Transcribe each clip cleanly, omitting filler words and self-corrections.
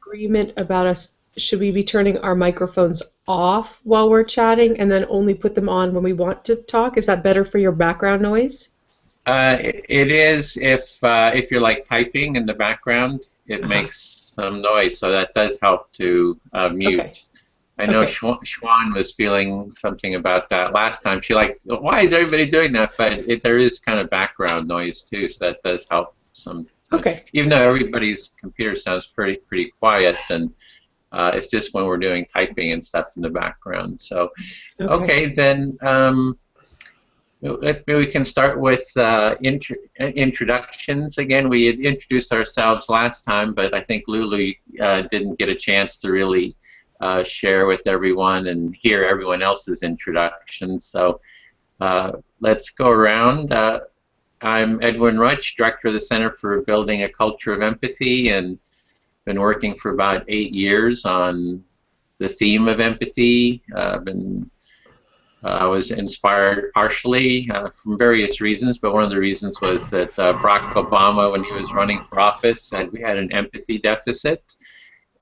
agreement about us. Should we be turning our microphones off while we're chatting and then only put them on when we want to talk? Is that better for your background noise? It is if you're like typing in the background, it makes some noise, so that does help to mute. Okay. I know Okay. Schwan was feeling something about that last time. She like, why is everybody doing that? But there is kind of background noise too, so that does help some. Okay. Even though everybody's computer sounds pretty quiet, and it's just when we're doing typing and stuff in the background. So, okay then. Maybe we can start with introductions. Again, we had introduced ourselves last time, but I think Lulu didn't get a chance to really share with everyone and hear everyone else's introductions. So let's go around. I'm Edwin Rutsch, Director of the Center for Building a Culture of Empathy, and been working for about 8 years on the theme of empathy. I was inspired partially from various reasons, but one of the reasons was that Barack Obama, when he was running for office, said we had an empathy deficit.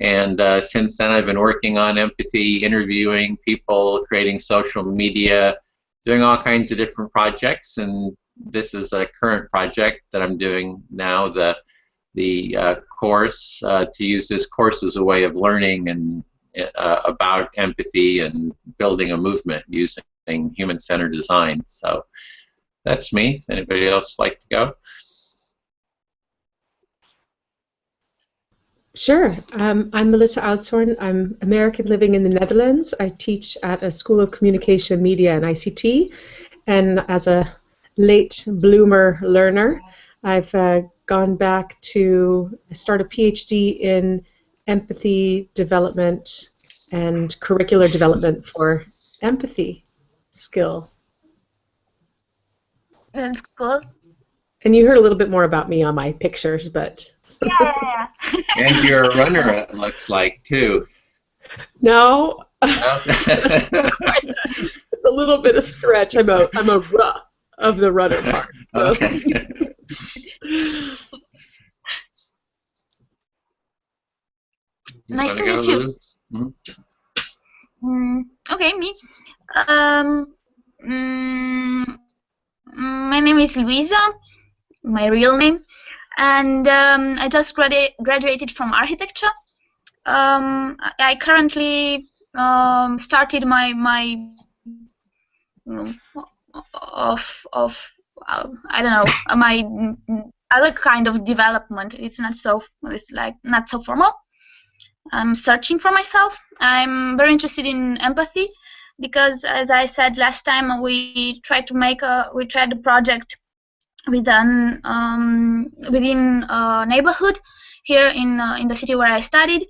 And since then, I've been working on empathy, interviewing people, creating social media, doing all kinds of different projects. And this is a current project that I'm doing now, the course, to use this course as a way of learning and about empathy and building a movement using human-centered design. So that's me. Anybody else like to go? Sure. I'm Melissa Oudshorn. I'm American living in the Netherlands. I teach at a School of Communication, Media and ICT. And as a late bloomer learner, I've gone back to start a PhD in empathy development and curricular development for empathy skill. That's cool. And you heard a little bit more about me on my pictures, but... Yeah. And you're a runner, it looks like, too. No. It's a little bit of stretch. I'm a ruh of the runner part. So. Okay. Nice to meet you. Okay, me. My name is Luisa, my real name, and I just graduated from architecture. I currently started my I don't know, my other kind of development. It's not so formal. I'm searching for myself. I'm very interested in empathy because, as I said last time, we tried a project within a neighborhood here in the city where I studied.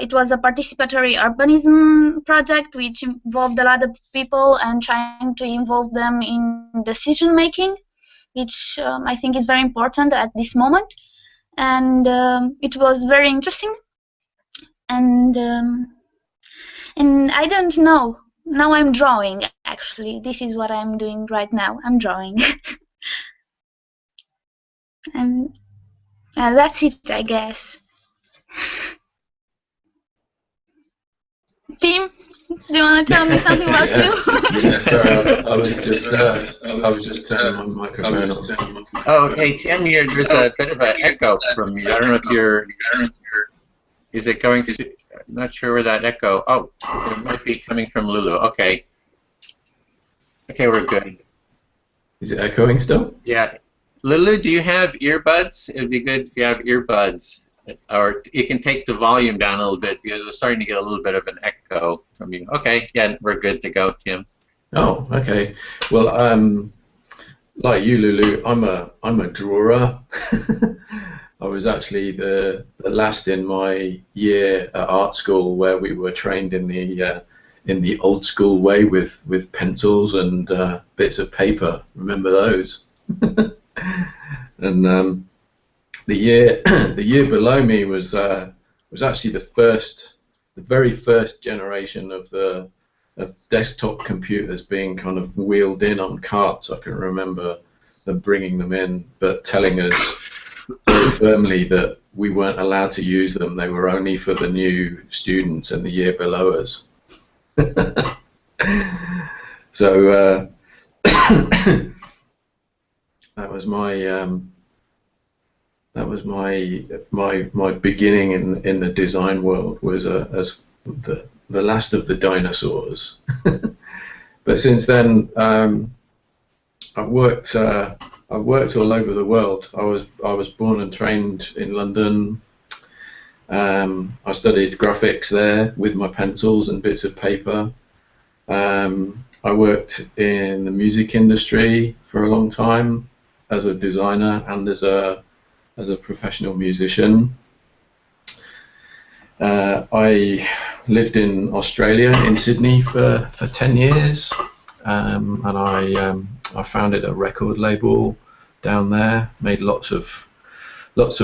It was a participatory urbanism project which involved a lot of people and trying to involve them in decision making, which I think is very important at this moment. And it was very interesting. And I don't know. Now I'm drawing, actually. This is what I'm doing right now. I'm drawing. And that's it, I guess. Tim, do you want to tell me something about you? Yeah, sorry, I was just turning my microphone on. Oh, hey Tim, there's a bit of an echo from you. I don't know if you're. Is it going to? I'm not sure where that echo. Oh, it might be coming from Lulu. Okay. Okay, we're good. Is it echoing still? Yeah. Lulu, do you have earbuds? It would be good if you have earbuds. Or you can take the volume down a little bit because we're starting to get a little bit of an echo from you. Okay, yeah, we're good to go, Tim. Oh, okay. Well, like you, Lulu, I'm a drawer. I was actually the last in my year at art school where we were trained in the old school way with pencils and bits of paper. Remember those? And the year below me was actually the very first generation of desktop computers being kind of wheeled in on carts. I can remember them bringing them in, but telling us very firmly that we weren't allowed to use them. They were only for the new students and the year below us. So that was my beginning in the design world, was as the last of the dinosaurs. But since then, I've worked all over the world. I was born and trained in London. I studied graphics there with my pencils and bits of paper. I worked in the music industry for a long time as a designer and as a professional musician. I lived in Australia, in Sydney, for 10 years, and I founded a record label down there. Made lots of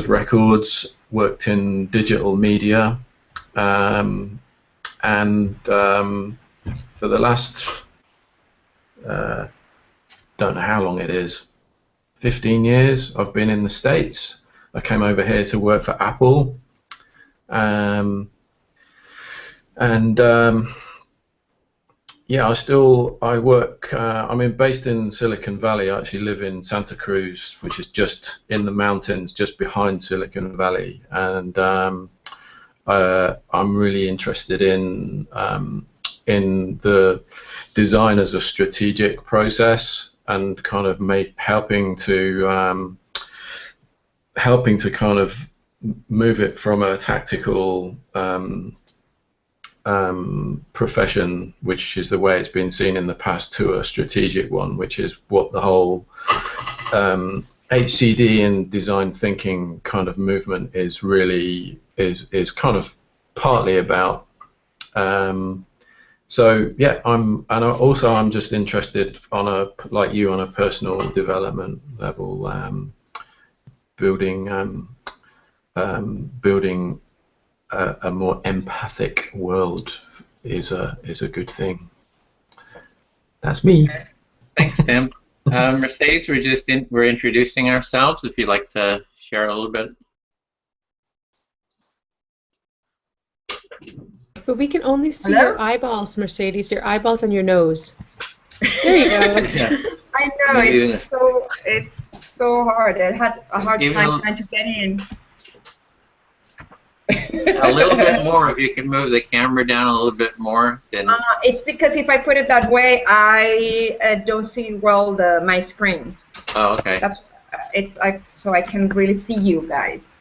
records. Worked in digital media, and for the last don't know how long it is, 15 years, I've been in the States. I came over here to work for Apple, yeah, I work. I'm based in Silicon Valley. I actually live in Santa Cruz, which is just in the mountains, just behind Silicon Valley, and I'm really interested in the design as a strategic process, and kind of helping to kind of move it from a tactical profession, which is the way it's been seen in the past, to a strategic one, which is what the whole HCD and design thinking kind of movement is kind of partly about. So yeah, I'm just interested like you, on a personal development level, building a more empathic world is a good thing. That's me. Okay. Thanks, Tim. Mercedes, we're introducing ourselves. If you'd like to share a little bit. But we can only see your eyeballs, Mercedes. Your eyeballs and your nose. There you go. Yeah. I know, it's so hard. I had a hard time trying to get in. A little bit more, if you can move the camera down a little bit more. Then it's because if I put it that way, I don't see well my screen. Oh, okay. So I can really see you guys.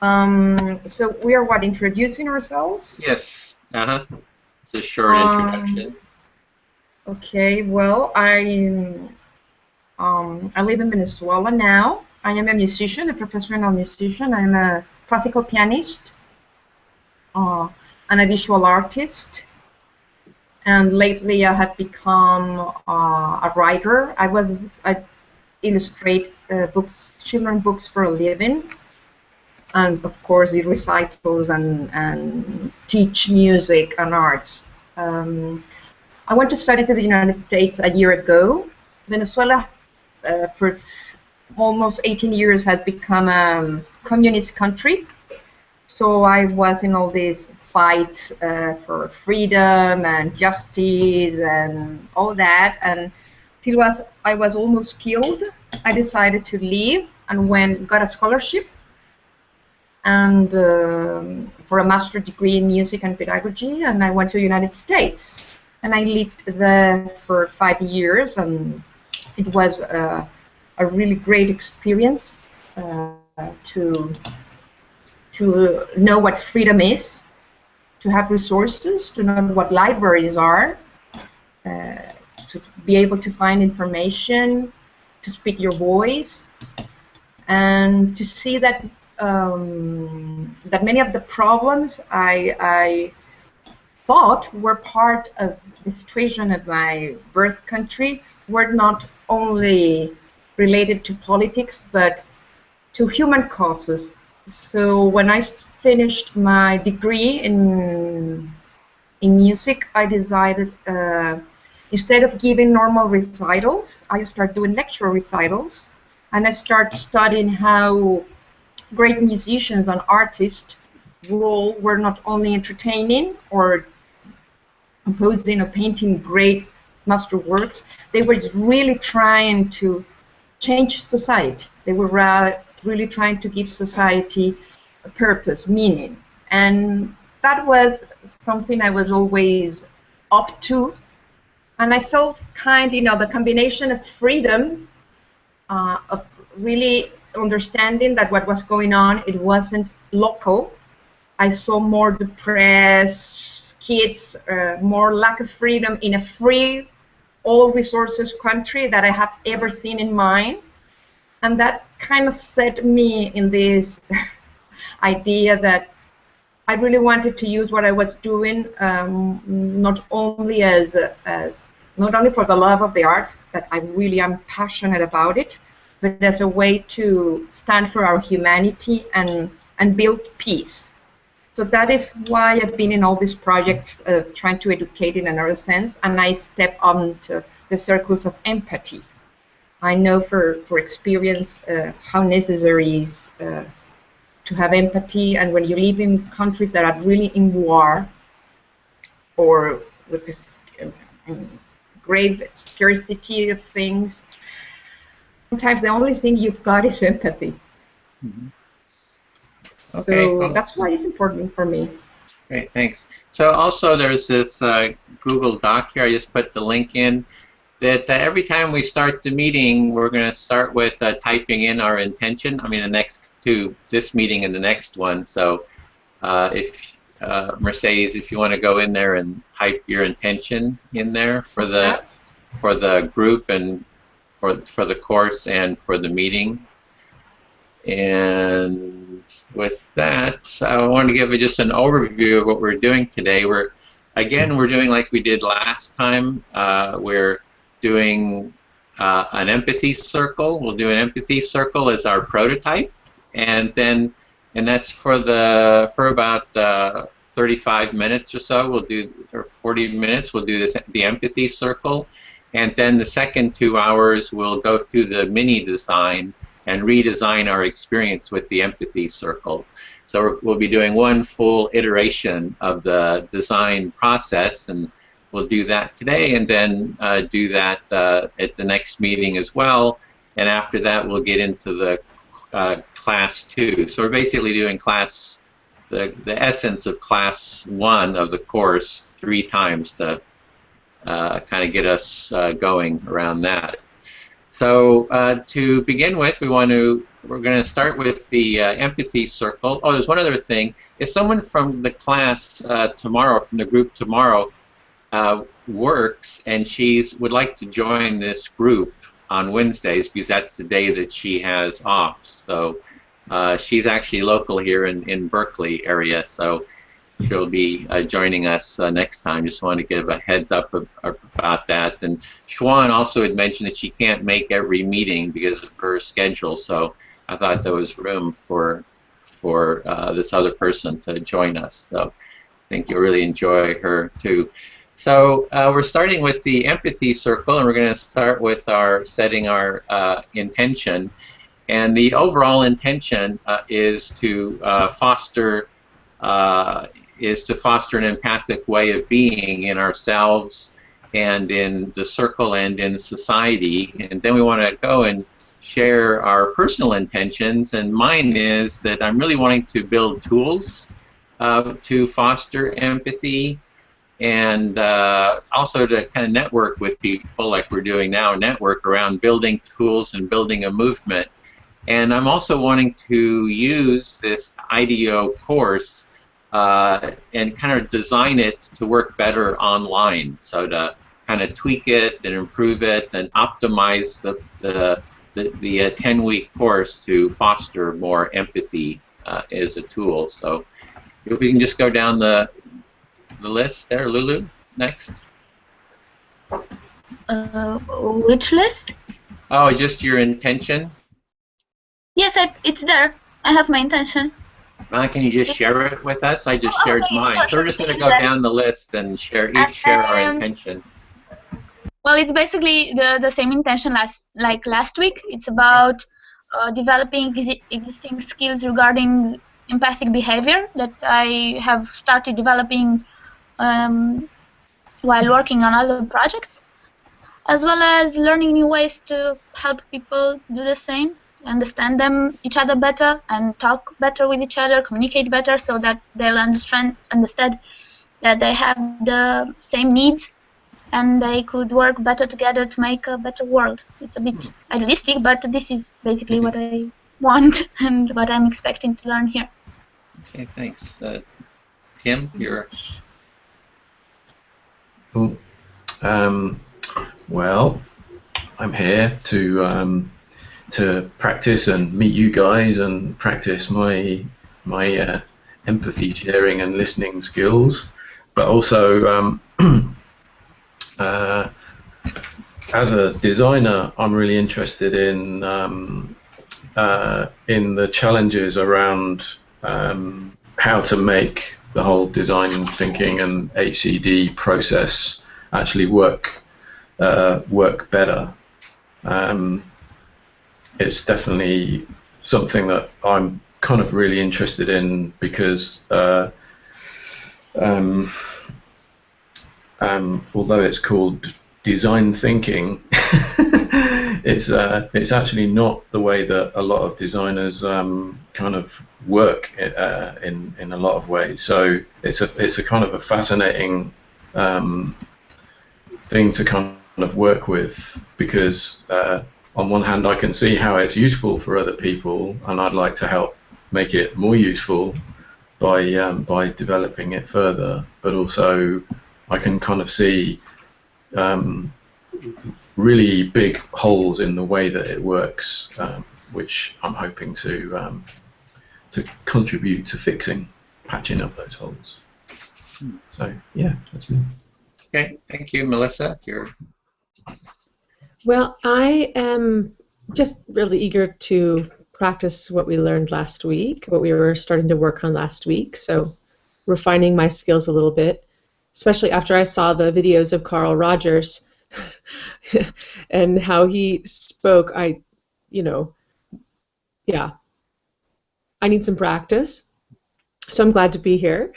So we are introducing ourselves? Yes. It's a short introduction. Okay. Well, I live in Venezuela now. I am a musician, a professional musician. I am a classical pianist. And a visual artist, and lately I have become a writer. I illustrate children's books for a living, and of course the recitals and teach music and arts. I went to study to the United States a year ago. Venezuela, for almost 18 years, has become a communist country. So I was in all these fights for freedom and justice and all that, and till I was almost killed, I decided to leave and got a scholarship and for a master's degree in music and pedagogy, and I went to the United States, and I lived there for 5 years, and it was a really great experience to know what freedom is, to have resources, to know what libraries are, to be able to find information, to speak your voice, and to see that that many of the problems I thought were part of the situation of my birth country were not only related to politics, but to human causes. So when I finished my degree in music, I decided instead of giving normal recitals, I started doing lecture recitals, and I started studying how great musicians and artists role were not only entertaining or composing or painting great masterworks, they were really trying to change society. They were really trying to give society a purpose, meaning. And that was something I was always up to. And I felt the combination of freedom, of really understanding that what was going on, it wasn't local. I saw more depressed kids, more lack of freedom in a free, all resources country that I have ever seen in mine. And that kind of set me in this idea that I really wanted to use what I was doing, not only not only for the love of the art, that I really am passionate about it, but as a way to stand for our humanity and build peace. So that is why I've been in all these projects trying to educate in another sense, and I step onto the circles of empathy. I know for experience how necessary it is to have empathy, and when you live in countries that are really in war or with this grave scarcity of things, sometimes the only thing you've got is empathy. Mm-hmm. So Okay, that's why it's important for me. great, thanks. So also there's this Google Doc here, I just put the link in, that every time we start the meeting, we're going to start with typing in our intention. I mean, the next two, this meeting and the next one. So if Mercedes, if you want to go in there and type your intention in there for the group and for the course and for the meeting. And with that, I want to give you just an overview of what we're doing today. We're doing like we did last time. We're doing an empathy circle. We'll do an empathy circle as our prototype, and that's for about 35 minutes or so. Or 40 minutes. We'll do the empathy circle, and then the second 2 hours we'll go through the mini design and redesign our experience with the empathy circle. So we'll be doing one full iteration of the design process, and we'll do that today, and then do that at the next meeting as well. And after that, we'll get into the class 2. So we're basically doing the essence of class 1 of the course 3 times to kind of get us going around that. So to begin with, we're going to start with the empathy circle. Oh, there's one other thing. If someone from the class tomorrow, from the group tomorrow, works and would like to join this group on Wednesdays, because that's the day that she has off. So she's actually local here in Berkeley area, so she'll be joining us next time. Just wanted to give a heads up about that. And Schwan also had mentioned that she can't make every meeting because of her schedule, so I thought there was room for this other person to join us. So I think you'll really enjoy her too. So we're starting with the empathy circle, and we're going to start with setting our intention. And the overall intention is to foster an empathic way of being in ourselves and in the circle and in society. And then we want to go and share our personal intentions, and mine is that I'm really wanting to build tools to foster empathy, and also to kind of network with people like we're doing now, network around building tools and building a movement. And I'm also wanting to use this IDEO course and kind of design it to work better online, so to kind of tweak it and improve it and optimize the 10-week course to foster more empathy as a tool. So if we can just go down the list there, Lulu, next. Which list? Oh, just your intention. Yes, it's there. I have my intention. Can you just share it with us? I just shared okay, mine. Sure, so we're just going to go down the list and share our intention. Well, it's basically the same intention like last week. It's about developing existing skills regarding empathic behavior that I have started developing while working on other projects, as well as learning new ways to help people do the same, understand each other better, and talk better with each other, communicate better, so that they'll understand that they have the same needs and they could work better together to make a better world. It's a bit idealistic, but this is basically what I want and what I'm expecting to learn here. Okay, thanks. Tim, you're... Cool. Well, I'm here to practice and meet you guys and practice my empathy sharing and listening skills, but also as a designer, I'm really interested in the challenges around how to make the whole design thinking and HCD process actually work better. It's definitely something that I'm kind of really interested in because although it's called design thinking, it's actually not the way that a lot of designers kind of work in a lot of ways. So it's a kind of a fascinating thing to kind of work with, because on one hand I can see how it's useful for other people, and I'd like to help make it more useful by developing it further, but also I can kind of see really big holes in the way that it works, which I'm hoping to contribute to fixing, patching up those holes. So yeah, that's me. Okay, thank you, Melissa. Well, I am just really eager to practice what we learned last week, what we were starting to work on last week, so refining my skills a little bit, especially after I saw the videos of Carl Rogers and how he spoke. I need some practice, so I'm glad to be here.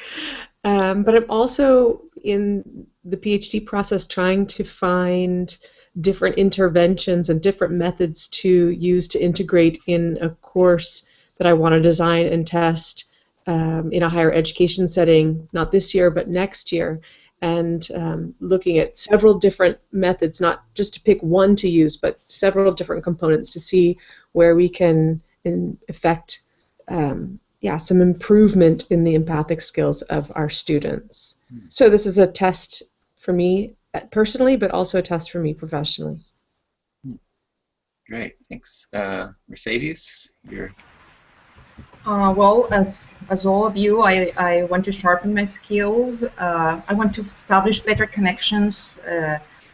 But I'm also in the PhD process trying to find different interventions and different methods to use to integrate in a course that I want to design and test in a higher education setting, not this year, but next year, and looking at several different methods, not just to pick one to use, but several different components to see where we can effect some improvement in the empathic skills of our students. So this is a test for me personally, but also a test for me professionally. Great, thanks. Mercedes, you're... Well, as all of you, I want to sharpen my skills. I want to establish better connections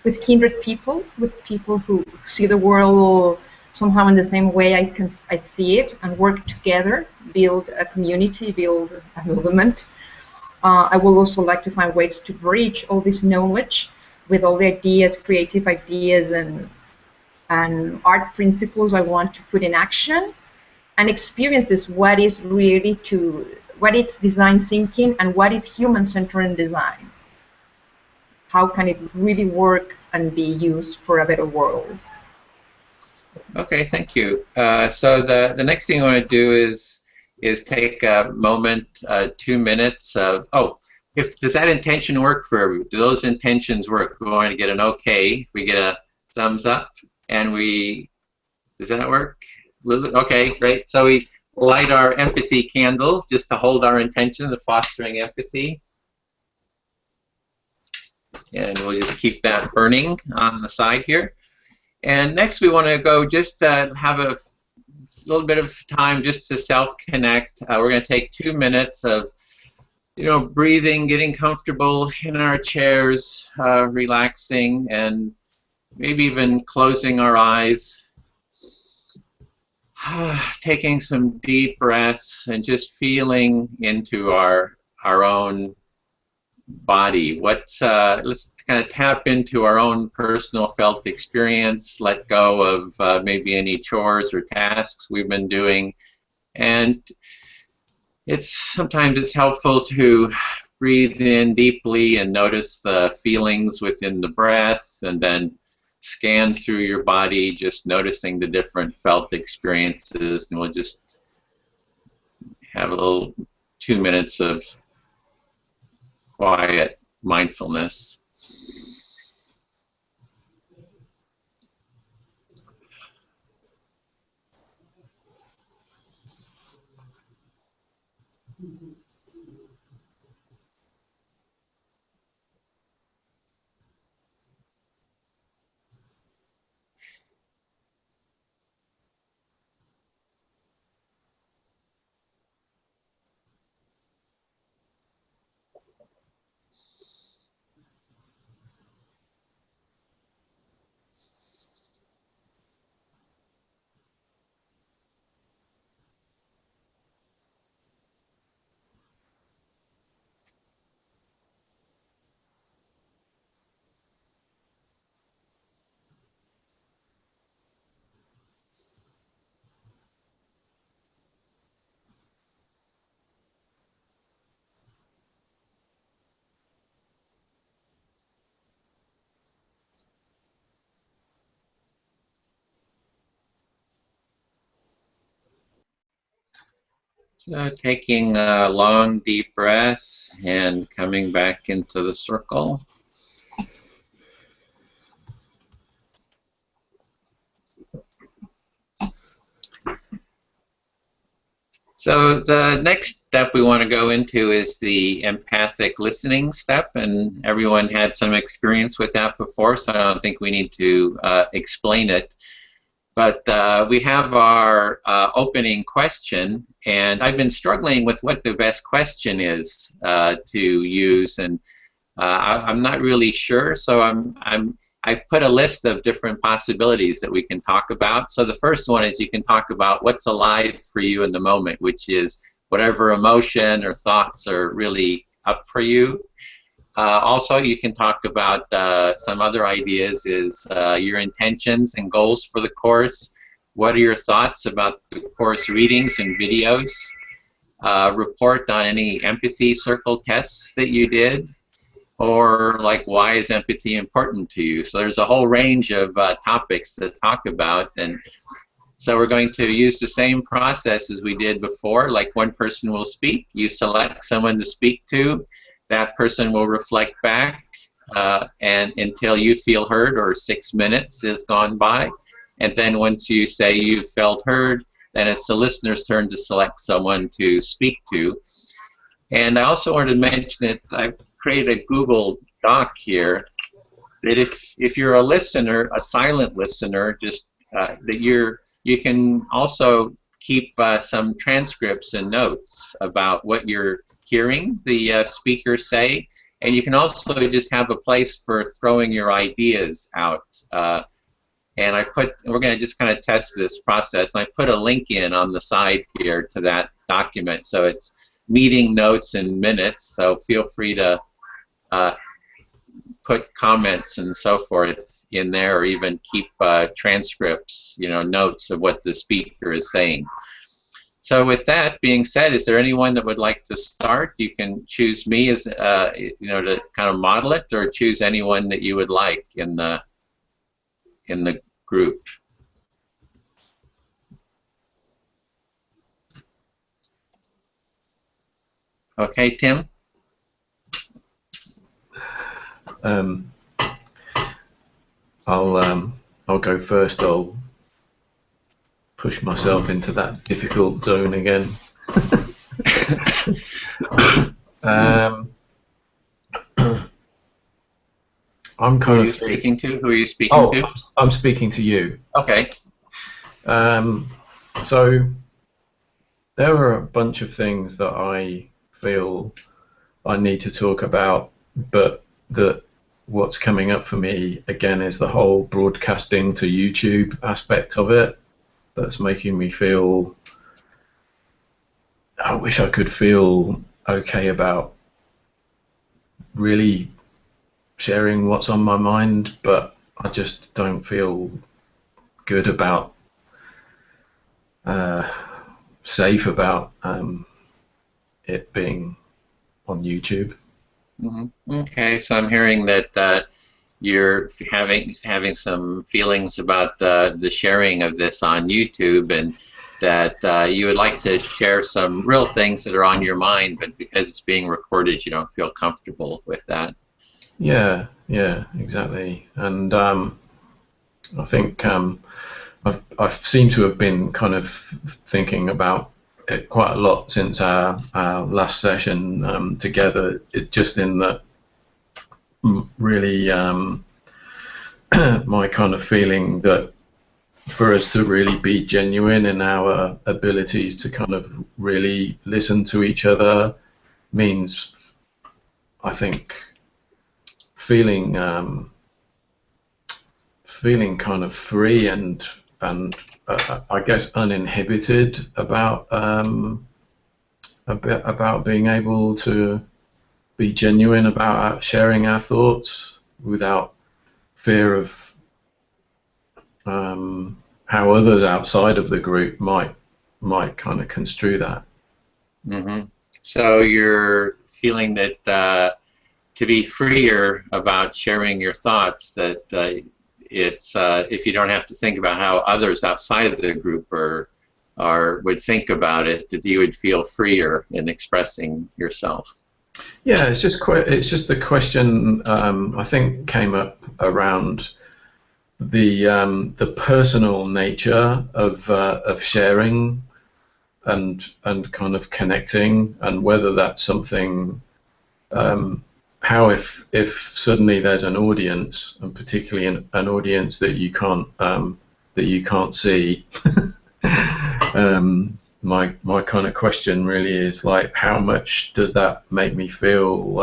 with kindred people, with people who see the world somehow in the same way I see it, and work together, build a community, build a movement. I would also like to find ways to bridge all this knowledge with all the ideas, creative ideas, and art principles I want to put in action, and experiences what is design thinking and what is human-centered design. How can it really work and be used for a better world? Okay, thank you. So the next thing I want to do is take a moment, 2 minutes of, does that intention work for everyone? Do those intentions work? We're going to get an okay, we get a thumbs up, and does that work? Okay, great. So we light our empathy candle just to hold our intention of fostering empathy. And we'll just keep that burning on the side here. And next we want to go just have a little bit of time just to self-connect. We're going to take 2 minutes of breathing, getting comfortable in our chairs, relaxing, and maybe even closing our eyes. Taking some deep breaths and just feeling into our own body. Let's kind of tap into our own personal felt experience, let go of maybe any chores or tasks we've been doing, and sometimes it's helpful to breathe in deeply and notice the feelings within the breath, and then scan through your body, just noticing the different felt experiences. And we'll just have a little 2 minutes of quiet mindfulness. So taking a long, deep breath and coming back into the circle. So the next step we want to go into is the empathic listening step, and everyone had some experience with that before, so I don't think we need to explain it. But we have our opening question, and I've been struggling with what the best question is to use, and I'm not really sure, so I've put a list of different possibilities that we can talk about. So the first one is you can talk about what's alive for you in the moment, which is whatever emotion or thoughts are really up for you. Also, you can talk about some other ideas, is your intentions and goals for the course. What are your thoughts about the course readings and videos? Report on any empathy circle tests that you did. Or like, why is empathy important to you? So there's a whole range of topics to talk about, and so we're going to use the same process as we did before. Like, one person will speak, you select someone to speak to, that person will reflect back, and until you feel heard or 6 minutes has gone by, and then once you say you felt heard, then it's the listener's turn to select someone to speak to. And I also wanted to mention that I've created a Google Doc here, that if you're a listener, a silent listener, just that you can also keep some transcripts and notes about what you're hearing the speaker say, and you can also just have a place for throwing your ideas out. And we're going to just kind of test this process, and I put a link in on the side here to that document, so it's meeting notes and minutes, so feel free to put comments and so forth in there, or even keep transcripts, notes of what the speaker is saying. So with that being said, is there anyone that would like to start? You can choose me as to kind of model it, or choose anyone that you would like in the group. Okay, Tim. I'll go first. I'll push myself into that difficult zone again. I'm kind of speaking to. Who are you speaking to? I'm speaking to you. Okay. So there are a bunch of things that I feel I need to talk about, but what's coming up for me again is the whole broadcasting to YouTube aspect of it. That's making me feel, I wish I could feel okay about really sharing what's on my mind, but I just don't feel good about, safe about it being on YouTube. Okay, so I'm hearing that you're having some feelings about the sharing of this on YouTube, and that you would like to share some real things that are on your mind, but because it's being recorded, you don't feel comfortable with that. Yeah, exactly. And I think I've seemed to have been kind of thinking about it quite a lot since our last session together. It just in that really my kind of feeling that for us to really be genuine in our abilities to kind of really listen to each other means, I think, feeling kind of free and I guess uninhibited about being able to be genuine about sharing our thoughts without fear of how others outside of the group might kind of construe that. So you're feeling that to be freer about sharing your thoughts, that it's if you don't have to think about how others outside of the group would think about it, that you would feel freer in expressing yourself. Yeah, it's just the question I think came up around the personal nature of sharing and kind of connecting, and whether that's something, how if suddenly there's an audience, and particularly an audience that you can't see. My kind of question really is like, how much does that make me feel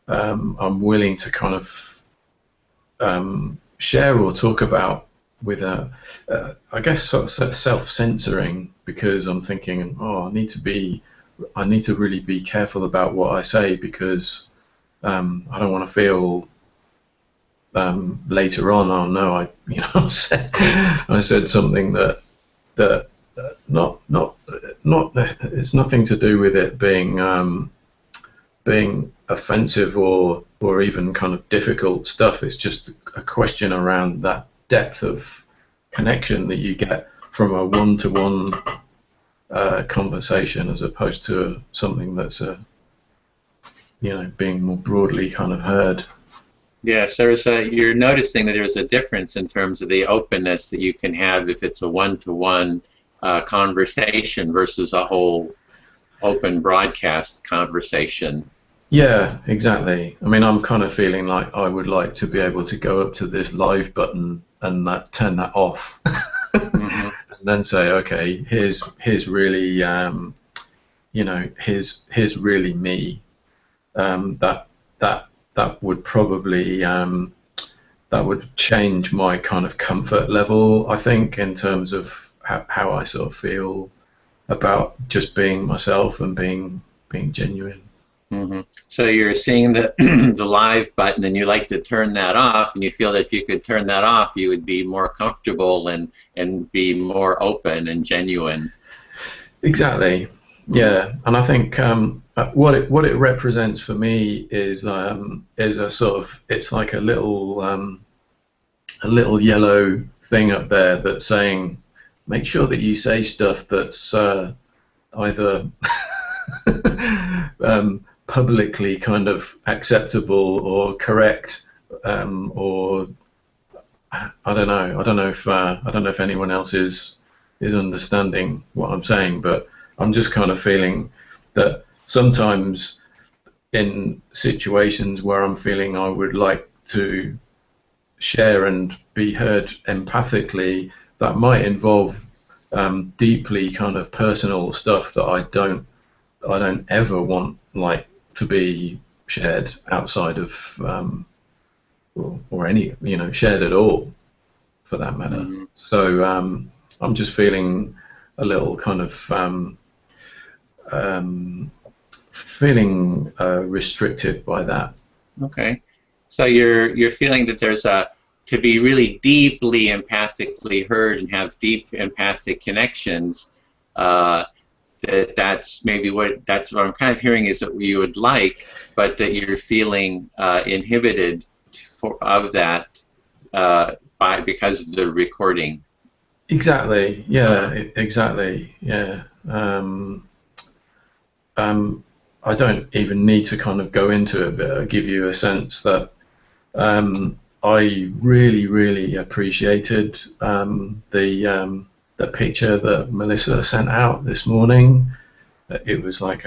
I'm willing to kind of share or talk about with I guess sort of self-censoring, because I'm thinking, oh, I need to really be careful about what I say, because I don't want to feel later on, oh no, I said something that not it's nothing to do with it being offensive or even kind of difficult stuff. It's just a question around that depth of connection that you get from a one-to-one conversation, as opposed to something that's being more broadly kind of heard. Yes, you're noticing that there's a difference in terms of the openness that you can have if it's a one-to-one conversation versus a whole open broadcast conversation. Yeah, exactly. I mean, I'm kind of feeling like I would like to be able to go up to this live button and turn that off, and then say, okay, here's really, here's really me. That would probably that would change my kind of comfort level, I think, in terms of how I sort of feel about just being myself and being genuine. So you're seeing the the live button, and you like to turn that off, and you feel that if you could turn that off, you would be more comfortable and be more open and genuine. Exactly. Yeah, and I think what it represents for me is a sort of, it's like a little yellow thing up there that's saying, make sure that you say stuff that's either publicly kind of acceptable or correct, or I don't know if anyone else is understanding what I'm saying, but I'm just kind of feeling that sometimes in situations where I'm feeling I would like to share and be heard empathically, that might involve deeply kind of personal stuff that I don't ever want like to be shared outside of or any shared at all, for that matter. So I'm just feeling a little kind of feeling restricted by that. Okay. So you're feeling that there's to be really deeply empathically heard and have deep empathic connections. That's what I'm kind of hearing is that you would like, but that you're feeling inhibited of that because of the recording. Exactly. Yeah. Exactly. Yeah. I don't even need to kind of go into it, but I'll give you a sense that I really, really appreciated the picture that Melissa sent out this morning. It was like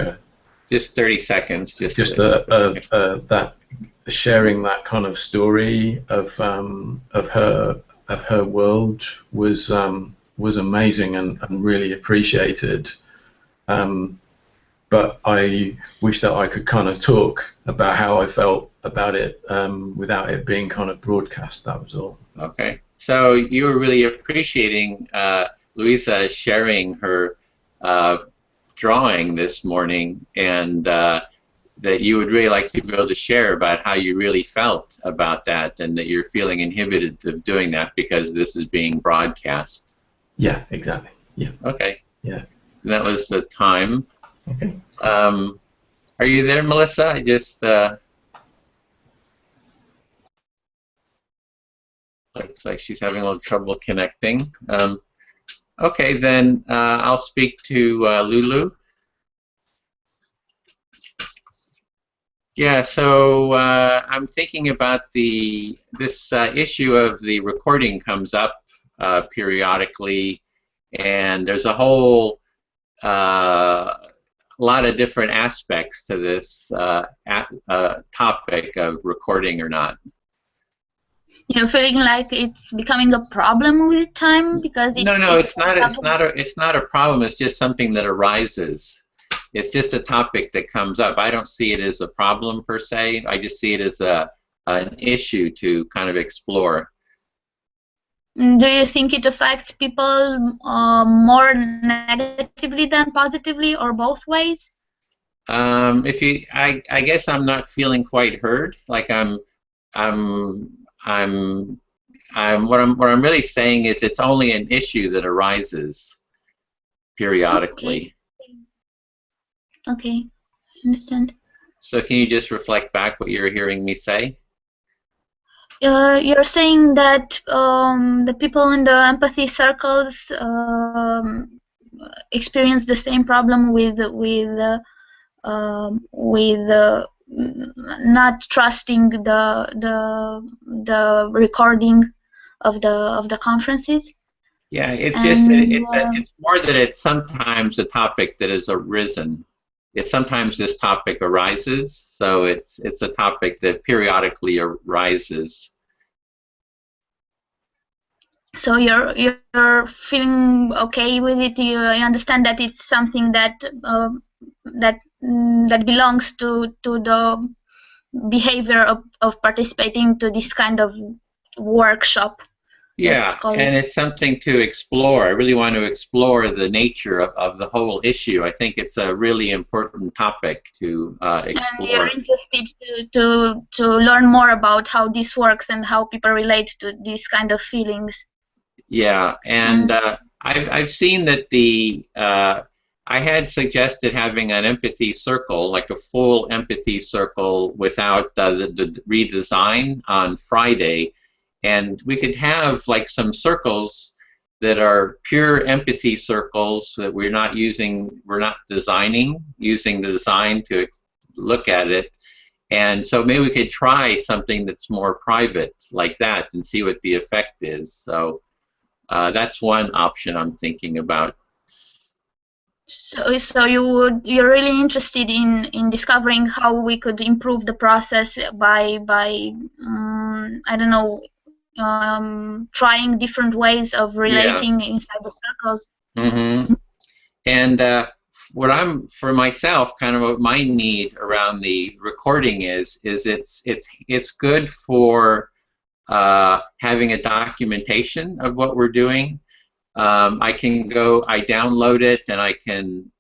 just 30 seconds, just that sharing that kind of story of her world was amazing and really appreciated. But I wish that I could kind of talk about how I felt about it without it being kind of broadcast. That was all. Okay. So you were really appreciating Louisa sharing her drawing this morning, and that you would really like to be able to share about how you really felt about that, and that you're feeling inhibited of doing that because this is being broadcast. Yeah, exactly. Yeah. Okay. Yeah. And that was the time. Okay. Are you there, Melissa? I just looks like she's having a little trouble connecting. Okay, then I'll speak to Lulu. Yeah, so I'm thinking about this issue of the recording comes up periodically, and there's a whole lot of different aspects to this topic of recording or not. You're feeling like it's becoming a problem with time because no, it's not. It's not a problem. It's just something that arises. It's just a topic that comes up. I don't see it as a problem per se. I just see it as an issue to kind of explore. Do you think it affects people more negatively than positively, or both ways? I guess I'm not feeling quite heard. Like what I'm really saying is it's only an issue that arises periodically. Okay, understand. So can you just reflect back what you're hearing me say? You're saying that the people in the empathy circles experience the same problem with not trusting the recording of the conferences. Yeah, it's just it's more that it's sometimes a topic that has arisen. It's sometimes this topic arises, so it's a topic that periodically arises. So you're feeling okay with it. You understand that it's something that that belongs to the behavior of participating to this kind of workshop. Yeah, and it's something to explore. I really want to explore the nature of the whole issue. I think it's a really important topic to explore. And you're interested to learn more about how this works and how people relate to these kind of feelings. Yeah, and I've seen that I had suggested having an empathy circle, like a full empathy circle without the redesign on Friday. And we could have like some circles that are pure empathy circles that we're not designing, using the design to look at it. And so maybe we could try something that's more private like that and see what the effect is. So that's one option I'm thinking about. So you're really interested in discovering how we could improve the process by I don't know, trying different ways of relating inside the circles. Mm-hmm. And for myself, kind of what my need around the recording is it's good for having a documentation of what we're doing. I download it and I can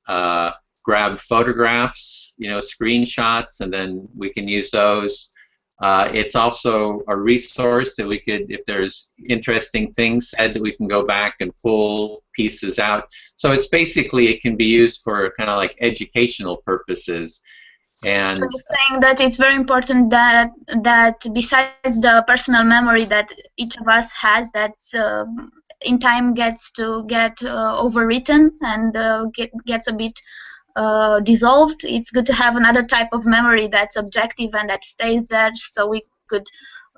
grab photographs screenshots, and then we can use those. It's also a resource that we could, if there's interesting things said, that we can go back and pull pieces out. So it's basically, it can be used for kind of like educational purposes. And so you're saying that it's very important that besides the personal memory that each of us has, that in time gets to get overwritten and gets a bit dissolved, it's good to have another type of memory that's objective and that stays there, so we could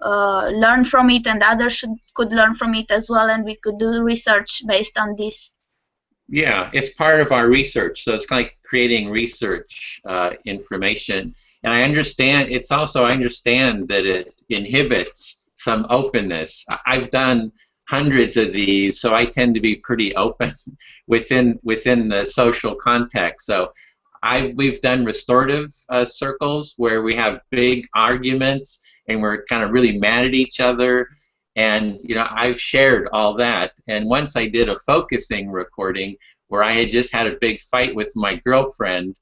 learn from it, and others could learn from it as well, and we could do research based on this. Yeah, it's part of our research, so it's kind of like creating research information. And I understand, I understand that it inhibits some openness. I've done hundreds of these, so I tend to be pretty open within the social context. So we've done restorative circles where we have big arguments and we're kind of really mad at each other. And I've shared all that. And once I did a focusing recording where I had just had a big fight with my girlfriend,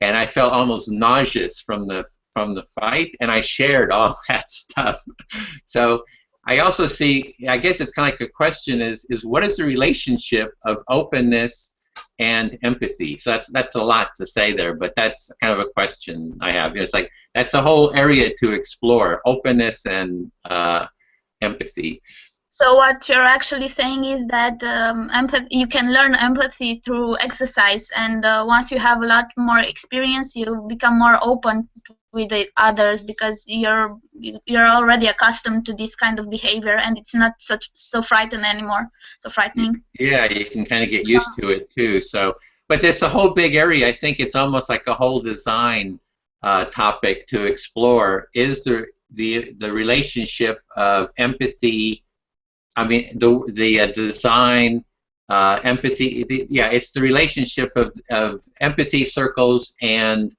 and I felt almost nauseous from the fight, and I shared all that stuff. So I also see, I guess it's kind of like a question is what is the relationship of openness and empathy? So that's a lot to say there, but that's kind of a question I have. It's like that's a whole area to explore, openness and empathy. So what you're actually saying is that you can learn empathy through exercise, and once you have a lot more experience, you become more open with the others because you're already accustomed to this kind of behavior, and it's not so frightening anymore. So frightening. Yeah, you can kind of get used to it too. So, but it's a whole big area. I think it's almost like a whole design topic to explore. Is the relationship of empathy? I mean, the design, empathy. It's the relationship of empathy circles and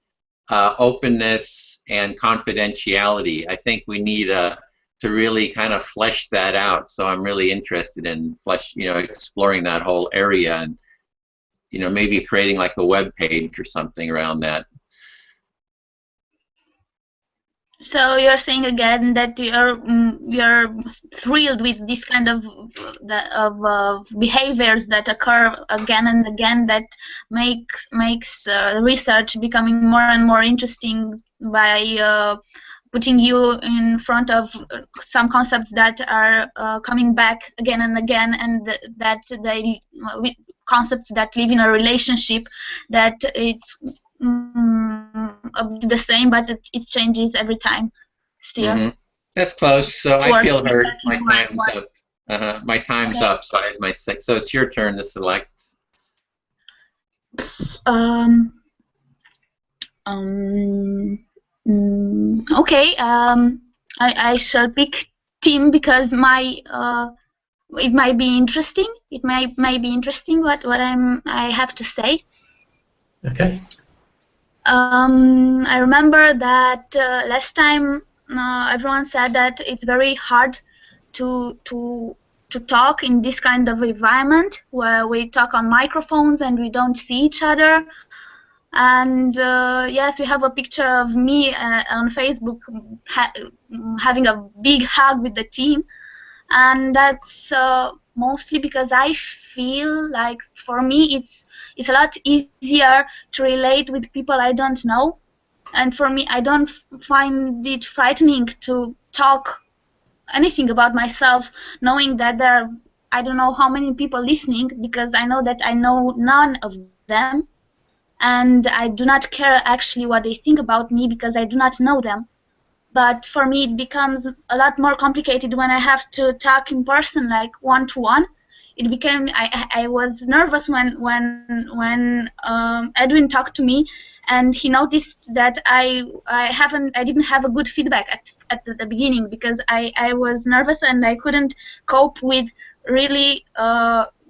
openness and confidentiality. I think we need to really kind of flesh that out. So I'm really interested in exploring that whole area, and maybe creating like a web page or something around that. So you're saying again that you're thrilled with this kind of behaviors that occur again and again, that makes research becoming more and more interesting by putting you in front of some concepts that are coming back again and again, and that concepts that live in a relationship that it's the same, but it changes every time still. Mm-hmm. That's close. So I feel hurt. My time's up. My time's up, so I had my 6. So it's your turn to select. Okay. I shall pick Tim because it might be interesting. It might be interesting what I have to say. Okay. I remember that last time everyone said that it's very hard to talk in this kind of environment where we talk on microphones and we don't see each other. And yes, we have a picture of me on Facebook having a big hug with the team, and that's mostly because I feel like for me it's a lot easier to relate with people I don't know, and for me I don't find it frightening to talk anything about myself knowing that there are I don't know how many people listening, because I know that I know none of them, and I do not care actually what they think about me because I do not know them. But for me it becomes a lot more complicated when I have to talk in person, like one-to-one. It became I was nervous when Edwin talked to me, and he noticed that I didn't have a good feedback at the beginning because I was nervous and I couldn't cope with really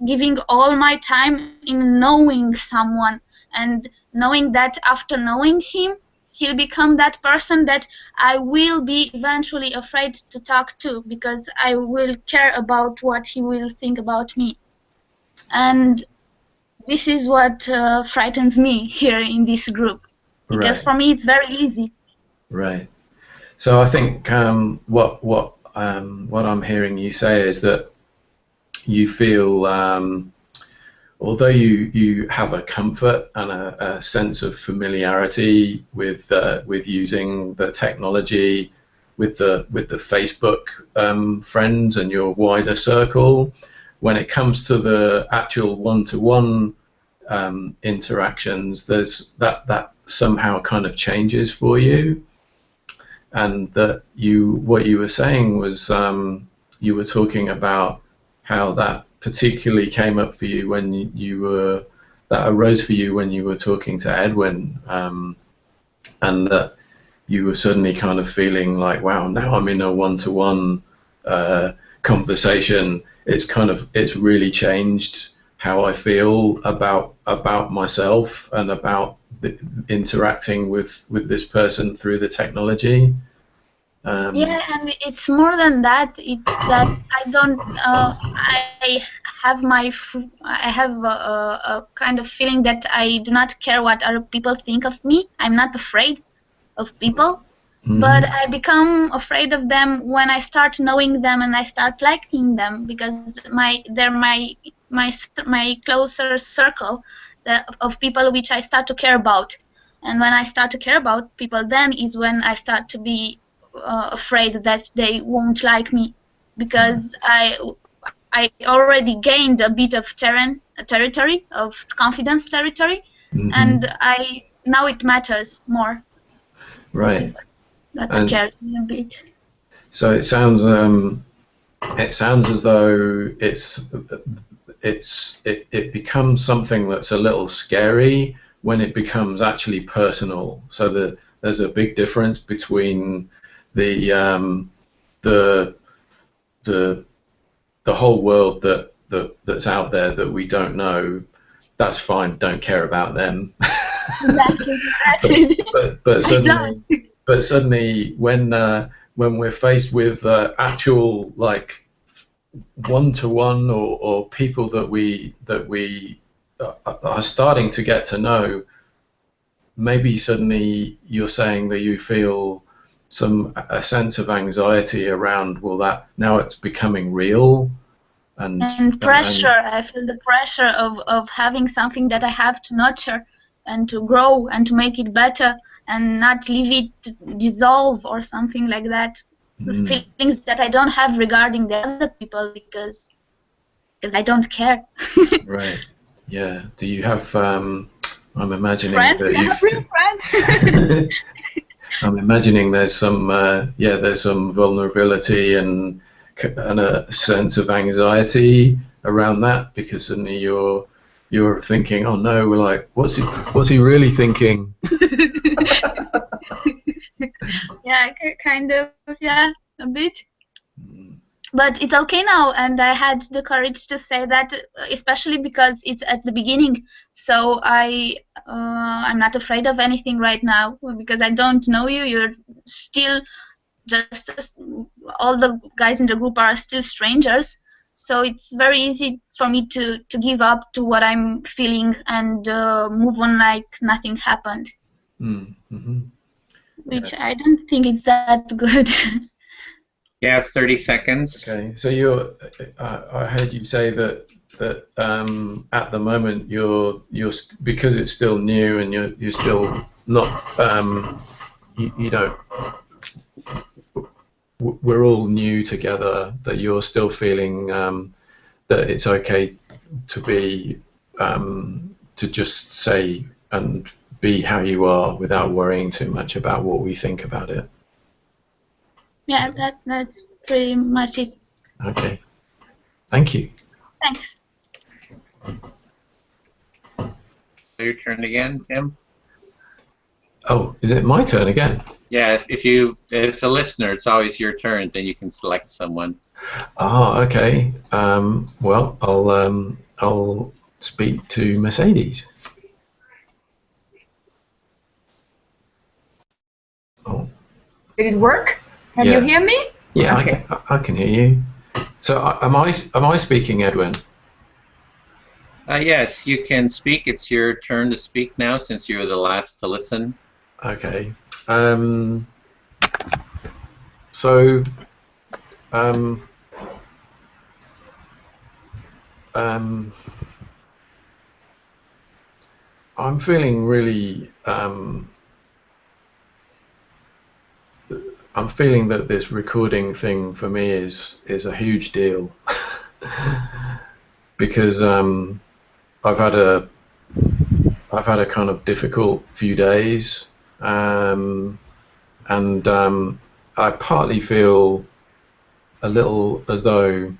giving all my time in knowing someone, and knowing that after knowing him he'll become that person that I will be eventually afraid to talk to because I will care about what he will think about me. And this is what frightens me here in this group. because Right. for me it's very easy. Right. So I think what I'm hearing you say is that you feel, although you have a comfort and a sense of familiarity with using the technology, with the Facebook friends and your wider circle, when it comes to the actual one-to-one interactions, there's that somehow kind of changes for you. And that what you were saying was you were talking about how that particularly came up for you when that arose for you when you were talking to Edwin, and that you were suddenly kind of feeling like, wow, now I'm in a one-to-one conversation. It's really changed how I feel about myself and about interacting with this person through the technology. Yeah, and it's more than that. It's that I don't. I have I have a kind of feeling that I do not care what other people think of me. I'm not afraid of people, but I become afraid of them when I start knowing them and I start liking them, because they're my closer circle of people which I start to care about. And when I start to care about people, then is when I start to be afraid that they won't like me, because I already gained a bit of territory of confidence territory, and now it matters more. Right. That scares me a bit. So it sounds as though it becomes something that's a little scary when it becomes actually personal. So that there's a big difference between the whole world that's out there that we don't know. That's fine. Don't care about them. Exactly. but suddenly when we're faced with actual like one-to-one or people that we are starting to get to know, maybe suddenly you're saying that you feel a sense of anxiety around, well, that now it's becoming real, and pressure. I feel the pressure of having something that I have to nurture and to grow and to make it better and not leave it dissolve or something like that. The feelings that I don't have regarding the other people because I don't care. Right. Yeah. Do you have? I'm imagining friends? that you have real friends. I'm imagining there's some vulnerability and a sense of anxiety around that, because suddenly you're thinking, oh no, we're like, what's he really thinking? Yeah, kind of, yeah, a bit. But it's okay now, and I had the courage to say that, especially because it's at the beginning. So I'm not afraid of anything right now, because I don't know you. You're still just all the guys in the group are still strangers. So it's very easy for me to give up to what I'm feeling and move on like nothing happened. Which I don't think it's that good. You have 30 seconds. Okay, so I heard you say that at the moment you're because it's still new and you're still not you don't. We're all new together. That you're still feeling that it's okay to be to just say and be how you are without worrying too much about what we think about it. Yeah, that's pretty much it. Okay. Thank you. Thanks. Your turn again, Tim. Oh, is it my turn again? Yeah, if a listener, it's always your turn. Then you can select someone. Oh, okay. Well, I'll speak to Mercedes. Oh. Did it work? Can you hear me? Yeah, okay. I can hear you. So am I speaking, Edwin? Yes, you can speak. It's your turn to speak now, since you're the last to listen. Okay. So, I'm feeling really. I'm feeling that this recording thing for me is a huge deal because I've had a kind of difficult few days, and I partly feel a little as though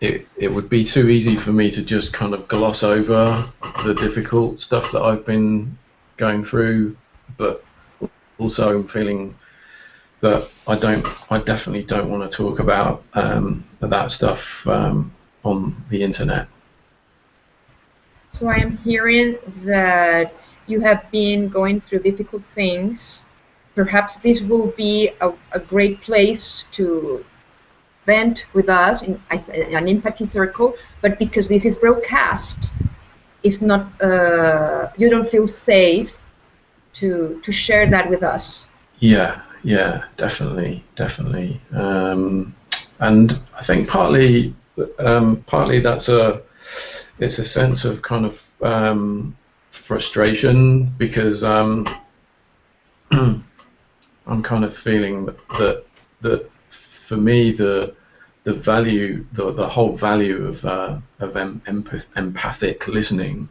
it would be too easy for me to just kind of gloss over the difficult stuff that I've been going through, but also I'm feeling that I definitely don't want to talk about that stuff on the internet. So I am hearing that you have been going through difficult things. Perhaps this will be a great place to vent with us in an empathy circle, but because this is broadcast, it's not. You don't feel safe to share that with us. Yeah, definitely. And I think partly that's it's a sense of kind of frustration because I'm kind of feeling that for me the value, the whole value of empathic listening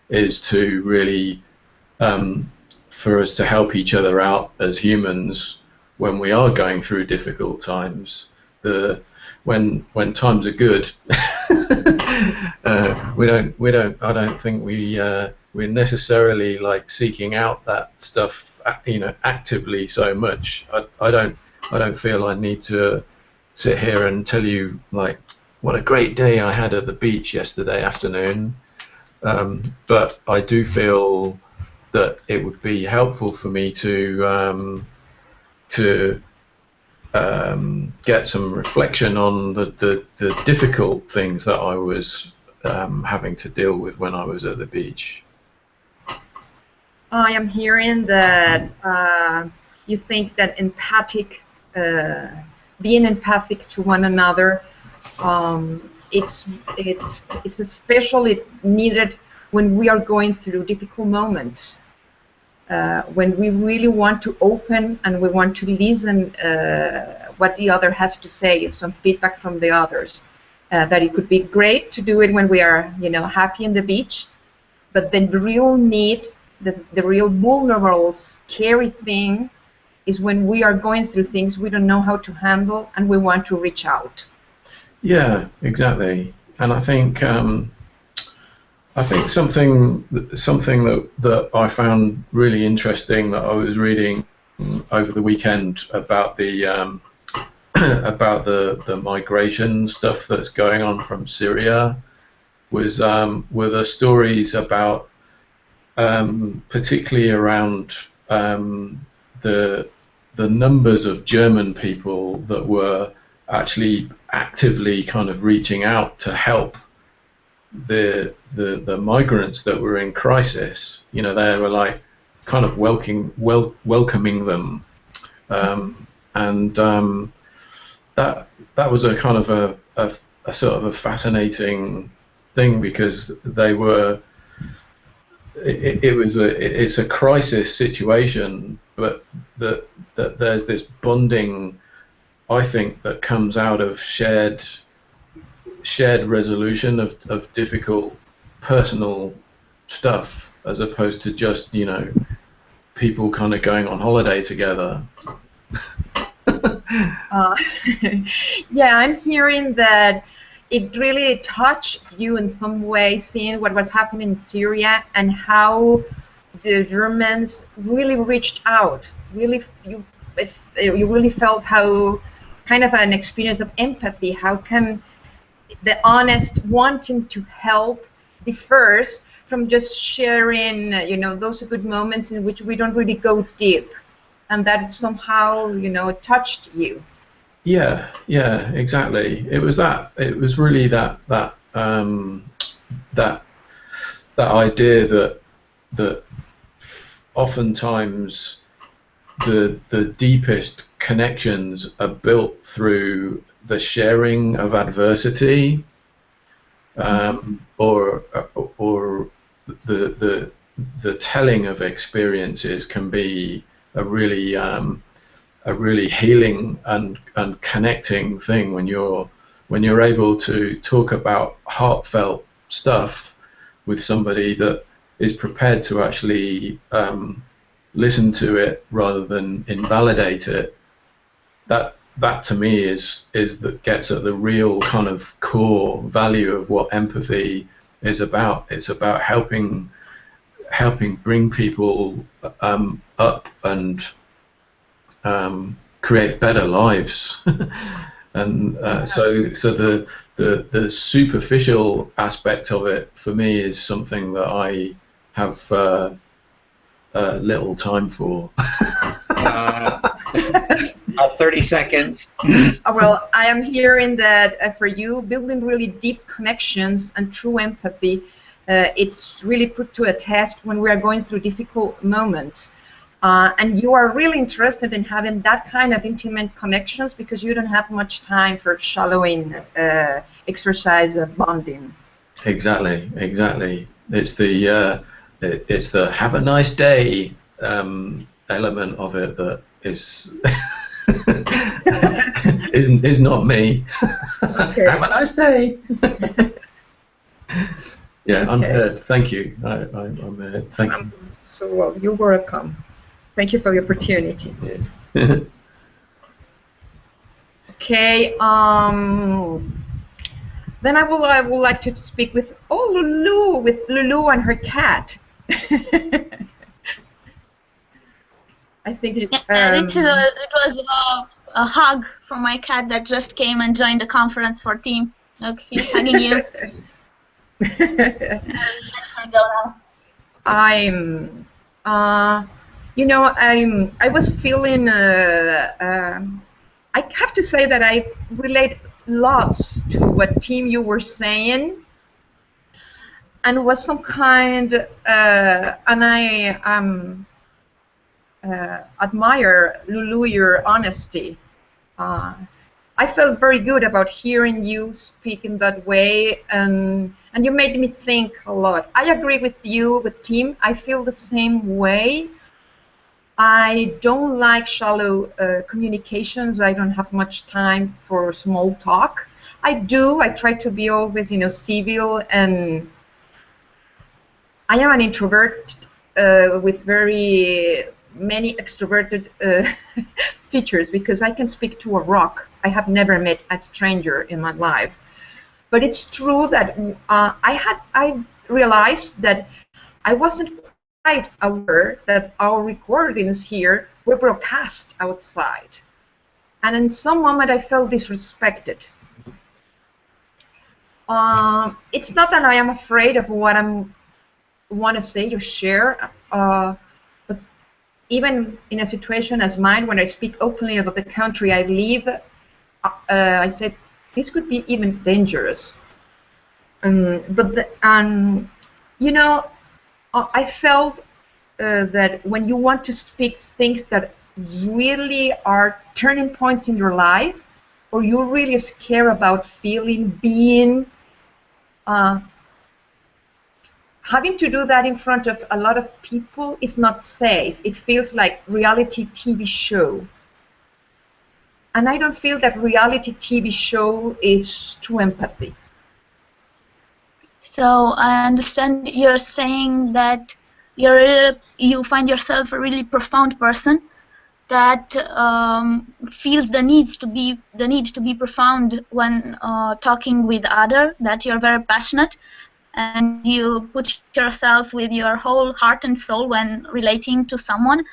is to really for us to help each other out as humans when we are going through difficult times. When times are good, I don't think we're necessarily like seeking out that stuff, actively so much. I don't feel I need to sit here and tell you like what a great day I had at the beach yesterday afternoon, but I do feel that it would be helpful for me to get some reflection on the difficult things that I was having to deal with when I was at the beach. I am hearing that you think that being empathic to one another, it's especially needed when we are going through difficult moments. When we really want to open and we want to listen what the other has to say, some feedback from the others. That it could be great to do it when we are, happy in the beach, but the real need, the real vulnerable, scary thing is when we are going through things we don't know how to handle and we want to reach out. Yeah, exactly. And I think something that I found really interesting that I was reading over the weekend about the migration stuff that's going on from Syria were the stories about particularly around the numbers of German people that were actually actively kind of reaching out to help the migrants that were in crisis. They were like kind of welcoming them, and that was a kind of a sort of a fascinating thing because they were. It's a crisis situation, but that there's this bonding, I think, that comes out of shared resolution of difficult personal stuff, as opposed to just people kind of going on holiday together. Yeah, I'm hearing that it really touched you in some way, seeing what was happening in Syria and how the Germans really reached out. Really, you really felt how kind of an experience of empathy. How can the honest wanting to help differs from just sharing, those good moments in which we don't really go deep, and that somehow, touched you. Yeah, exactly. It was really that idea that oftentimes the deepest connections are built through the sharing of adversity, or the telling of experiences can be a really healing and connecting thing when you're able to talk about heartfelt stuff with somebody that is prepared to actually listen to it rather than invalidate it. That to me is that gets at the real kind of core value of what empathy is about. It's about helping bring people up and create better lives. And so the superficial aspect of it for me is something that I have little time for. 30 seconds. Well, I am hearing that for you, building really deep connections and true empathy, it's really put to a test when we are going through difficult moments. And you are really interested in having that kind of intimate connections because you don't have much time for shallowing exercise bonding. Exactly. It's the have a nice day element of it that is is not me. Okay. Have a nice day. Yeah, okay. I'm heard. Thank you. I'm heard. Thank you. So well, you're welcome. Thank you for the opportunity. Yeah. Okay. Then I would like to speak with Lulu and her cat. I think it was a hug from my cat that just came and joined the conference for team. Look, he's hugging you. Let her go now. I was feeling. I have to say that I relate lots to what Tim you were saying, and was some kind, and I admire Lulu your honesty. I felt very good about hearing you speak in that way, and you made me think a lot. I agree with you, with Tim. I feel the same way. I don't like shallow communications. I don't have much time for small talk. I try to be always, civil, and I am an introvert with very many extroverted features because I can speak to a rock. I have never met a stranger in my life. But it's true that I realized that I wasn't quite aware that our recordings here were broadcast outside. And in some moment I felt disrespected. It's not that I am afraid of what I want to say or share, but even in a situation as mine, when I speak openly about the country I live, I said this could be even dangerous. I felt that when you want to speak things that really are turning points in your life, or you really care about being, having to do that in front of a lot of people is not safe. It feels like reality TV show. And I don't feel that reality TV show is true empathy. So I understand you're saying that you find yourself a really profound person that feels the need to be profound when talking with others. That you're very passionate, and you put yourself with your whole heart and soul when relating to someone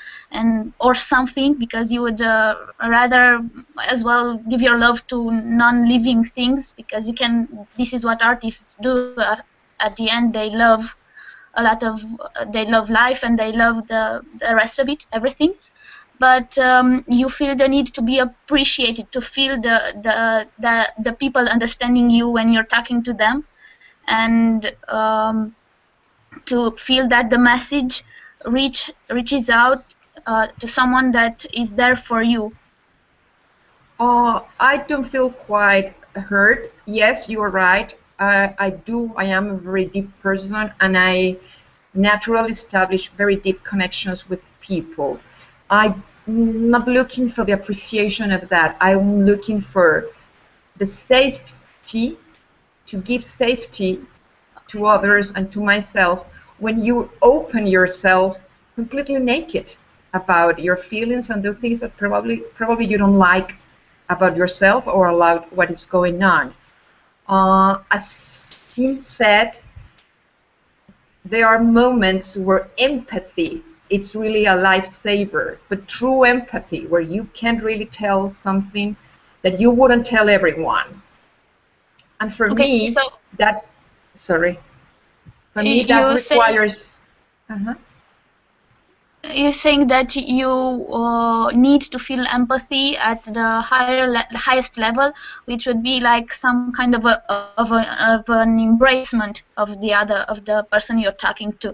or something, because you would rather as well give your love to non-living things, because this is what artists do. At the end, they love they love life, and they love the rest of it, everything. But you feel the need to be appreciated, to feel the people understanding you when you're talking to them, and to feel that the message reaches out to someone that is there for you? I don't feel quite hurt. Yes, you are right. I do. I am a very deep person, and I naturally establish very deep connections with people. I'm not looking for the appreciation of that. I'm looking for the safety, to give safety to others and to myself when you open yourself completely naked about your feelings and the things that probably you don't like about yourself or about what is going on. As Sim said, there are moments where empathy, it's really a lifesaver, but true empathy where you can't really tell something that you wouldn't tell everyone. And for me, so that, sorry, for me that requires, you're saying that you need to feel empathy at the highest level, which would be like some kind of an embracement of the person you're talking to,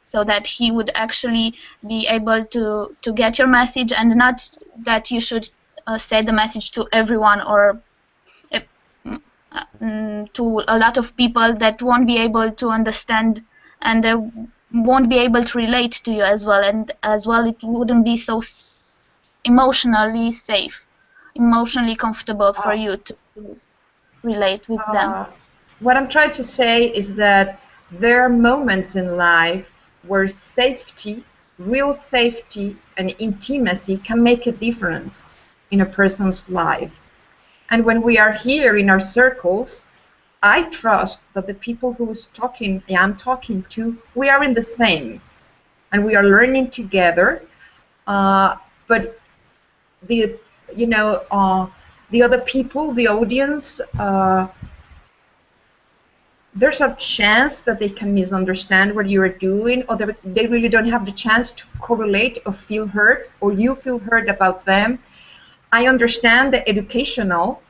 so that he would actually be able to get your message, and not that you should say the message to everyone or to a lot of people that won't be able to understand, and they won't be able to relate to you as well, and as well it wouldn't be so emotionally safe, emotionally comfortable for you to relate with them. What I'm trying to say is that there are moments in life where safety, real safety and intimacy can make a difference in a person's life. And when we are here in our circles, I trust that the people I'm talking to, we are in the same, and we are learning together. But the other people, the audience, there's a chance that they can misunderstand what you are doing, or that they really don't have the chance to correlate or feel hurt, or you feel hurt about them. I understand the educational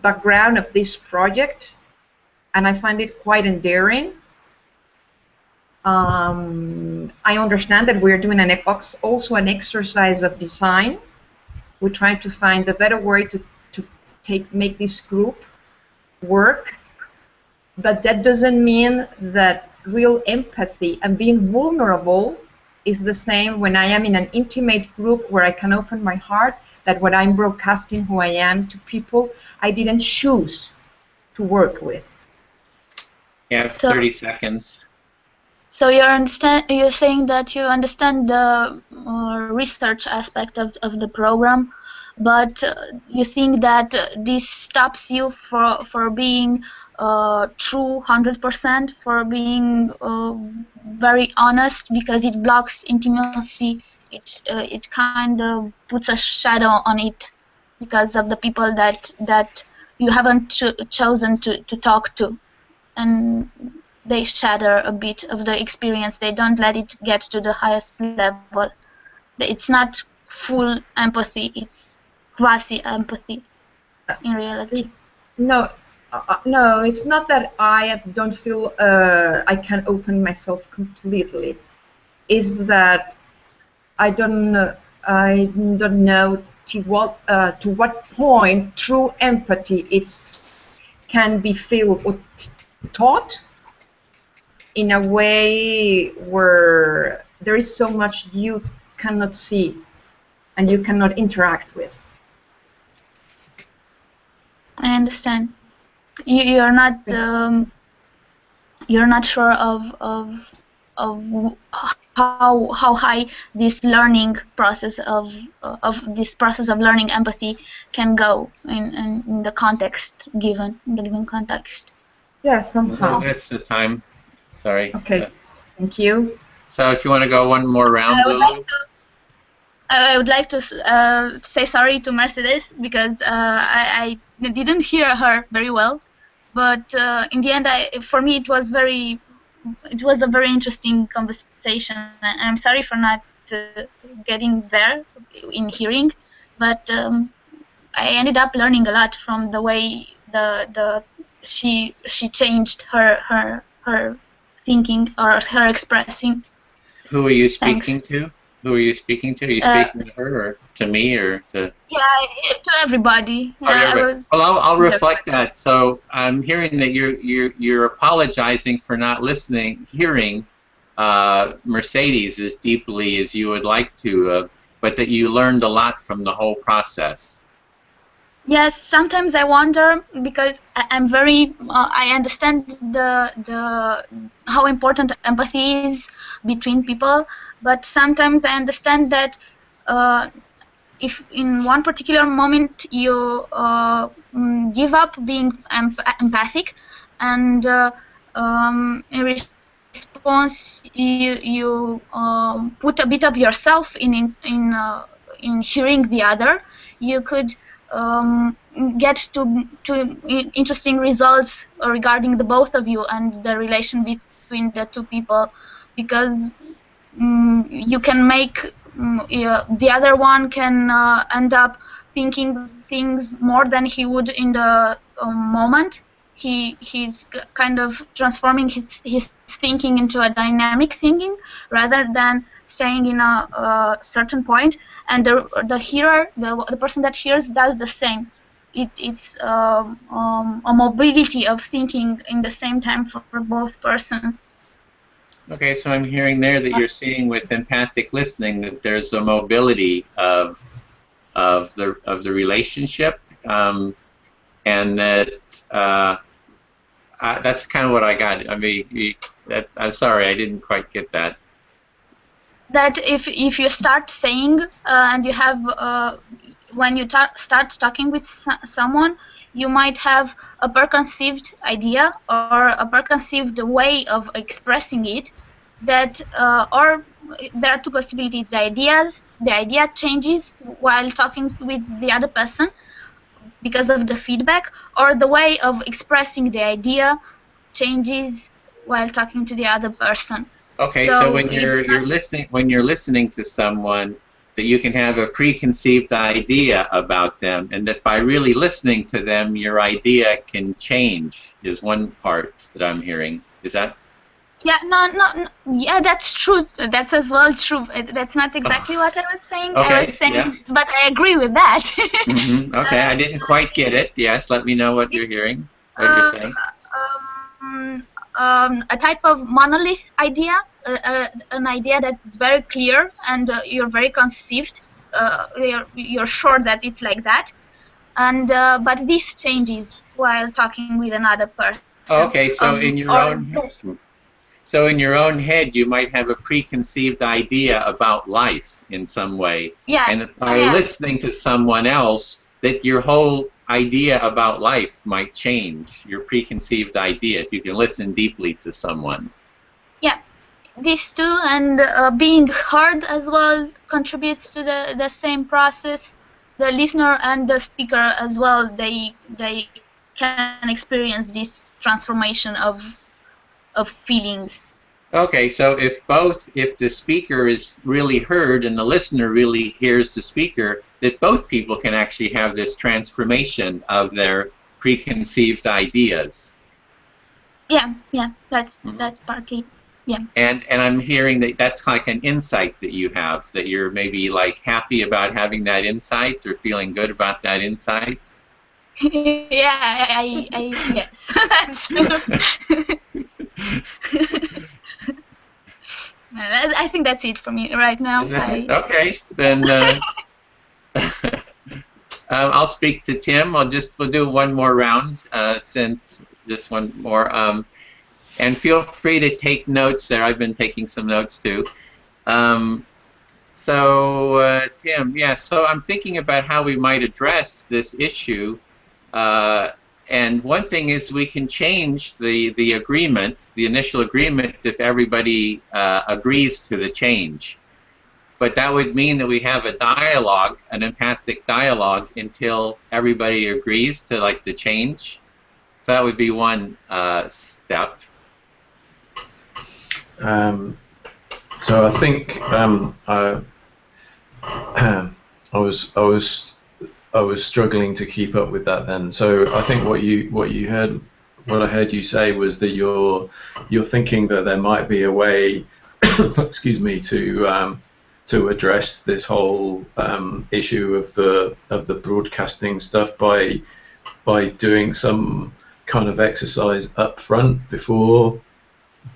background of this project, and I find it quite endearing. I understand that we're doing also an exercise of design. We're trying to find the better way to make this group work, but that doesn't mean that real empathy and being vulnerable is the same when I am in an intimate group where I can open my heart, that when I'm broadcasting who I am to people I didn't choose to work with. Yeah, 30 seconds. So you're saying that you understand the research aspect of the program, but you think that this stops you for being true 100%, for being very honest, because it blocks intimacy. It kind of puts a shadow on it because of the people that you haven't chosen to talk to, and they shatter a bit of the experience. They don't let it get to the highest level. It's not full empathy, it's quasi empathy in reality. No, it's not that I don't feel I can open myself completely. It's that I don't know to what point true empathy can be felt or taught in a way where there is so much you cannot see and you cannot interact with. I understand. You're not sure of how high this learning process of learning empathy can go in the context given, in the given context. Yeah, somehow. Well, that's the time. Sorry. Okay. Thank you. So if you want to go one more round, I would like to say sorry to Mercedes because I didn't hear her very well, but in the end, for me, it was a very interesting conversation. I'm sorry for not getting there in hearing, but I ended up learning a lot from the way she changed her thinking or her expressing. Who are you Thanks. speaking to? Who are you speaking to? Are you speaking to her or to me or to? Yeah, to everybody. Oh, Yeah, I everybody. was. Well, I'll reflect that. So I'm hearing that you're apologizing for not hearing Mercedes as deeply as you would like to have, but that you learned a lot from the whole process. Yes, sometimes I wonder because I'm very. I understand the how important empathy is between people, but sometimes I understand that if in one particular moment you give up being empathic, and in response you put a bit of yourself in hearing the other, you could um, get to interesting results regarding the both of you and the relation between the two people, because you can make yeah, the other one can end up thinking things more than he would in the moment. He's kind of transforming his thinking into a dynamic thinking rather than staying in a certain point. And the hearer, the person that hears, does the same. It's a mobility of thinking in the same time for both persons. Okay, so I'm hearing there that you're seeing with empathic listening that there's a mobility of the relationship, and that that's kind of what I got. I mean, I'm sorry, I didn't quite get that. That if you start saying and you have when you start talking with someone, you might have a preconceived idea or a preconceived way of expressing it, that or there are two possibilities: the idea changes while talking with the other person because of the feedback, or the way of expressing the idea changes while talking to the other person. Okay, so when you're listening to someone, that you can have a preconceived idea about them, and that by really listening to them, your idea can change, is one part that I'm hearing. Is that? Yeah, no, yeah, that's true. That's as well true. That's not exactly what I was saying. Okay, I was saying, yeah. but I agree with that. Okay, I didn't quite get it. Yes, let me know what you're hearing, what you're saying. A type of monolith idea, an idea that's very clear and you're very conceived. You're sure that it's like that, and but this changes while talking with another person. Okay, so in your own head, you might have a preconceived idea about life in some way, yeah, and by listening to someone else, that your whole idea about life might change, your preconceived idea, if you can listen deeply to someone. Yeah, these two, and being heard as well contributes to the same process. The listener and the speaker as well, they can experience this transformation of feelings. Okay, so if the speaker is really heard and the listener really hears the speaker, that both people can actually have this transformation of their preconceived ideas. Yeah, that's partly, yeah. And I'm hearing that that's like an insight that you have, that you're maybe like happy about having that insight or feeling good about that insight. Yeah, I yes, that's true. I think that's it for me right now. Okay, then I'll speak to Tim. We'll do one more round, since just one more. And feel free to take notes there. I've been taking some notes too. So Tim, yeah. So I'm thinking about how we might address this issue. And one thing is we can change the agreement, the initial agreement, if everybody agrees to the change. But that would mean that we have a dialogue, an empathic dialogue, until everybody agrees to like the change. So that would be one step. So I think I was struggling to keep up with that then. So I think what you heard what I heard you say was that you're thinking that there might be a way, excuse me, to address this whole issue of the broadcasting stuff by doing some kind of exercise up front before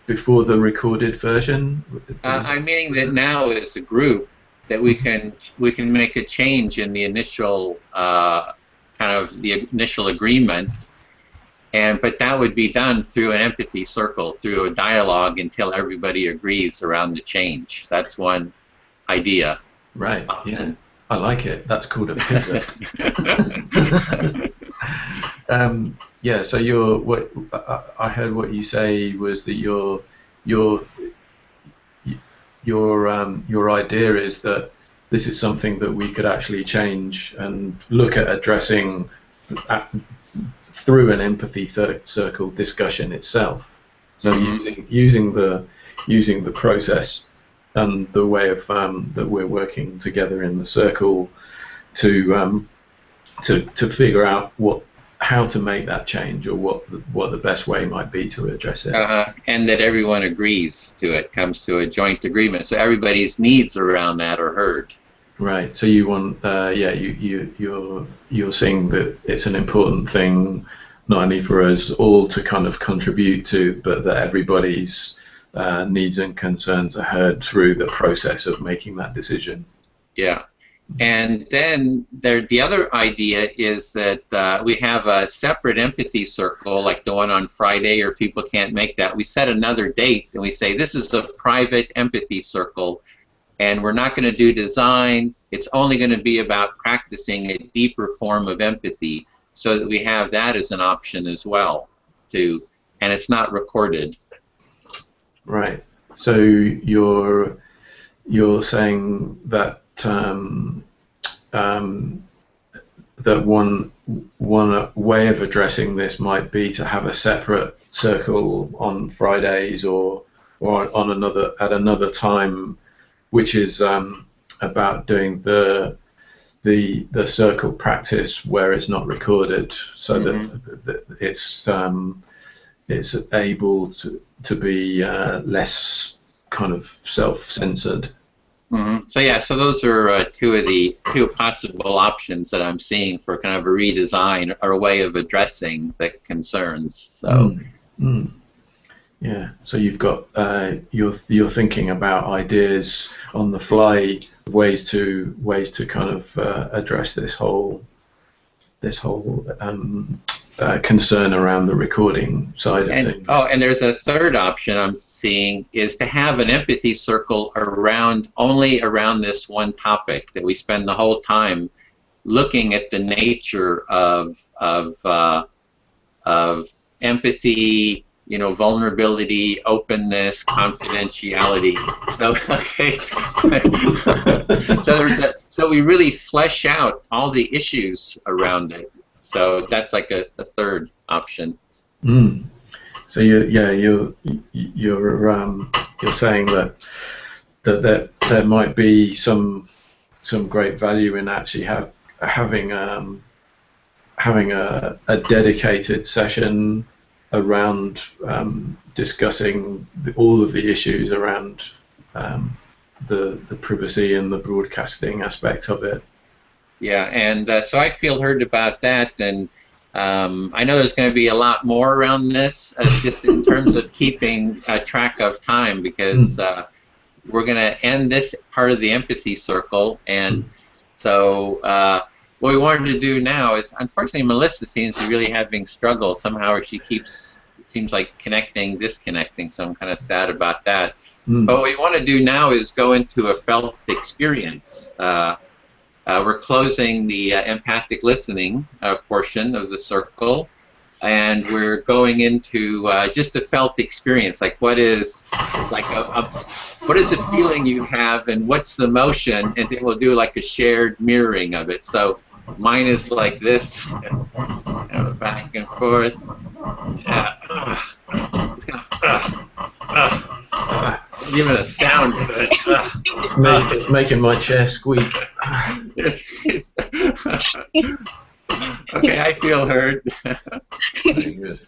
the recorded version. I'm meaning that now as a group that we can make a change in the initial the initial agreement, but that would be done through an empathy circle, through a dialogue until everybody agrees around the change. That's one idea. Right. Option. Yeah. I like it. That's called a pivot. Yeah. So I heard what you say was that your idea is that this is something that we could actually change and look at addressing through an empathy circle discussion itself. So using the process and the way of that we're working together in the circle to figure out how to make that change, or what the best way might be to address it. And that everyone agrees to it, comes to a joint agreement, so everybody's needs around that are heard. Right. So you want, you're saying that it's an important thing, not only for us all to kind of contribute to, but that everybody's needs and concerns are heard through the process of making that decision. Yeah. And then the other idea is that we have a separate empathy circle, like the one on Friday, or if people can't make that, we set another date and we say this is a private empathy circle, and we're not going to do design. It's only going to be about practicing a deeper form of empathy, so that we have that as an option as well, and it's not recorded. Right. So you're saying that that one way of addressing this might be to have a separate circle on Fridays or on another time, which is about doing the circle practice where it's not recorded, so that it's able to be less kind of self-censored. So yeah, so those are two possible options that I'm seeing for kind of a redesign or a way of addressing the concerns. So yeah, so you've got you're thinking about ideas on the fly, ways to kind of address this whole concern around the recording side of things. Oh, and there's a third option I'm seeing, is to have an empathy circle only around this one topic, that we spend the whole time looking at the nature of empathy, vulnerability, openness, confidentiality. So so we really flesh out all the issues around it. So that's like a third option. So you're saying that there might be some great value in actually having a dedicated session around discussing all of the issues around the privacy and the broadcasting aspect of it. Yeah, and so I feel heard about that, and I know there's going to be a lot more around this, just in terms of keeping track of time, because we're going to end this part of the empathy circle, and so what we wanted to do now is, unfortunately, Melissa seems to be really having struggle somehow, or she seems like disconnecting, so I'm kind of sad about that. But what we want to do now is go into a felt experience. We're closing the empathic listening portion of the circle, and we're going into just a felt experience, like what is a feeling you have, and what's the emotion, and then we'll do like a shared mirroring of it. So mine is like this, back and forth. It's kind of, give it a sound to it. It's making my chair squeak. Okay, I feel heard. Very good.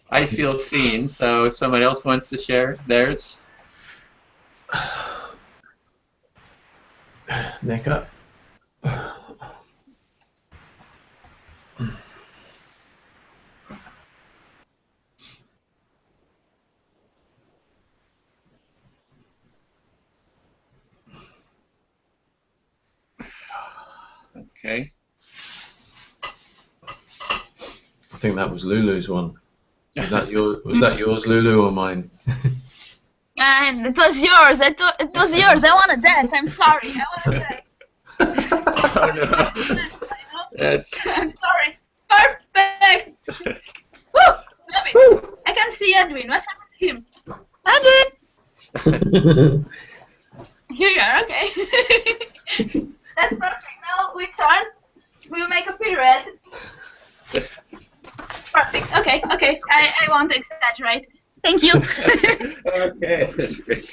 I feel seen. So if someone else wants to share theirs. Neck up. Okay. I think that was Lulu's one. Was that yours, Lulu, or mine? And it was yours. It was yours. I want to dance. I'm sorry. I want to dance. Oh, no. That's... I'm sorry. Perfect. Woo! Love it. I can see Edwin. What happened to him? Edwin! Here you are. Okay. That's perfect. Now we turn. We'll make a pirouette. Perfect. Okay. Okay. I won't exaggerate. Thank you. Okay, that's great.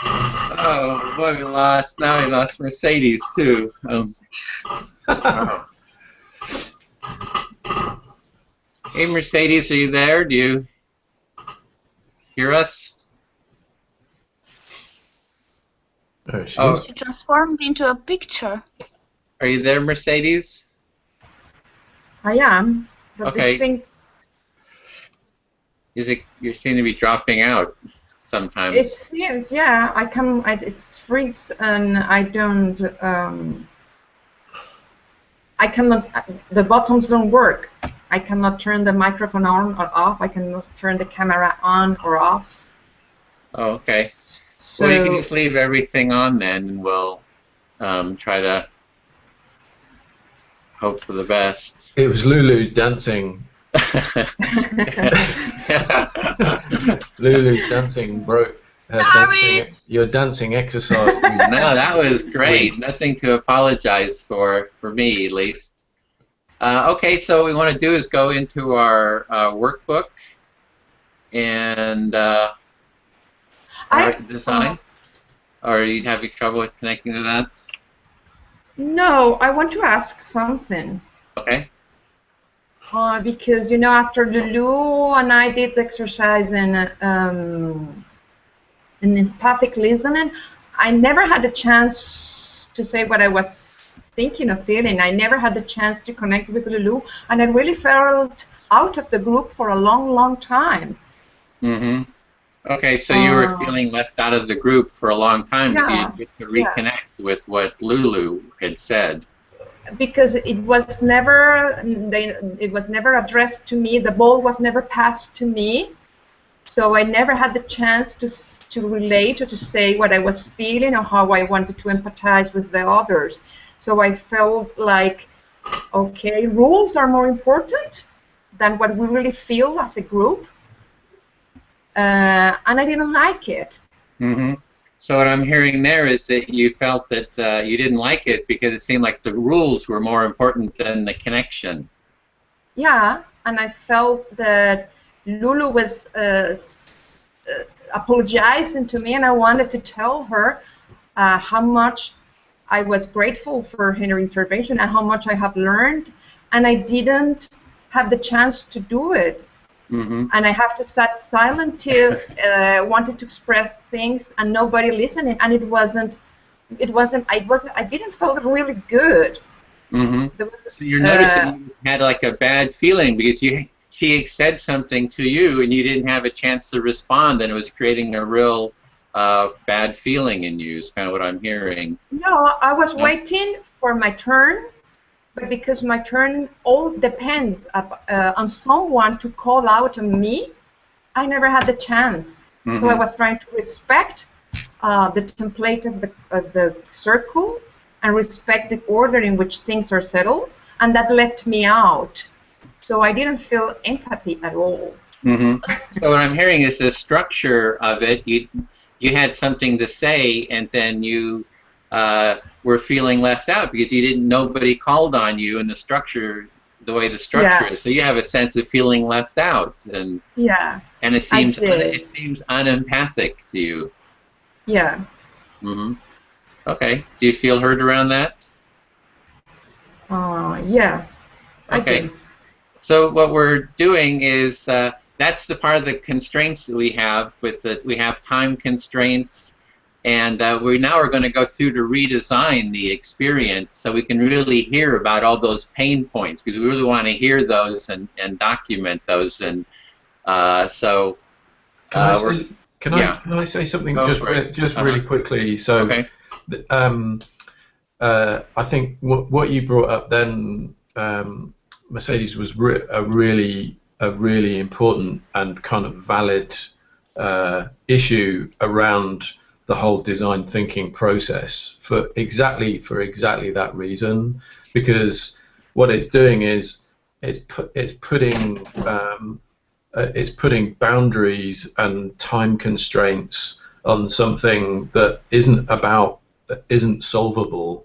Oh boy, we lost. Now we lost Mercedes too. Oh. Hey, Mercedes, are you there? Do you hear us? There she Oh. is. She transformed into a picture. Are you there, Mercedes? I am. But Okay. I think You seem to be dropping out sometimes. it seems, yeah, it's freeze and I don't, I cannot, the buttons don't work. I cannot turn the microphone on or off. I cannot turn the camera on or off. Oh, okay. So, Well, you can just leave everything on then, and we'll try to hope for the best. It was Lulu's dancing. Lulu's dancing broke her dancing, your dancing exercise. No, that was great. Nothing to apologize for me at least. Okay, so what we want to do is go into our workbook and our design. Or are you having trouble with connecting to that? No, I want to ask something. Okay. Because, you know, after Lulu and I did the exercise in empathic listening, I never had the chance to say what I was thinking or feeling. I never had the chance to connect with Lulu, and I really felt out of the group for a long, long time. Mm-hmm. Okay, so you were feeling left out of the group for a long time because Yeah, you didn't get to reconnect with what Lulu had said. Because it was never addressed to me. The ball was never passed to me, so I never had the chance to relate or to say what I was feeling or how I wanted to empathize with the others. So I felt like, okay, rules are more important than what we really feel as a group, and I didn't like it. Mm-hmm. So what I'm hearing there is that you felt that you didn't like it because it seemed like the rules were more important than the connection. Yeah, and I felt that Lulu was apologizing to me, and I wanted to tell her how much I was grateful for her intervention and how much I have learned, and I didn't have the chance to do it. Mm-hmm. And I have to sat silent till wanted to express things and nobody listening, and I didn't feel really good. Mm-hmm. So you're noticing you had like a bad feeling because she said something to you and you didn't have a chance to respond, and it was creating a real bad feeling in you is kind of what I'm hearing. No, I was waiting for my turn, but because my turn all depends on someone to call out on me, I never had the chance. Mm-hmm. So I was trying to respect the template of the circle and respect the order in which things are settled, and that left me out. So I didn't feel empathy at all. Mm-hmm. So what I'm hearing is the structure of it. You had something to say, and then you were feeling left out because nobody called on you in the structure, the way the structure is. So you have a sense of feeling left out, and it seems unempathic to you. Yeah. Mm-hmm. Okay. Do you feel heard around that? Yeah. Okay. I do. So what we're doing is that's the part of the constraints that we have. We have time constraints, and we now are going to go through to redesign the experience so we can really hear about all those pain points, because we really want to hear those and document those. And so can I say something just really quickly? So okay. I think what you brought up then, Mercedes, was a really important and kind of valid issue around the whole design thinking process for exactly that reason, because what it's doing is it's putting boundaries and time constraints on something that isn't solvable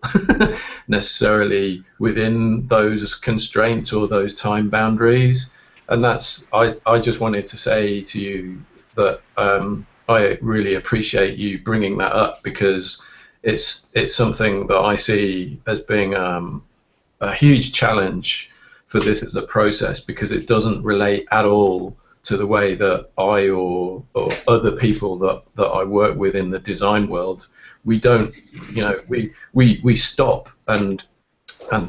necessarily within those constraints or those time boundaries. And that's I just wanted to say to you that I really appreciate you bringing that up, because it's something that I see as being a huge challenge for this as a process, because it doesn't relate at all to the way that I or other people that I work with in the design world, we don't, we stop and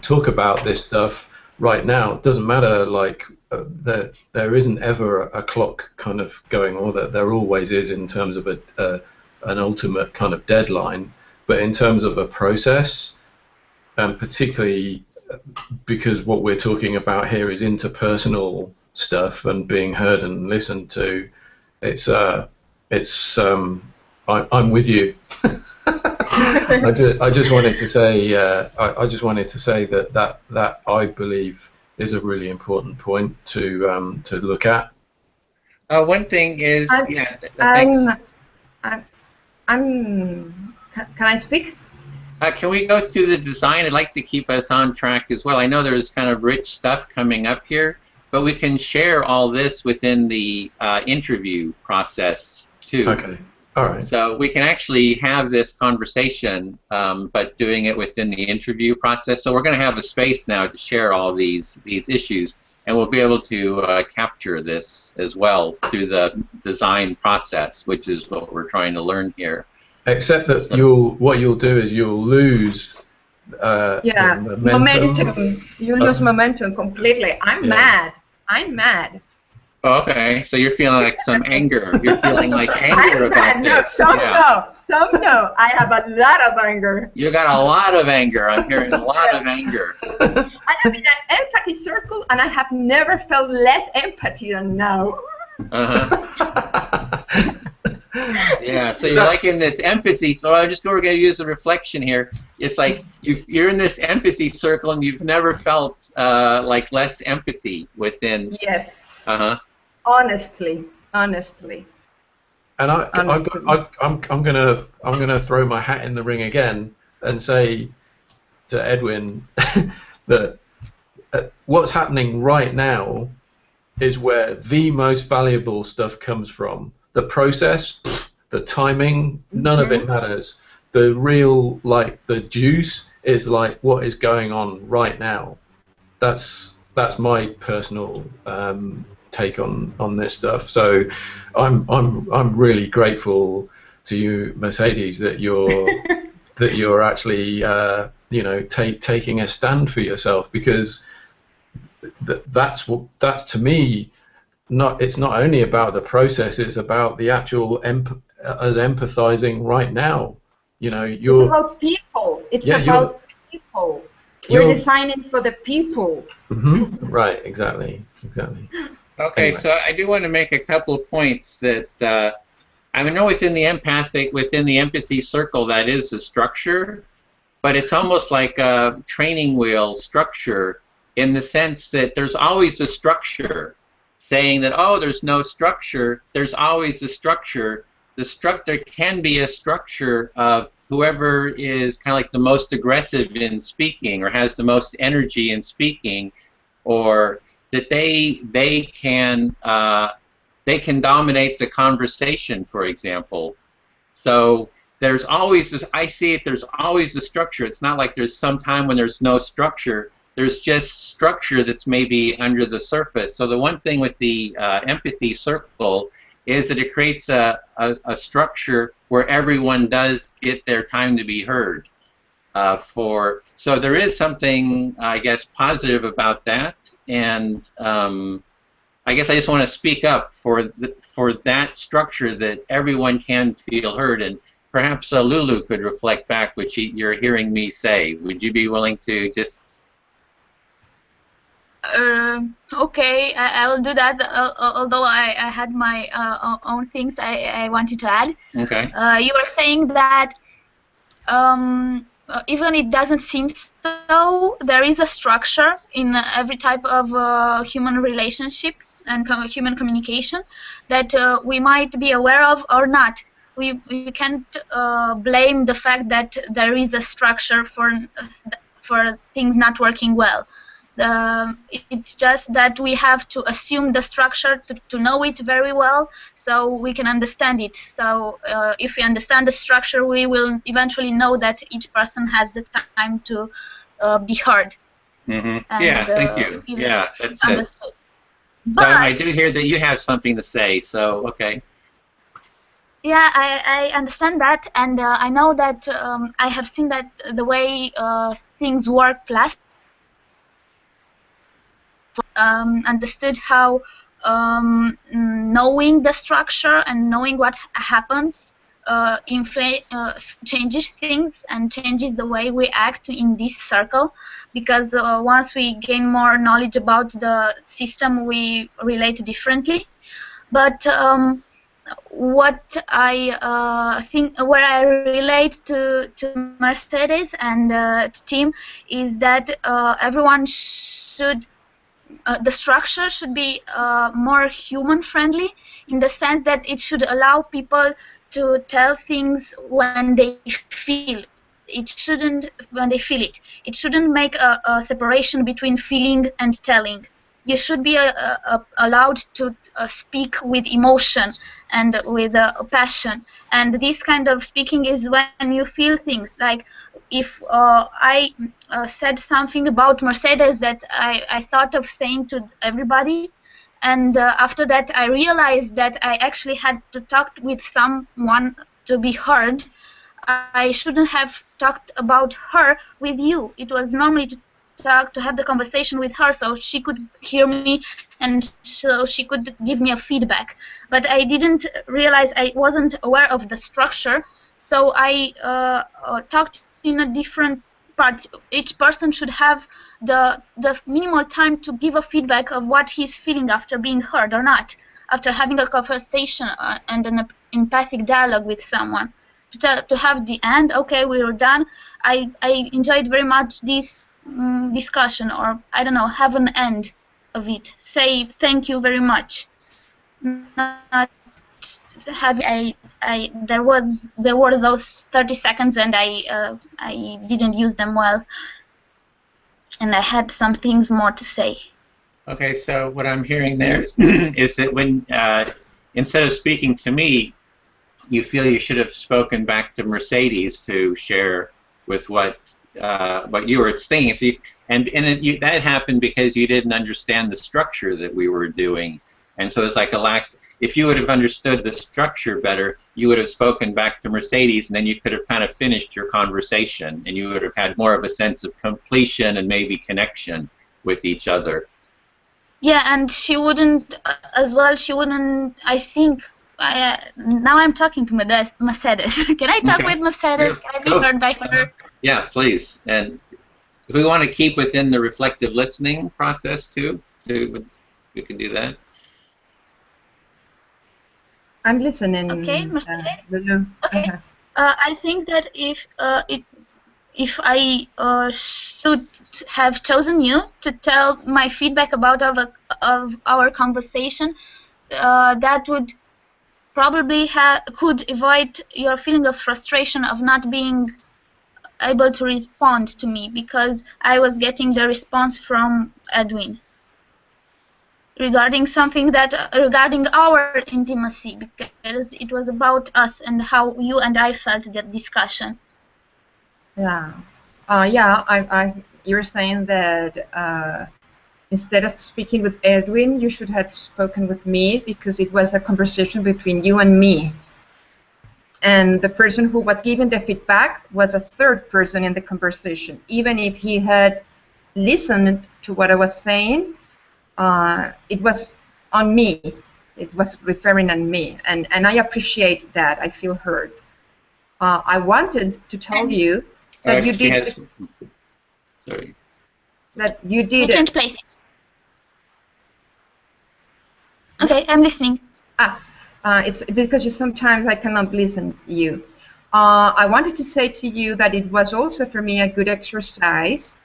talk about this stuff right now. It doesn't matter, like there isn't ever a clock kind of going, or that there always is in terms of an ultimate kind of deadline, but in terms of a process, and particularly because what we're talking about here is interpersonal stuff and being heard and listened to, I'm with you. I just wanted to say that I believe is a really important point to look at. One thing is, can I speak? Can we go through the design? I'd like to keep us on track as well. I know there's kind of rich stuff coming up here, but we can share all this within the interview process too. Okay. All right. So we can actually have this conversation, but doing it within the interview process. So we're going to have a space now to share all these issues, and we'll be able to capture this as well through the design process, which is what we're trying to learn here. Except that what you'll do is you'll lose the momentum. You lose momentum completely. I'm mad. Okay, so you're feeling like some anger. You're feeling like anger about this. Some no. I have a lot of anger. You got a lot of anger. I'm hearing a lot of anger. I am in an empathy circle, and I have never felt less empathy than now. Yeah, so you're like in this empathy. So we're going to use a reflection here. It's like you're in this empathy circle, and you've never felt like less empathy within. Yes. Honestly. And I'm gonna throw my hat in the ring again and say to Edwin that what's happening right now is where the most valuable stuff comes from. The process, the timing, none of it matters. The real, like, the juice is like what is going on right now. That's my personal take on this stuff. So I'm really grateful to you, Mercedes, that you're actually taking a stand for yourself, because that's to me, it's not only about the process, it's about the actual empathizing right now. It's about people. It's about people. We're designing for the people. Mm-hmm. Right, exactly. Okay, anyway. So I do want to make a couple of points that I know within the empathy circle, that is a structure, but it's almost like a training wheel structure, in the sense that there's always a structure. Saying that, oh, there's no structure, there's always a structure. There can be a structure of whoever is kind of like the most aggressive in speaking, or has the most energy in speaking, or that they can dominate the conversation, for example. So there's always this. I see it. There's always a structure. It's not like there's some time when there's no structure. there's just structure that's maybe under the surface. So the one thing with the empathy circle is that it creates a structure where everyone does get their time to be heard. So there is something, I guess, positive about that, and I guess I just want to speak up for that structure that everyone can feel heard, and perhaps Lulu could reflect back what you're hearing me say. Would you be willing to just? Okay, I will do that. Although I had my own things I wanted to add. Okay. You were saying that even it doesn't seem so, there is a structure in every type of human relationship and human communication that we might be aware of or not. We can't blame the fact that there is a structure for things not working well. It's just that we have to assume the structure to know it very well so we can understand it. So if we understand the structure, we will eventually know that each person has the time to be heard. Mm-hmm. And, yeah, thank you. Yeah, that's understood. it. But, so I do hear that you have something to say, so okay. Yeah, I understand that, and I know that I have seen that the way things work last understood how knowing the structure and knowing what happens changes things and changes the way we act in this circle, because once we gain more knowledge about the system, we relate differently. But what I think, where I relate to Mercedes and to Tim, is that everyone should, the structure should be more human-friendly, in the sense that it should allow people to tell things when they feel. It shouldn't, when they feel it. It shouldn't make a separation between feeling and telling. You should be allowed to speak with emotion and with passion. And this kind of speaking is when you feel things. Like if I said something about Mercedes that I thought of saying to everybody, and after that I realized that I actually had to talk with someone to be heard, I shouldn't have talked about her with you. It was normally to have the conversation with her so she could hear me and so she could give me a feedback. But I didn't realize, I wasn't aware of the structure, so I talked in a different part. Each person should have the minimal time to give a feedback of what he's feeling after being heard or not, after having a conversation and an empathic dialogue with someone. To have the end, okay, we were done, I enjoyed very much this discussion, or I don't know, have an end of it. Say thank you very much. Not have there were those 30 seconds and I didn't use them well, and I had some things more to say. Okay, so what I'm hearing there is that when instead of speaking to me, you feel you should have spoken back to Mercedes to share with what you were thinking. So that happened because you didn't understand the structure that we were doing, and so it's like a lack. If you would have understood the structure better, you would have spoken back to Mercedes, and then you could have kind of finished your conversation, and you would have had more of a sense of completion and maybe connection with each other. Yeah, and she wouldn't, as well. She wouldn't. I think. Now I'm talking to Mercedes. Can I talk with Mercedes? Can I be heard by her? Yeah, please. And if we want to keep within the reflective listening process too, we can do that. I'm listening. Okay, Mercedes. Okay. I think that if I should have chosen you to tell my feedback about our conversation, that would probably could avoid your feeling of frustration of not being able to respond to me, because I was getting the response from Edwin regarding something regarding our intimacy, because it was about us and how you and I felt that discussion. Yeah, yeah. you're saying that instead of speaking with Edwin, you should have spoken with me because it was a conversation between you and me. And the person who was giving the feedback was a third person in the conversation. Even if he had listened to what I was saying, it was on me. It was referring on me. And I appreciate that. I feel heard. I wanted to tell you that you did. Sorry. That you did. Change place. Okay, I'm listening. It's because sometimes I cannot listen to you. I wanted to say to you that it was also for me a good exercise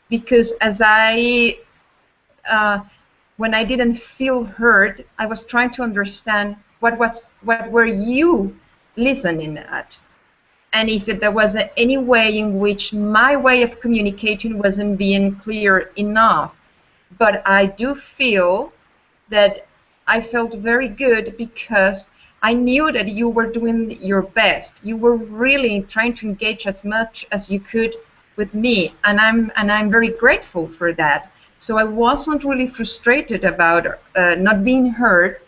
because when I didn't feel heard, I was trying to understand what were you listening at, and if there was any way in which my way of communicating wasn't being clear enough. But I do feel that I felt very good because I knew that you were doing your best. You were really trying to engage as much as you could with me, and I'm very grateful for that. So I wasn't really frustrated about not being heard.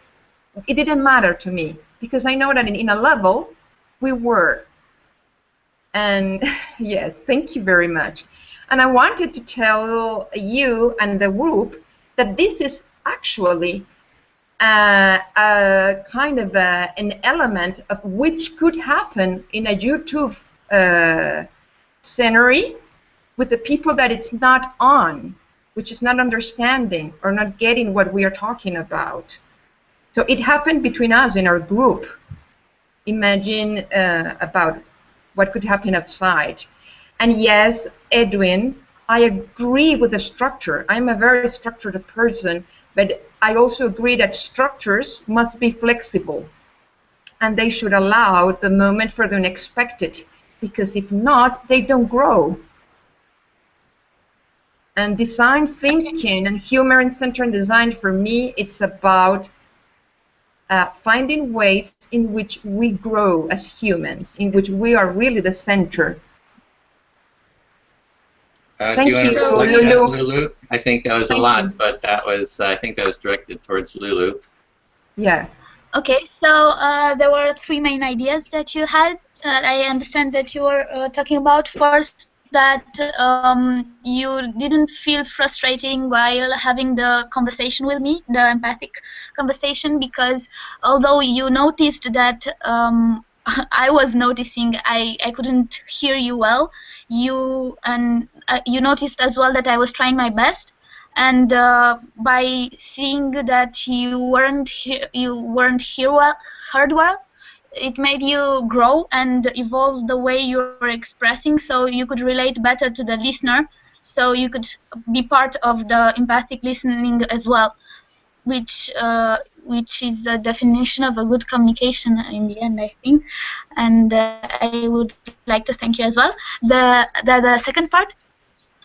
It didn't matter to me because I know that in a level we were. And yes, thank you very much. And I wanted to tell you and the group that this is actually a kind of an element of which could happen in a YouTube scenery with the people that it's not on, which is not understanding or not getting what we are talking about. So it happened between us in our group. Imagine about what could happen outside. And yes, Edwin, I agree with the structure. I'm a very structured person, but I also agree that structures must be flexible and they should allow the moment for the unexpected, because if not, they don't grow. And design thinking and human-centered design, for me, it's about finding ways in which we grow as humans, in which we are really the center. Thank you, Lulu. I think that was a lot, but that was, I think that was directed towards Lulu. Yeah. Okay, so there were three main ideas that you had. I understand that you were talking about. First, that you didn't feel frustrating while having the conversation with me, the empathic conversation, because although you noticed that I was noticing I couldn't hear you well, you noticed as well that I was trying my best, and by seeing that you weren't heard well, it made you grow and evolve the way you were expressing, so you could relate better to the listener, so you could be part of the empathic listening as well, which is the definition of a good communication in the end, I think. And I would like to thank you as well. The second part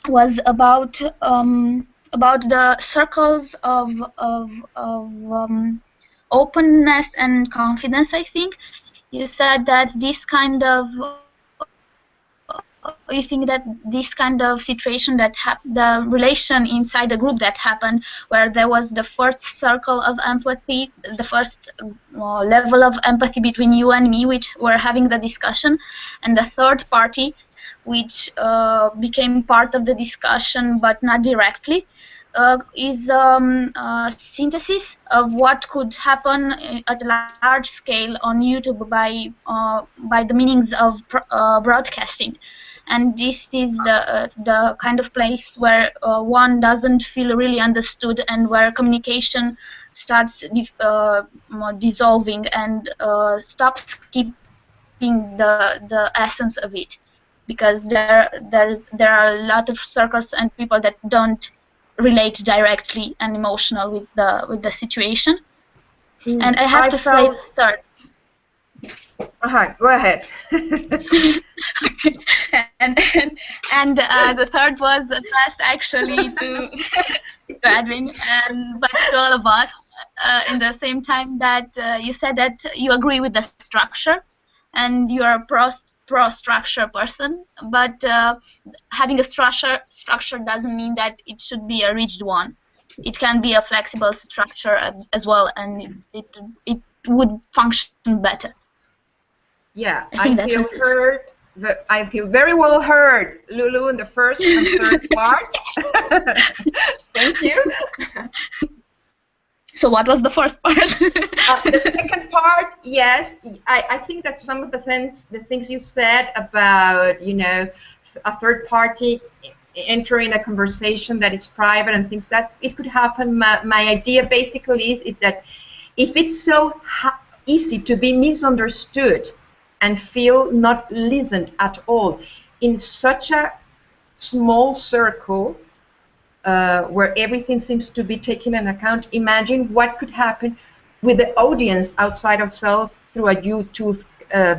was about the circles of openness and confidence. I think you said that this kind of situation that the relation inside the group that happened, where there was the first circle of empathy, the first level of empathy between you and me, which were having the discussion, and the third party, which became part of the discussion but not directly, is a synthesis of what could happen at a large scale on YouTube by the meanings of broadcasting. And this is the kind of place where one doesn't feel really understood, and where communication starts dissolving and stops keeping the essence of it, because there are a lot of circles and people that don't relate directly and emotional with the situation. And I have to say third. Go ahead. Okay. And the third was addressed actually to Edwin, but to all of us in the same time, that you said that you agree with the structure and you are pro-structure person, but having a structure doesn't mean that it should be a rigid one. It can be a flexible structure as well, and it would function better. Yeah, I feel heard. I feel very well heard, Lulu, in the first and third part. Thank you. So what was the first part? The second part, yes, I think that some of the things you said about, you know, a third party entering a conversation that is private and things that it could happen. My idea basically is that if it's so easy to be misunderstood and feel not listened at all in such a small circle where everything seems to be taken into account, imagine what could happen with the audience outside of self through a YouTube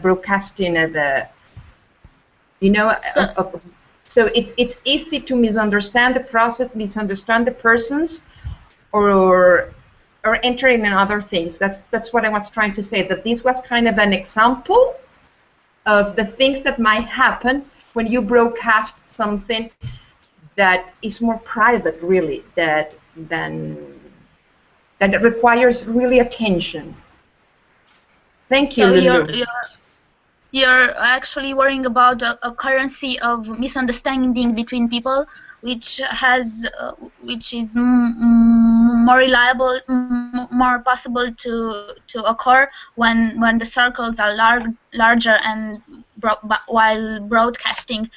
broadcasting you know, so it's easy to misunderstand the process, misunderstand the persons, or entering in other things. That's what I was trying to say, that this was kind of an example of the things that might happen when you broadcast something that is more private, really, that requires really attention. Thank you, Lulu. You're actually worrying about a currency of misunderstanding between people, which is more reliable, more possible to occur when the circles are larger and while broadcasting,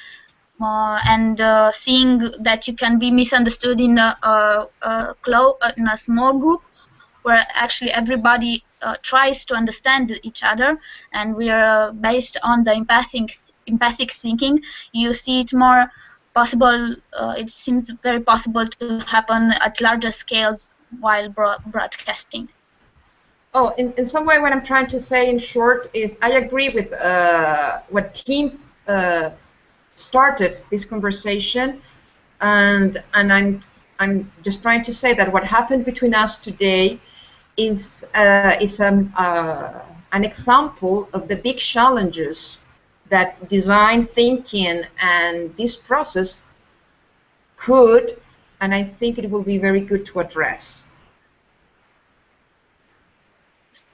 and seeing that you can be misunderstood in a small group, where actually everybody tries to understand each other, and we are based on the empathic thinking. You see it more possible. It seems very possible to happen at larger scales while broadcasting. Oh, in some way, what I'm trying to say in short is I agree with what Tim started this conversation, and I'm just trying to say that what happened between us today is an example of the big challenges that design thinking and this process could, and I think it will be very good to address.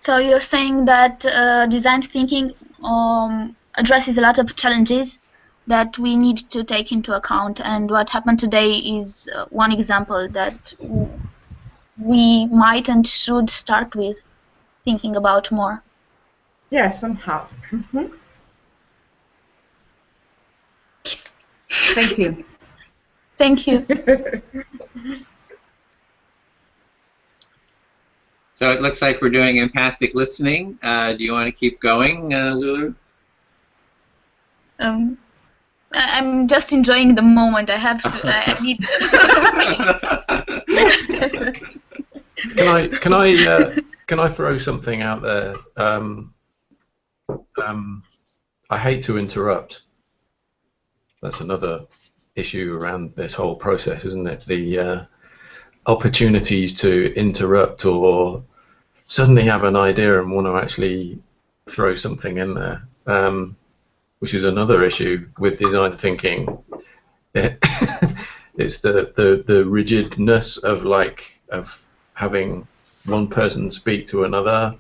So you're saying that design thinking addresses a lot of challenges that we need to take into account, and what happened today is one example that we might and should start with thinking about more. Yeah, somehow. Mm-hmm. Thank you. Thank you. So it looks like we're doing empathic listening. Do you want to keep going, Lulu? I'm just enjoying the moment. I have to. I need. Can I throw something out there? I hate to interrupt. That's another issue around this whole process, isn't it? The opportunities to interrupt or suddenly have an idea and want to actually throw something in there, which is another issue with design thinking. It's the rigidness of having one person speak to another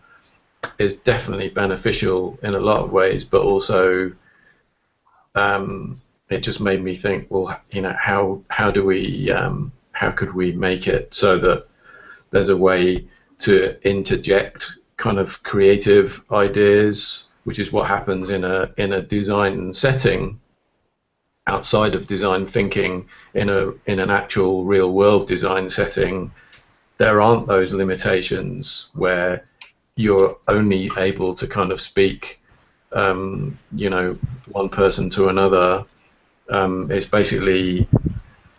is definitely beneficial in a lot of ways, but also it just made me think, well, you know, how could we make it so that there's a way to interject kind of creative ideas, which is what happens in a design setting outside of design thinking. In an actual real world design setting, there aren't those limitations where you're only able to kind of speak, you know, one person to another. It's basically,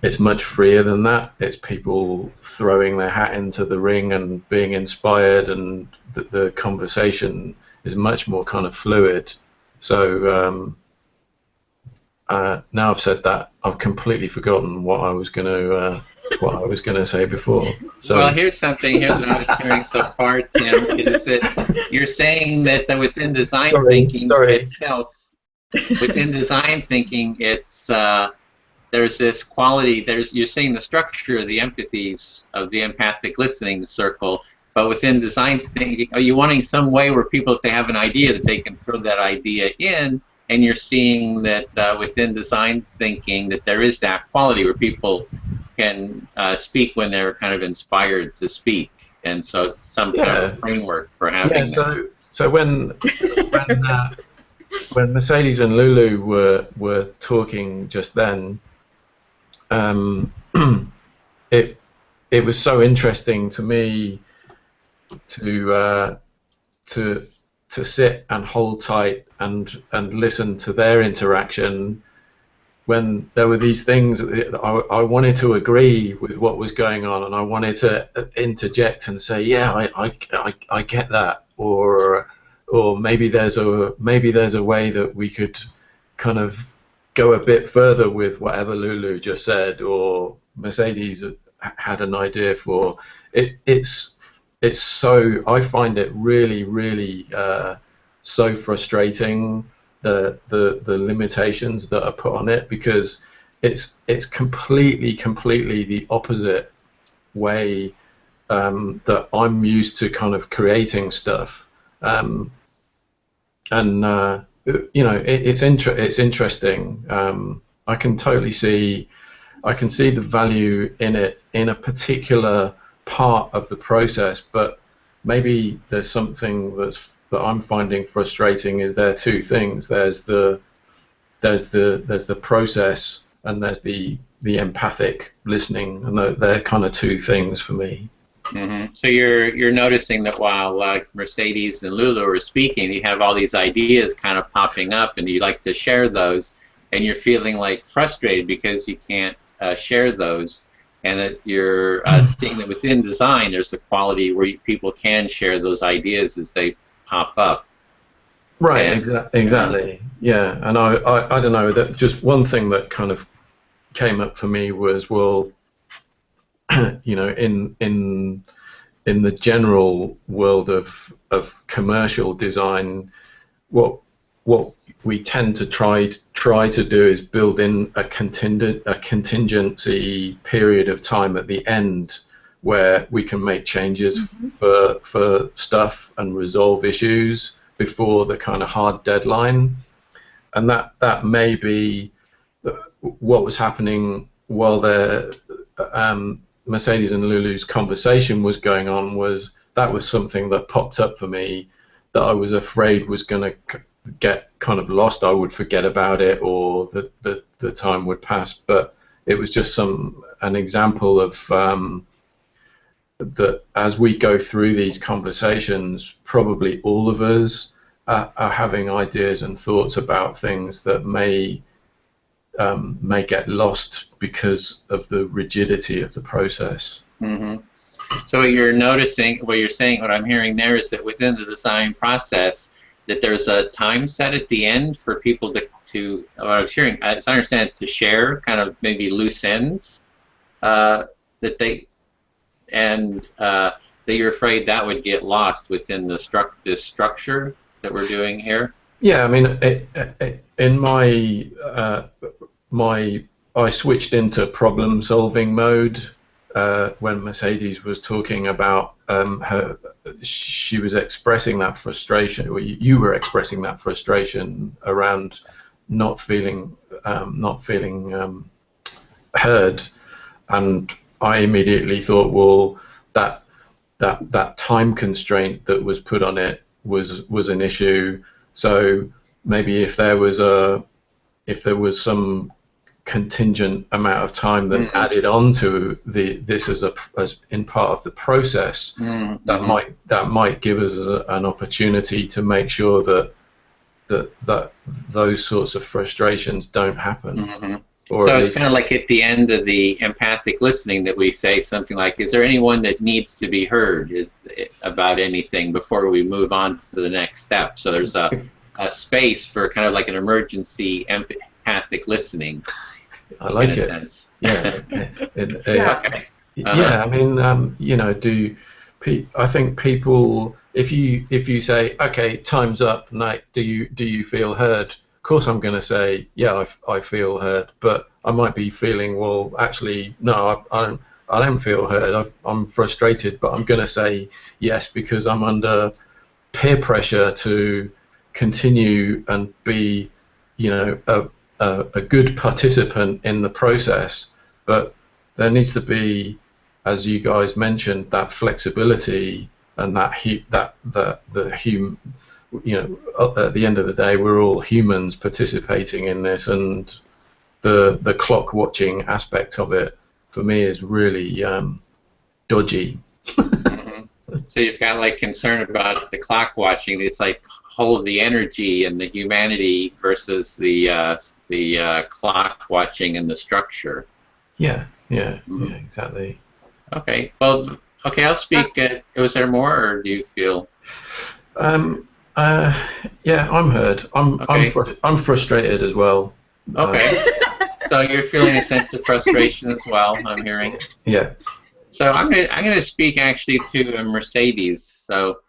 it's much freer than that. It's people throwing their hat into the ring and being inspired, and the conversation is much more kind of fluid. So now I've said that, I've completely forgotten what I was going to say before. So, well, here's what I was hearing so far, Tim, is that you're saying that within design thinking itself, within design thinking, it's there's this quality. You're seeing the structure of the empathies of the empathic listening circle, but within design thinking, are you wanting some way where people, if they have an idea, that they can throw that idea in? And you're seeing that within design thinking that there is that quality where people can speak when they're kind of inspired to speak, and so it's some kind of framework for having that. So when Mercedes and Lulu were talking just then, it was so interesting to me to sit and hold tight and listen to their interaction when there were these things that I wanted to agree with what was going on, and I wanted to interject and say, yeah, I get that, or maybe there's a way that we could kind of go a bit further with whatever Lulu just said, or Mercedes had an idea for it. It's so, I find it really so frustrating, the limitations that are put on it, because it's completely the opposite way that I'm used to kind of creating stuff, and you know, it's interesting. I can totally see the value in it in a particular part of the process, but maybe there's something that I'm finding frustrating. Is there two things? There's the process, and there's the empathic listening, and they're kind of two things for me. Mm-hmm. So you're noticing that while Mercedes and Lulu are speaking, you have all these ideas kind of popping up, and you like to share those, and you're feeling like frustrated because you can't share those, and that you're seeing that within design there's a quality where people can share those ideas as they pop up. Right, exactly. Yeah, and I don't know, that just one thing that kind of came up for me was, well, you know, in the general world of commercial design, what we tend to try to do is build in a contingency period of time at the end where we can make changes for stuff and resolve issues before the kind of hard deadline, and that may be what was happening while Mercedes and Lulu's conversation was going on. That was something that popped up for me that I was afraid was going to get kind of lost. I would forget about it, or the time would pass. But it was just an example of that as we go through these conversations, probably all of us are having ideas and thoughts about things that may get lost because of the rigidity of the process. Mm-hmm. So what you're noticing, what you're saying, what I'm hearing there is that within the design process, that there's a time set at the end for people to what I'm hearing, as I understand it, to share kind of maybe loose ends that you're afraid that would get lost within the structure that we're doing here. Yeah, I mean, in I switched into problem-solving mode when Mercedes was talking about she was expressing that frustration, or you were expressing that frustration around not feeling heard, and I immediately thought, well, that time constraint that was put on it was an issue. So maybe if there was some contingent amount of time that added on to this as in part of the process, that might give us an opportunity to make sure that those sorts of frustrations don't happen. So it's kind of like at the end of the empathic listening that we say something like, is there anyone that needs to be heard about anything before we move on to the next step? So there's a space for kind of like an emergency empathic listening. I like in a it. Sense. Yeah. Okay. Yeah, I mean, you know, I think people, if you say, okay, time's up, Nate, do you feel heard? of course I'm going to say, yeah, I feel heard, but I might be feeling, well, actually, no, I don't feel heard. I'm frustrated, but I'm going to say yes because I'm under peer pressure to continue and be, a good participant in the process. But there needs to be, as you guys mentioned, that flexibility and at the end of the day, we're all humans participating in this, and the clock watching aspect of it for me is really dodgy. So you've got like concern about the clock watching. It's like hold the energy and the humanity versus the clock watching and the structure. Yeah, exactly. Okay, well, okay, I'll speak. Was there more, or do you feel? Yeah, I'm heard. I'm frustrated as well. Okay. So you're feeling a sense of frustration as well, I'm hearing. Yeah. So I'm gonna speak actually to Mercedes. So,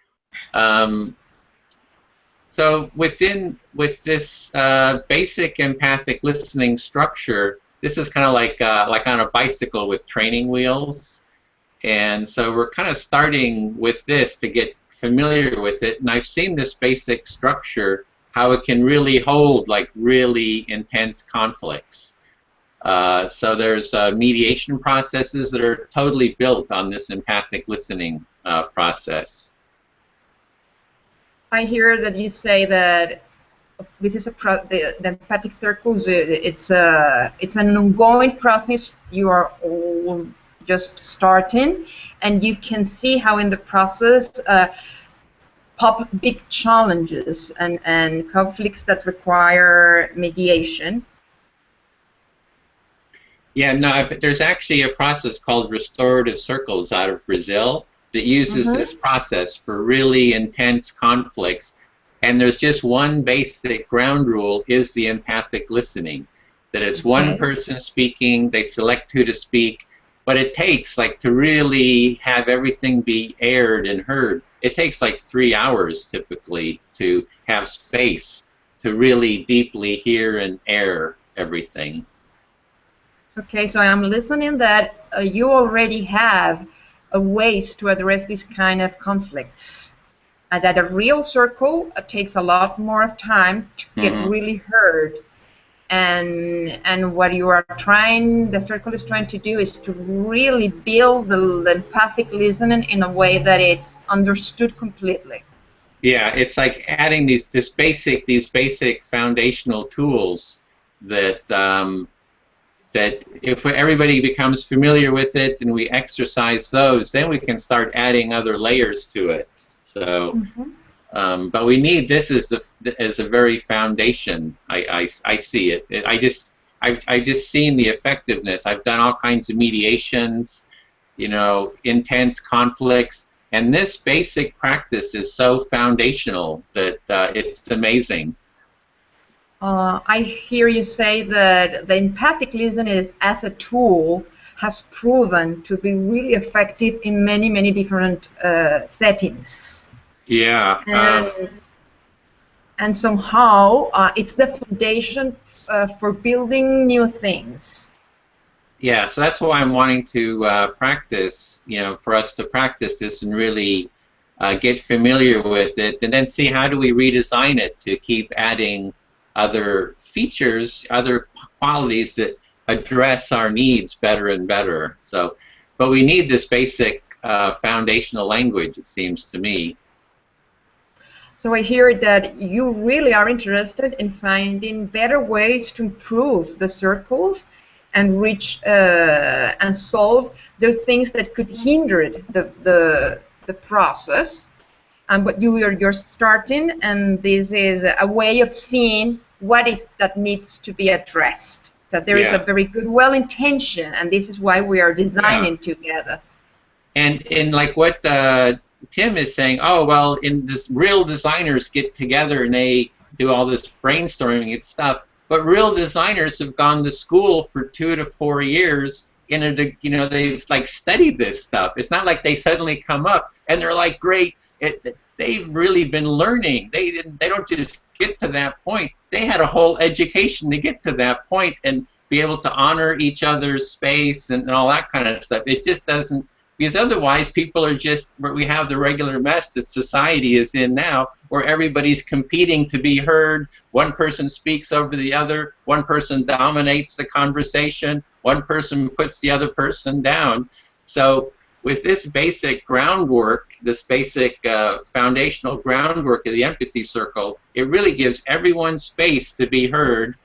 with this basic empathic listening structure, this is kind of like on a bicycle with training wheels, and so we're kind of starting with this to get familiar with it. And I've seen this basic structure, how it can really hold like really intense conflicts. So there's mediation processes that are totally built on this empathic listening process. I hear that you say that this is the empathic circles. It's an ongoing process. You are all just starting, and you can see how in the process pop big challenges and conflicts that require mediation. Yeah, no, there's actually a process called restorative circles out of Brazil that uses this process for really intense conflicts. And there's just one basic ground rule is the empathic listening, that it's one person speaking, they select who to speak, but it takes, like, to really have everything be aired and heard, it takes like 3 hours typically to have space to really deeply hear and air everything. Okay, so I'm listening that you already have ways to address this kind of conflicts. That a real circle takes a lot more of time to get really heard. And what you are trying, the circle is trying to do is to really build the empathic listening in a way that it's understood completely. Yeah, it's like adding these basic foundational tools that that if everybody becomes familiar with it and we exercise those, then we can start adding other layers to it. So, but we need this as a very foundation. I see it. I've just seen the effectiveness. I've done all kinds of mediations, intense conflicts, and this basic practice is so foundational that it's amazing. I hear you say that the empathic listening as a tool has proven to be really effective in many, many different settings. Yeah. And somehow it's the foundation for building new things. Yeah, so that's why I'm wanting to practice, for us to practice this and really get familiar with it, and then see how do we redesign it to keep adding other features, other qualities that address our needs better and better. So, but we need this basic foundational language, it seems to me. So I hear that you really are interested in finding better ways to improve the circles and reach and solve those things that could hinder the process. But you're starting, and this is a way of seeing what is that needs to be addressed. So there is a very good intention, and this is why we are designing together. And like what Tim is saying, oh well, real designers get together and they do all this brainstorming and stuff. But real designers have gone to school for 2 to 4 years. They've like studied this stuff. It's not like they suddenly come up and they're like great. they've really been learning. They don't just get to that point. They had a whole education to get to that point and be able to honor each other's space and all that kind of stuff. It just doesn't, because otherwise people are just, we have the regular mess that society is in now, where everybody's competing to be heard. One person speaks over the other, one person dominates the conversation, one person puts the other person down. So with this basic groundwork, this basic foundational groundwork of the empathy circle, it really gives everyone space to be heard.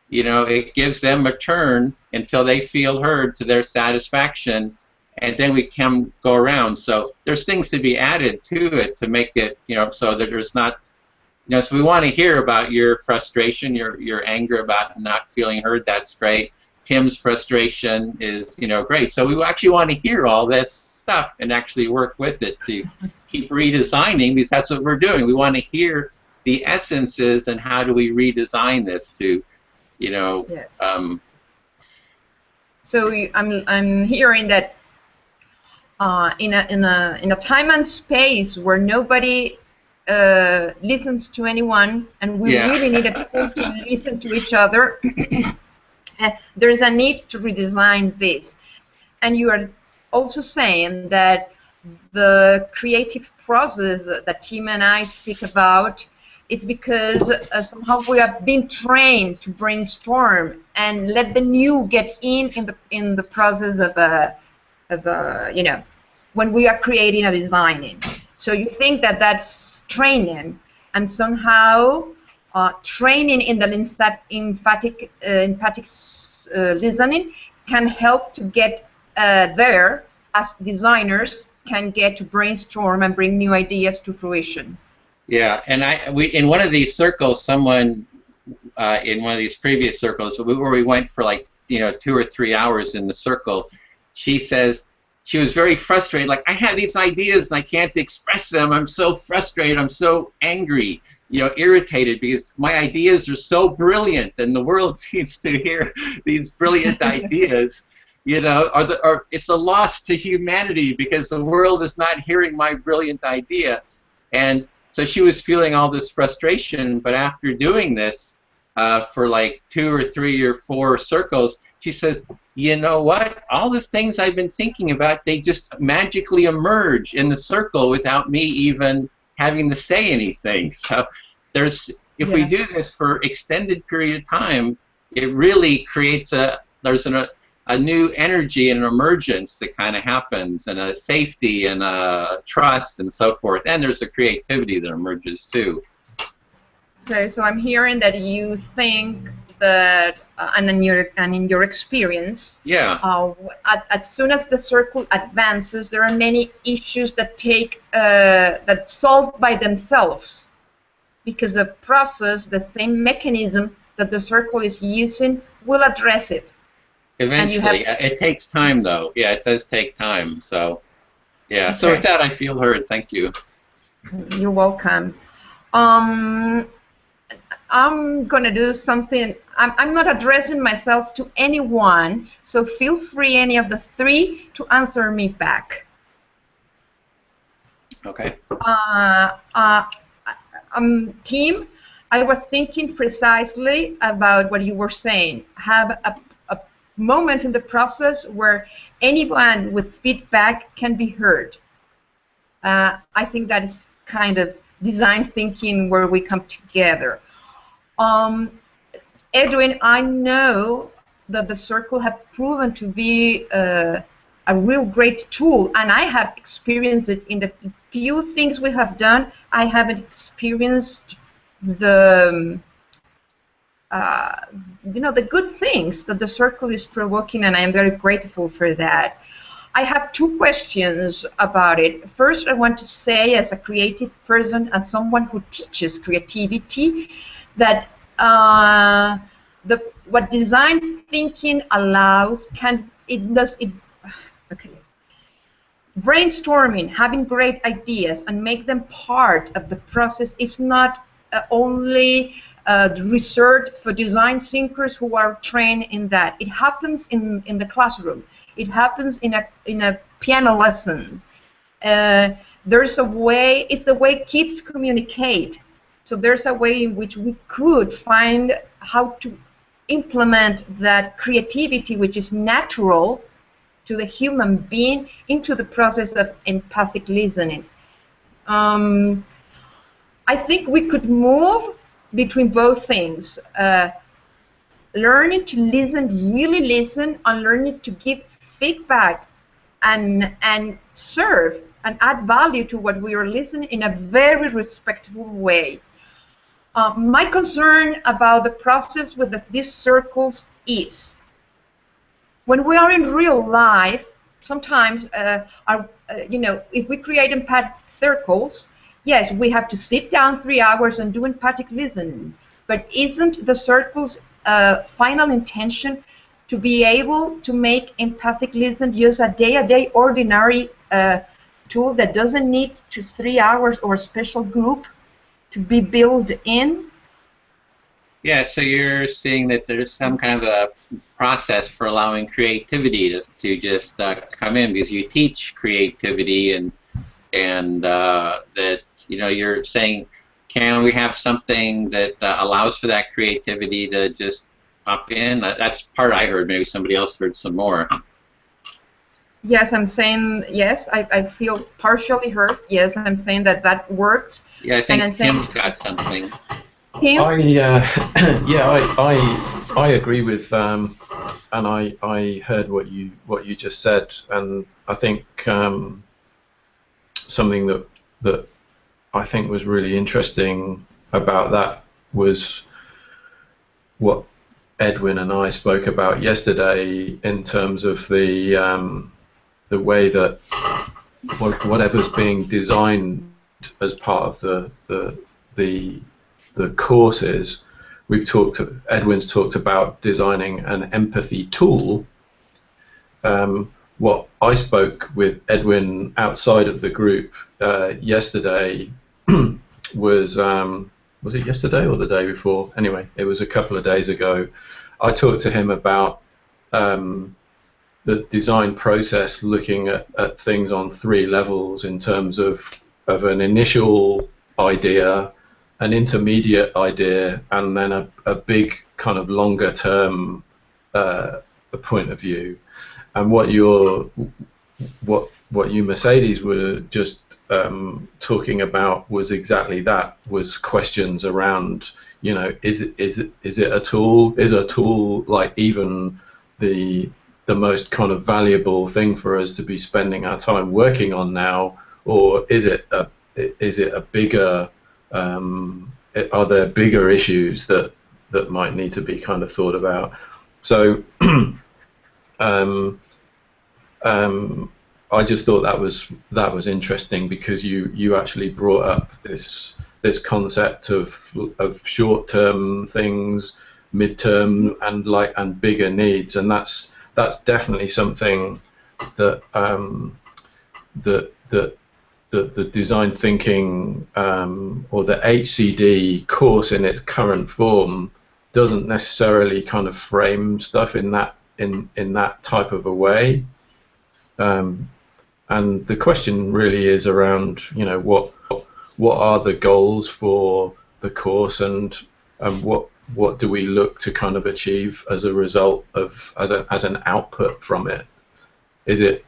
You know, it gives them a turn until they feel heard to their satisfaction, and then we can go around. So there's things to be added to it to make it, you know, so that there's not, you know, so we want to hear about your frustration, your anger about not feeling heard. That's great. Tim's frustration is, you know, great. So we actually want to hear all this stuff and actually work with it to keep redesigning, because that's what we're doing. We want to hear the essences and how do we redesign this to, you know. Yes. So I'm hearing that in a time and space where nobody listens to anyone, and we really need to listen to each other. There's a need to redesign this. And you are also saying that the creative process that Tim and I speak about, it's because somehow we have been trained to brainstorm and let the new get in the process of you know, when we are creating or designing. So you think that that's training, and somehow training in the emphatic listening can help to get there, as designers can get to brainstorm and bring new ideas to fruition. Yeah, and in one of these circles, someone in one of these previous circles where we went for like, you know, 2 or 3 hours in the circle, she says she was very frustrated. Like, I have these ideas and I can't express them. I'm so frustrated. I'm so angry, you know, irritated, because my ideas are so brilliant and the world needs to hear these brilliant ideas. You know, or it's a loss to humanity because the world is not hearing my brilliant idea. And so she was feeling all this frustration, but after doing this for like 2 or 3 or 4 circles, she says, you know what? All the things I've been thinking about, they just magically emerge in the circle without me even having to say anything. So if we do this for extended period of time, it really creates there's a new energy and an emergence that kind of happens, and a safety and a trust and so forth. And there's a creativity that emerges too. So I'm hearing that you think that, and in your experience, as soon as the circle advances, there are many issues that that solve by themselves, because the process, the same mechanism that the circle is using, will address it. Eventually, it takes time, though. Yeah, it does take time. So, yeah. Okay. So with that, I feel heard. Thank you. You're welcome. I'm gonna do something. I'm not addressing myself to anyone, so feel free, any of the 3, to answer me back. Okay. Team, I was thinking precisely about what you were saying. Have a moment in the process where anyone with feedback can be heard. I think that is kind of design thinking where we come together. Edwin, I know that the circle have proven to be a real great tool, and I have experienced it in the few things we have done. I haven't experienced the you know, the good things that the circle is provoking, and I am very grateful for that. I have 2 questions about it. First, I want to say, as a creative person and someone who teaches creativity, that what design thinking allows brainstorming, having great ideas, and make them part of the process is not only reserved for design thinkers who are trained in that. It happens in the classroom. It happens in a piano lesson. there's a way, it's the way kids communicate. So there's a way in which we could find how to implement that creativity, which is natural to the human being, into the process of empathic listening. I think we could move between both things. Learning to listen, really listen, and learning to give feedback and serve and add value to what we are listening in a very respectful way. My concern about the process with these circles is when we are in real life, sometimes, if we create empathic circles, yes, we have to sit down 3 hours and do empathic listening. But isn't the circle's final intention to be able to make empathic listen use a day-to-day ordinary tool that doesn't need 3 hours or a special group to be built in? Yeah, so you're seeing that there's some kind of a process for allowing creativity to just come in, because you teach creativity, and that, you know, you're saying, can we have something that allows for that creativity to just pop in? That's part I heard. Maybe somebody else heard some more. Yes, I'm saying yes. I feel partially heard. Yes, I'm saying that works. Yeah, I think Tim's got something. Tim? I agree with, and I heard what you just said, and I think something that I think was really interesting about that was what Edwin and I spoke about yesterday, in terms of the way that whatever's being designed as part of the courses. Edwin's talked about designing an empathy tool. What I spoke with Edwin outside of the group yesterday was it yesterday or the day before? Anyway, it was a couple of days ago. I talked to him about the design process, looking at things on 3 levels, in terms of an initial idea, an intermediate idea, and then a big kind of longer term point of view. And what you Mercedes were just talking about was exactly that, was questions around, you know, is it a tool? Is a tool like even the most kind of valuable thing for us to be spending our time working on now, or is it a bigger, are there bigger issues that might need to be kind of thought about? So I just thought that was interesting, because you actually brought up this concept of short-term things, mid-term, and bigger needs, and that's definitely something that the design thinking or the HCD course in its current form doesn't necessarily kind of frame stuff in that type of a way. And the question really is around, you know, what are the goals for the course, and what do we look to kind of achieve as a result of, as an output from it? Is it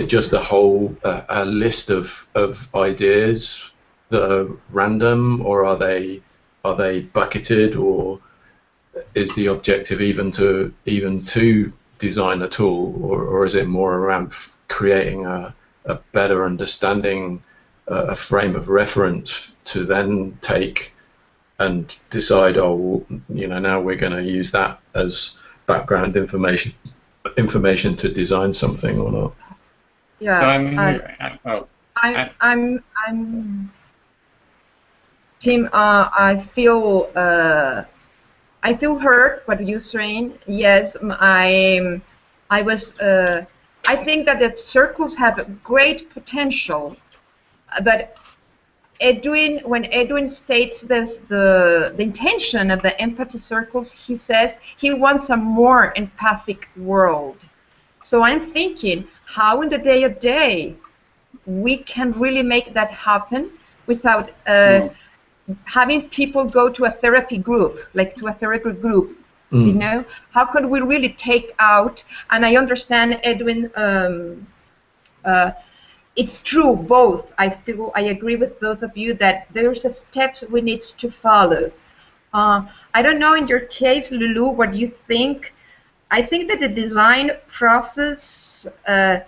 just a whole a list of ideas that are random, or are they bucketed, or is the objective even to design a tool, or is it more around creating a better understanding, a frame of reference to then take and decide, oh, you know, now we're going to use that as background information to design something, or not? Yeah. So Tim, I feel hurt what you're saying. Yes, I think that the circles have great potential, but when Edwin states this, the intention of the empathy circles, he says he wants a more empathic world. So I'm thinking, how in the day-to-day we can really make that happen without having people go to a therapy group, like to a therapy group. You know, how could we really take out? And I understand, Edwin. It's true, both. I agree with both of you that there's a steps we need to follow. I don't know in your case, Lulu, what you think. I think that the design process, the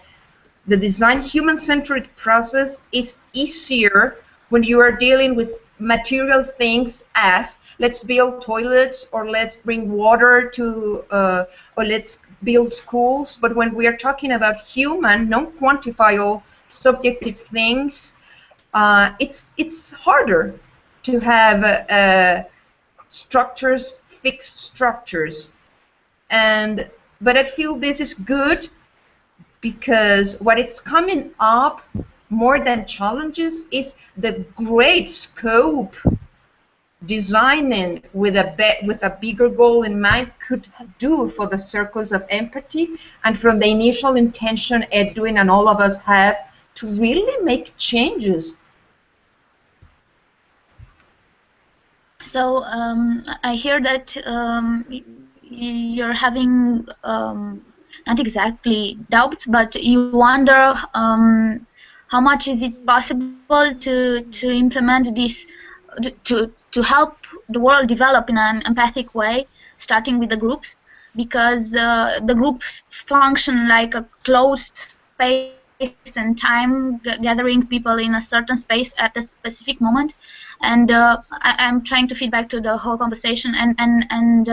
design human-centered process is easier when you are dealing with material things as let's build toilets or let's bring water to or let's build schools. But when we are talking about human, non-quantifiable, subjective things, it's harder to have structures, fixed structures. But I feel this is good because what is coming up more than challenges is the great scope designing with a bigger goal in mind could do for the circles of empathy and from the initial intention Edwin and all of us have to really make changes. So I hear that you're having not exactly doubts, but you wonder how much is it possible to implement this to help the world develop in an empathic way, starting with the groups, because the groups function like a closed space and time, gathering people in a certain space at a specific moment. And I'm trying to feed back to the whole conversation, and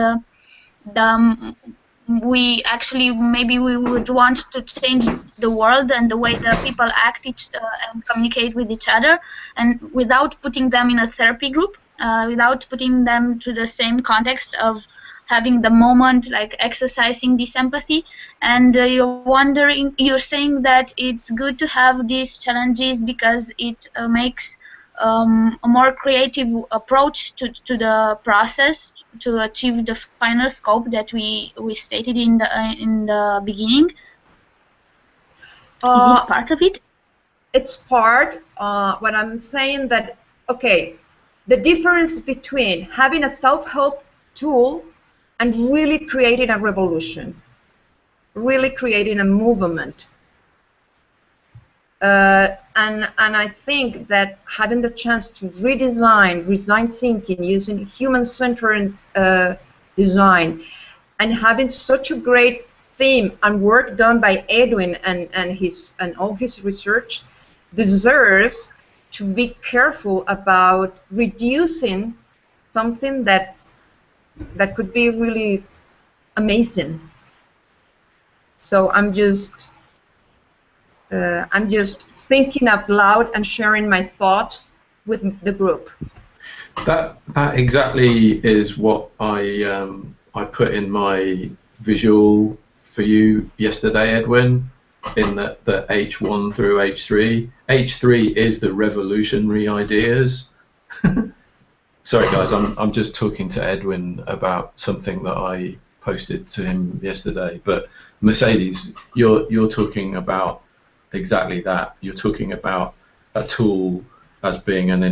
we actually maybe we would want to change the world and the way that people act and communicate with each other, and without putting them in a therapy group, without putting them to the same context of having the moment, like exercising this empathy. And you're saying that it's good to have these challenges because it makes a more creative approach to the process to achieve the final scope that we stated in the beginning. Is it part of it? It's part. What I'm saying that, okay, the difference between having a self-help tool and really creating a revolution, really creating a movement. And I think that having the chance to redesign thinking using human-centered design, and having such a great theme and work done by Edwin and all his research, deserves to be careful about reducing something that could be really amazing. So I'm just thinking out loud and sharing my thoughts with the group. That exactly is what I put in my visual for you yesterday, Edwin, in the H1 through H3. H3 is the revolutionary ideas. Sorry guys, I'm just talking to Edwin about something that I posted to him yesterday. But Mercedes, you're talking about exactly that. You're talking about a tool as being an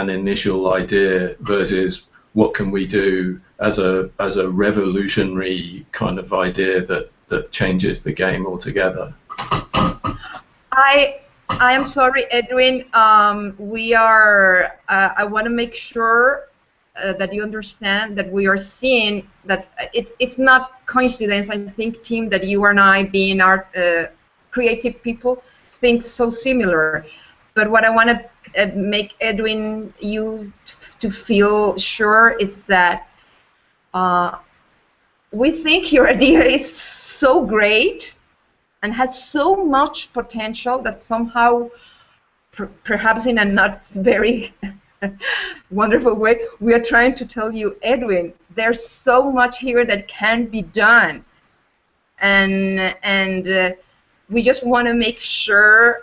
initial idea versus what can we do as a revolutionary kind of idea that changes the game altogether. I am sorry, Edwin. We are. I want to make sure that you understand that we are seeing that it's not coincidence. I think, Tim, that you and I, being our creative people, think so similar. But what I want to make Edwin you to feel sure is that we think your idea is so great and has so much potential that somehow, perhaps in a not very wonderful way, we are trying to tell you, Edwin, there's so much here that can be done, and we just want to make sure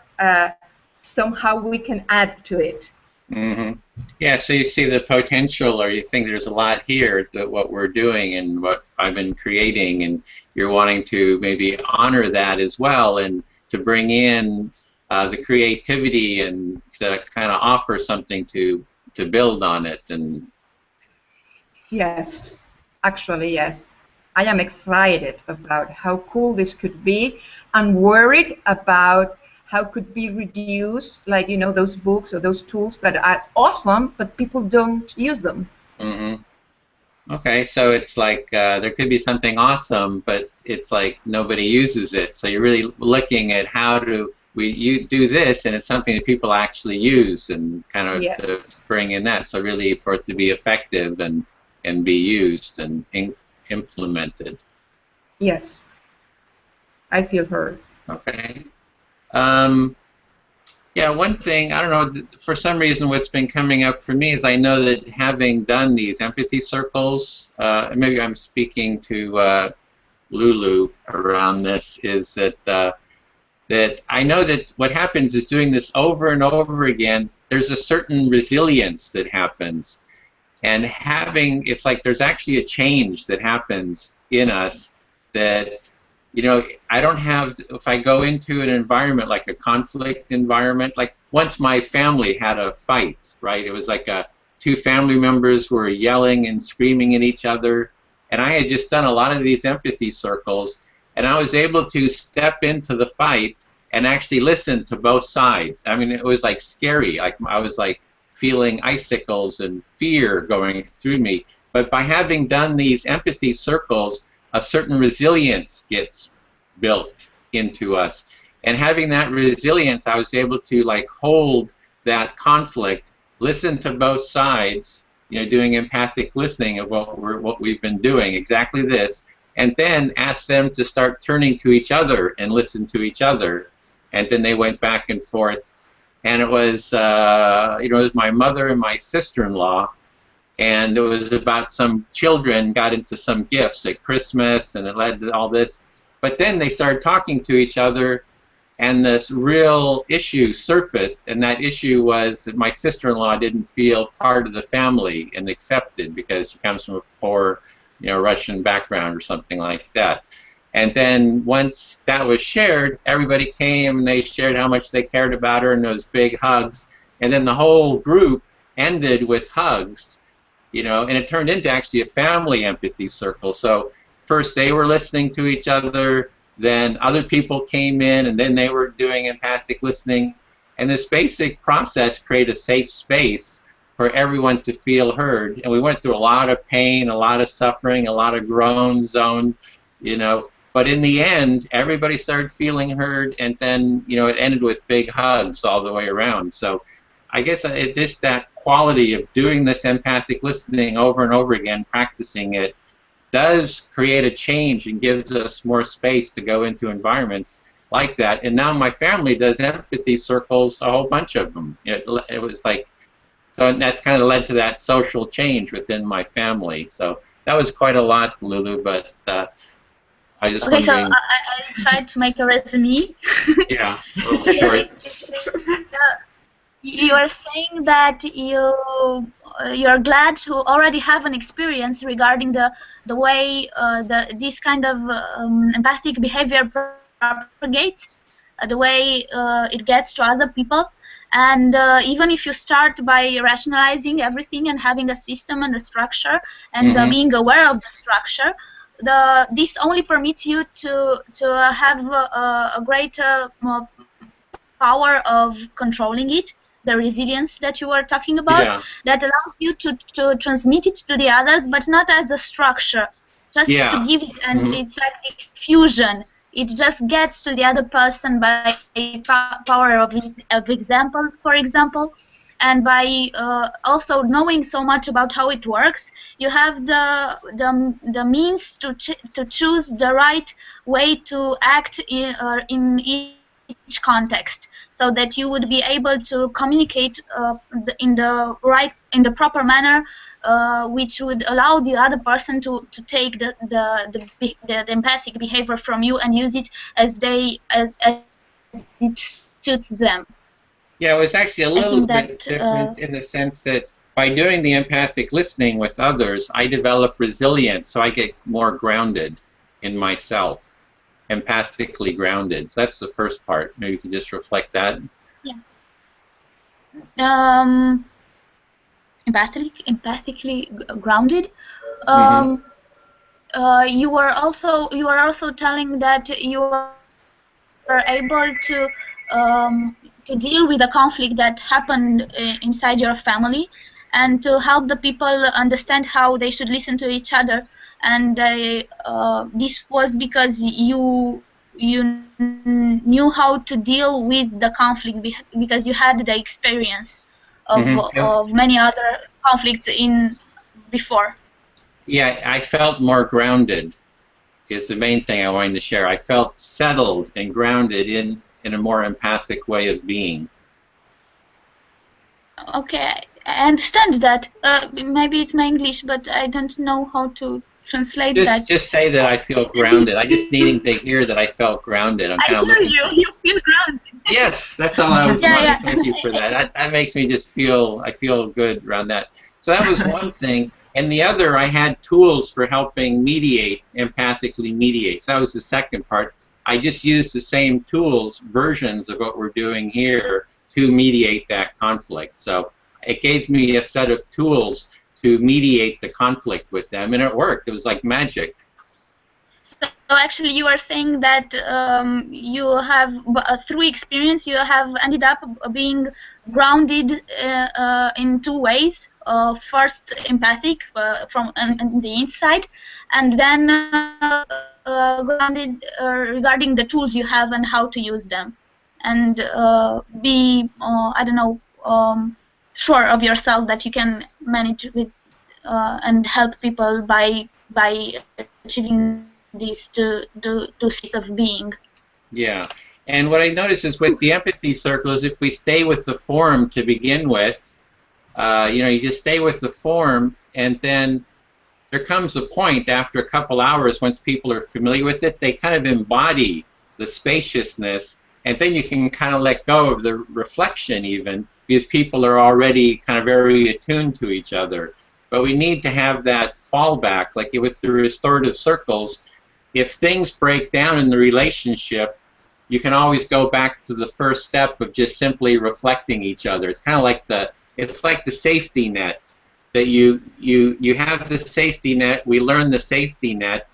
somehow we can add to it. Mm-hmm. Yeah, so you see the potential, or you think there's a lot here that what we're doing and what I've been creating, and you're wanting to maybe honor that as well, and to bring in the creativity and to kind of offer something to build on it. And Yes, actually, yes. I am excited about how cool this could be. I'm worried about how could be reduced, like, you know, those books or those tools that are awesome, but people don't use them. Okay, so it's like there could be something awesome, but it's like nobody uses it. So you're really looking at how do you do this, and it's something that people actually use, and kind of to bring in that. So really, for it to be effective and be used and implemented. Yes, I feel heard. Okay. Yeah, one thing, I don't know, for some reason what's been coming up for me is I know that having done these empathy circles, maybe I'm speaking to Lulu around this, is that that I know that what happens is doing this over and over again, there's a certain resilience that happens. And having, it's like there's actually a change that happens in us that, you know, I don't have, if I go into an environment like a conflict environment, like once my family had a fight, right? It was like two family members were yelling and screaming at each other. And I had just done a lot of these empathy circles, and I was able to step into the fight and actually listen to both sides. I mean, it was like scary. Like I was like feeling icicles and fear going through me. But by having done these empathy circles, a certain resilience gets built into us. And having that resilience, I was able to like hold that conflict, listen to both sides, you know, doing empathic listening of what we've been doing, exactly this, and then ask them to start turning to each other and listen to each other. And then they went back and forth. And it was, you know, it was my mother and my sister-in-law, and it was about some children got into some gifts at Christmas, and it led to all this. But then they started talking to each other, and this real issue surfaced, and that issue was that my sister-in-law didn't feel part of the family and accepted because she comes from a poor, you know, Russian background or something like that. And then once that was shared, everybody came and they shared how much they cared about her, and those big hugs. And then the whole group ended with hugs. You know, and it turned into actually a family empathy circle. So first they were listening to each other, then other people came in, and then they were doing empathic listening. And this basic process created a safe space for everyone to feel heard. And we went through a lot of pain, a lot of suffering, a lot of groan zone, you know. But in the end, everybody started feeling heard, and then, you know, it ended with big hugs all the way around. So I guess it's just that quality of doing this empathic listening over and over again, practicing it, does create a change and gives us more space to go into environments like that. And now my family does empathy circles, a whole bunch of them. It was like, so that's kind of led to that social change within my family. So that was quite a lot, Lulu, but I just okay, so I tried to make a resume. Yeah, a little short. You are saying that you're glad to already have an experience regarding the way this kind of empathic behavior propagates, the way it gets to other people, and even if you start by rationalizing everything and having a system and a structure and being aware of the structure, this only permits you to have a greater power of controlling it. The resilience that you were talking about, that allows you to transmit it to the others, but not as a structure, just to give it, and it's like diffusion. It just gets to the other person by power of example, for example, and by also knowing so much about how it works. You have the means to choose the right way to act in each context, so that you would be able to communicate in the proper manner, which would allow the other person to take the empathic behavior from you and use it as it suits them. Yeah, it was actually a little bit different in the sense that by doing the empathic listening with others, I develop resilience, so I get more grounded in myself. empathically grounded. So that's the first part. Maybe you can just reflect that. Yeah. Empathically grounded. You are also telling that you are able to deal with a conflict that happened inside your family, and to help the people understand how they should listen to each other. And this was because you knew how to deal with the conflict because you had the experience of many other conflicts before. Yeah, I felt more grounded is the main thing I wanted to share. I felt settled and grounded in a more empathic way of being. Okay, I understand that. Maybe it's my English, but I don't know how to translate that. Just say that I feel grounded. I just needing to hear that I felt grounded. I hear you. You feel grounded. Yes, that's all I was wanting. Thank you for that. That makes me just feel, I feel good around that. So that was one thing. And the other, I had tools for helping mediate, empathically mediate. So that was the second part. I just used the same tools, versions of what we're doing here, to mediate that conflict. So it gave me a set of tools to mediate the conflict with them, and it worked. It was like magic. So actually, you are saying that you have, through experience, you have ended up being grounded in two ways. First, empathic from the inside, and then grounded regarding the tools you have and how to use them, and be, I don't know, sure of yourself that you can manage with and help people by achieving these two states of being. Yeah, and what I noticed is with the empathy circles, if we stay with the form to begin with, you know, you just stay with the form, and then there comes a point after a couple hours, once people are familiar with it, they kind of embody the spaciousness, and then you can kind of let go of the reflection even, because people are already kind of very attuned to each other. But we need to have that fallback, like with the restorative circles. If things break down in the relationship, you can always go back to the first step of just simply reflecting each other. It's kind of like it's like the safety net, that you have the safety net, we learn the safety net,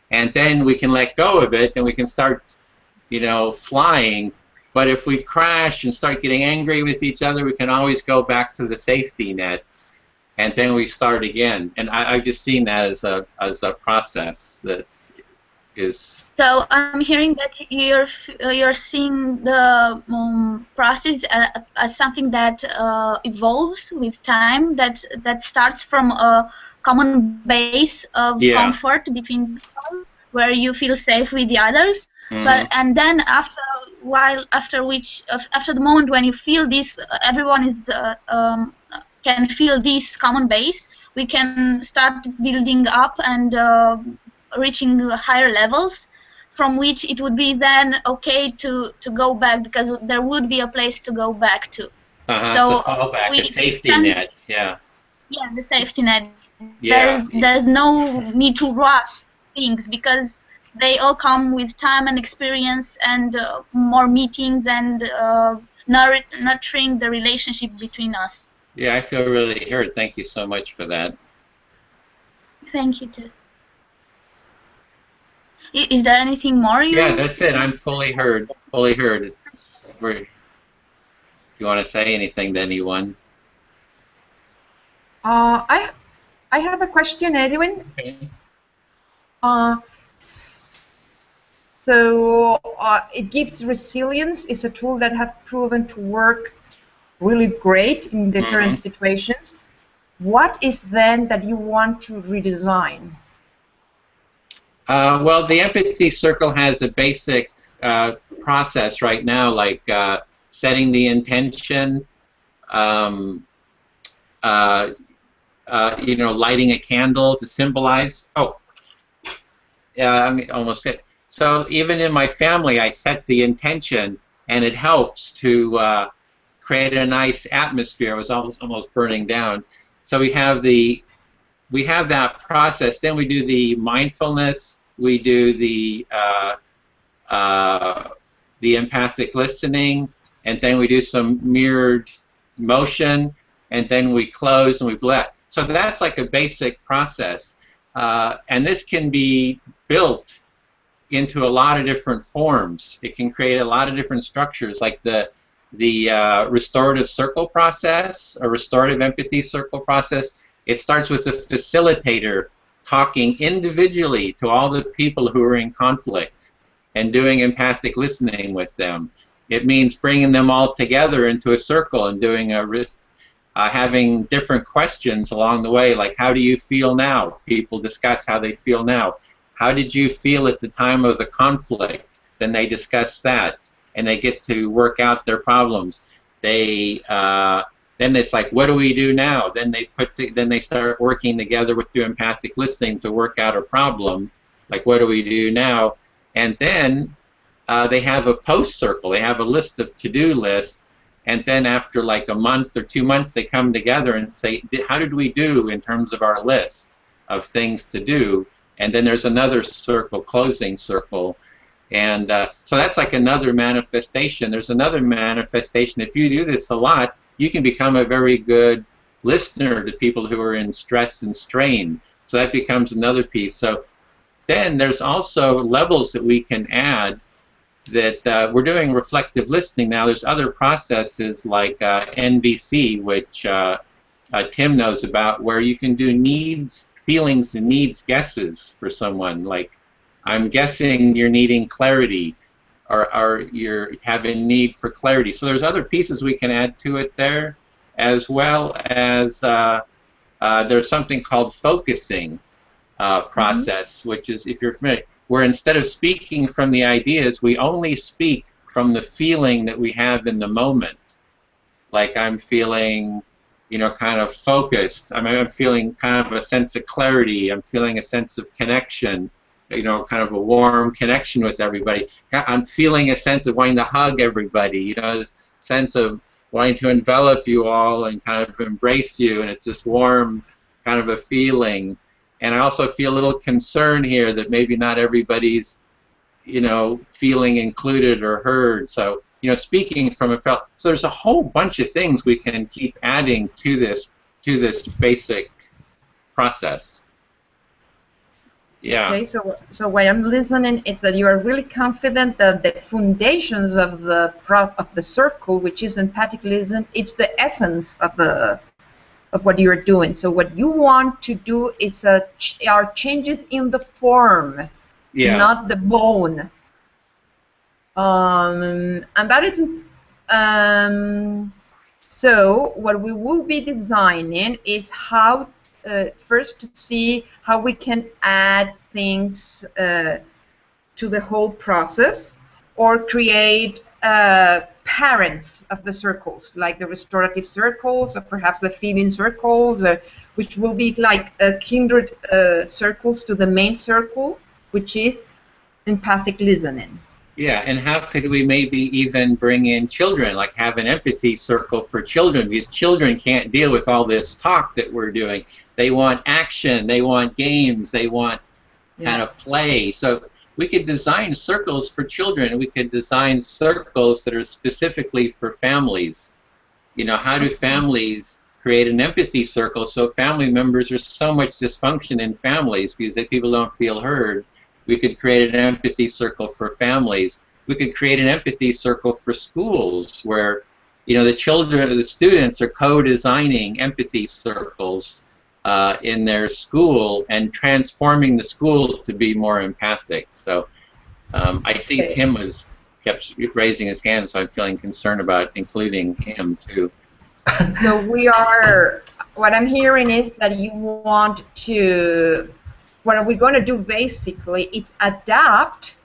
and then we can let go of it, and we can start, you know, flying. But if we crash and start getting angry with each other, we can always go back to the safety net, and then we start again. And I've just seen that as a process that is. So I'm hearing that you're seeing the process as something that evolves with time, that starts from a common base of comfort between people, where you feel safe with the others. But and then after the moment when you feel this, everyone is can feel this common base, we can start building up and reaching higher levels, from which it would be then okay to go back, because there would be a place to go back to. So a fallback, a safety net, yeah. Yeah, the safety net. Yeah. There's no need to rush things, because they all come with time and experience and more meetings and nurturing the relationship between us. Yeah, I feel really heard. Thank you so much for that. Thank you too. Is there anything more? Yeah, that's it. I'm fully heard. Fully heard. If you want to say anything to anyone. I have a question, Edwin. Okay. So it gives resilience. It's a tool that has proven to work really great in different situations. What is then that you want to redesign? Well, the empathy circle has a basic process right now, like setting the intention, you know, lighting a candle to symbolize. Oh, yeah, I'm almost fit. So even in my family, I set the intention, and it helps to create a nice atmosphere. It was almost burning down. So we have that process. Then we do the mindfulness. We do the the empathic listening, and then we do some mirrored motion, and then we close and we blend. So that's like a basic process. And this can be built into a lot of different forms. It can create a lot of different structures, like the restorative circle process, a restorative empathy circle process. It starts with the facilitator talking individually to all the people who are in conflict and doing empathic listening with them. It means bringing them all together into a circle and doing having different questions along the way, like how do you feel now? People discuss how they feel now. How did you feel at the time of the conflict? Then they discuss that, and they get to work out their problems. They then it's like, what do we do now? Then they start working together through empathic listening to work out a problem. Like, what do we do now? And then they have a post circle. They have a list of to-do lists, and then after like a month or 2 months, they come together and say, how did we do in terms of our list of things to do? And then there's another circle, closing circle. And so that's like another manifestation. There's another manifestation. If you do this a lot, you can become a very good listener to people who are in stress and strain. So that becomes another piece. So then there's also levels that we can add that we're doing reflective listening now. There's other processes like NVC, which Tim knows about, where you can do needs, feelings and needs guesses for someone. Like, I'm guessing you're needing clarity, or you're having need for clarity. So there's other pieces we can add to it there, as well as there's something called focusing process, which is, if you're familiar, where instead of speaking from the ideas, we only speak from the feeling that we have in the moment. Like, I'm feeling, you know, kind of focused. I mean, I'm feeling kind of a sense of clarity. I'm feeling a sense of connection, you know, kind of a warm connection with everybody. I'm feeling a sense of wanting to hug everybody, you know, this sense of wanting to envelop you all and kind of embrace you, and it's this warm kind of a feeling. And I also feel a little concern here that maybe not everybody's, you know, feeling included or heard. So, you know, speaking from a felt. So there's a whole bunch of things we can keep adding to this basic process. Yeah. Okay, so what I'm listening is that you are really confident that the foundations of the circle, which is empathic listening, it's the essence of what you're doing. So what you want to do is are changes in the form, not the bone. And that is so what we will be designing is how first to see how we can add things to the whole process, or create parents of the circles, like the restorative circles, or perhaps the feeling circles, which will be like kindred circles to the main circle, which is empathic listening. Yeah, and how could we maybe even bring in children, like have an empathy circle for children, because children can't deal with all this talk that we're doing. They want action, they want games, they want kind of play. So we could design circles for children, and we could design circles that are specifically for families. You know, how do families create an empathy circle? So family members, there's so much dysfunction in families because people don't feel heard. We could create an empathy circle for families. We could create an empathy circle for schools where, you know, the students are co-designing empathy circles in their school and transforming the school to be more empathic. So I see Tim kept raising his hand, so I'm feeling concerned about including him too. So what I'm hearing is that you want to, what are we going to do basically, it's adapt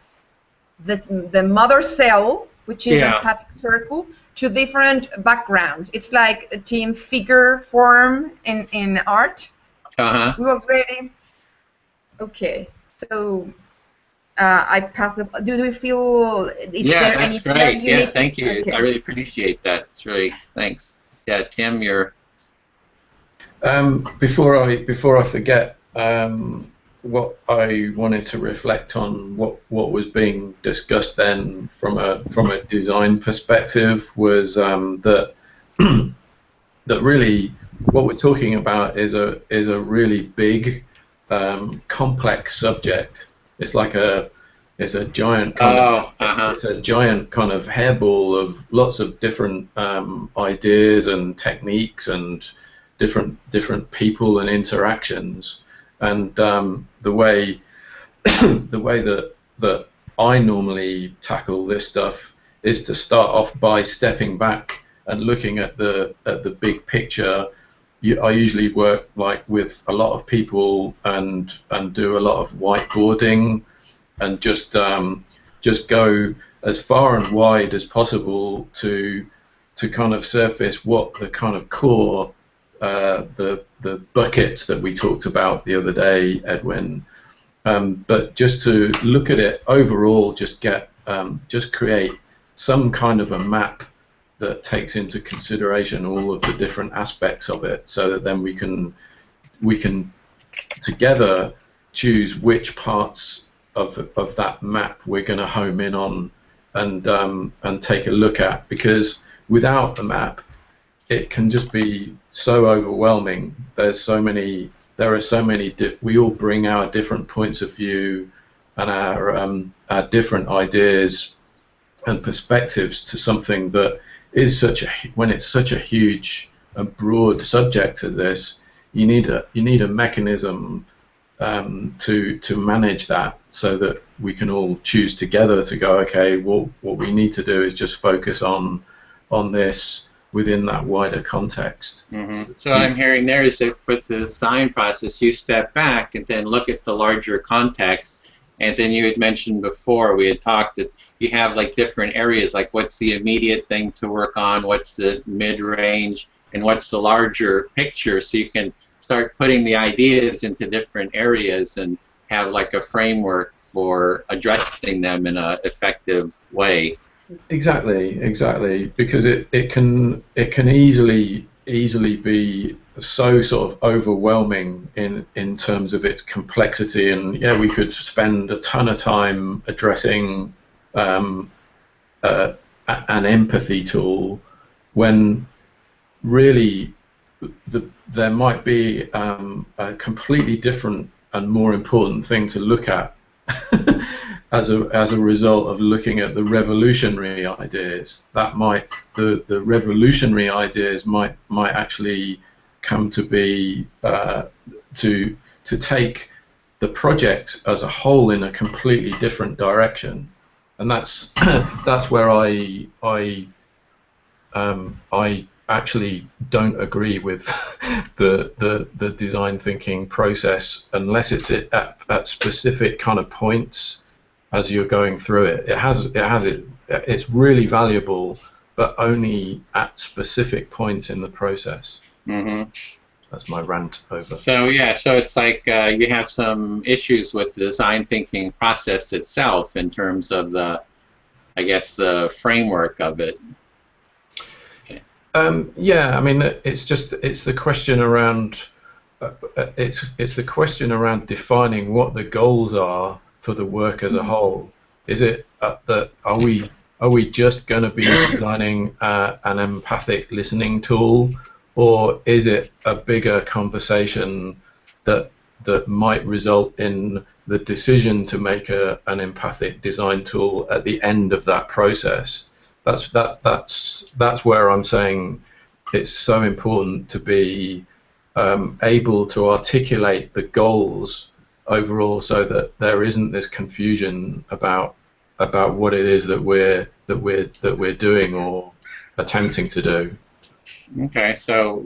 the mother cell, which is empathic circle, to different backgrounds. It's like a team figure form in art. We already, okay, so I pass the, do we feel, that's great. Yeah, thank you. Okay. I really appreciate that. It's really, thanks. Yeah, Tim, you're... Before I forget, what I wanted to reflect on, what was being discussed then from a design perspective, was that that really what we're talking about is a really big, complex subject. It's like it's a giant kind of it's a giant kind of hairball of lots of different ideas and techniques and different people and interactions. And the way that I normally tackle this stuff is to start off by stepping back and looking at the big picture. I usually work with a lot of people and do a lot of whiteboarding and just go as far and wide as possible to kind of surface what the kind of core the buckets that we talked about the other day, Edwin. But just to look at it overall, just create some kind of a map that takes into consideration all of the different aspects of it, so that then we can together choose which parts of that map we're going to home in on and take a look at. Because without the map, it can just be so overwhelming. There are so many. We all bring our different points of view and our different ideas and perspectives to something that is when it's such a huge and broad subject as this. You need a mechanism to manage that, so that we can all choose together to go, okay, well, what we need to do is just focus on this within that wider context. Mm-hmm. So what I'm hearing there is that for the design process, you step back and then look at the larger context. And then you had mentioned before, we had talked that you have like different areas, like what's the immediate thing to work on, what's the mid-range, and what's the larger picture, so you can start putting the ideas into different areas and have like a framework for addressing them in an effective way. Exactly, because it can easily be so sort of overwhelming in terms of its complexity. And yeah, we could spend a ton of time addressing an empathy tool, when really there might be a completely different and more important thing to look at as a result of looking at the revolutionary ideas. That the revolutionary ideas might actually come to be to take the project as a whole in a completely different direction. And that's where I actually don't agree with the design thinking process, unless it's at specific kind of points as you're going through it. It's really valuable, but only at specific points in the process. Mm-hmm. That's my rant over. So yeah, so it's like you have some issues with the design thinking process itself in terms of the the framework of it. Yeah, I mean, it's the question around it's the question around defining what the goals are for the work as a whole. Is it that are we just going to be designing an empathic listening tool, or is it a bigger conversation that might result in the decision to make an empathic design tool at the end of that process? That's where I'm saying it's so important to be able to articulate the goals overall, so that there isn't this confusion about what it is that we're doing or attempting to do. Okay, so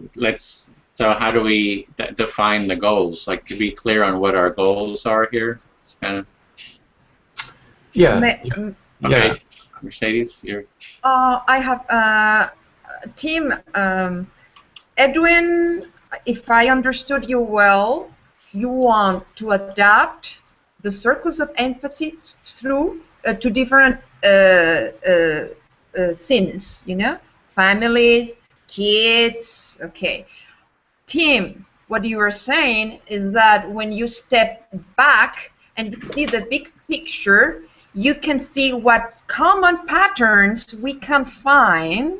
how do we define the goals? Like, to be clear on what our goals are here. It's kind of. Yeah. Okay. Mercedes, you're. I have Tim. Edwin, if I understood you well, you want to adapt the circles of empathy through to different scenes. Families, kids. Okay. Tim, what you are saying is that when you step back and you see the big picture, you can see what common patterns we can find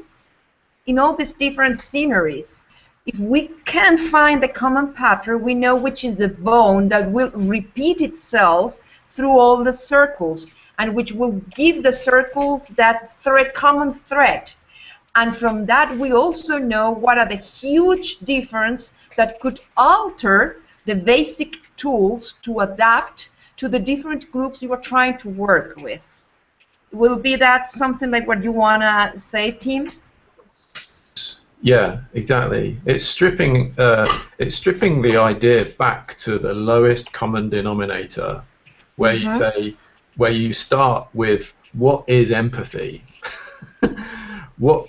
in all these different sceneries. If we can find the common pattern, we know which is the bone that will repeat itself through all the circles, and which will give the circles that common thread. And from that, we also know what are the huge differences that could alter the basic tools to adapt to the different groups you are trying to work with. Will be that something like what you want to say, Tim? Yeah, exactly. It's stripping the idea back to the lowest common denominator, where you say, where you start with what is empathy, what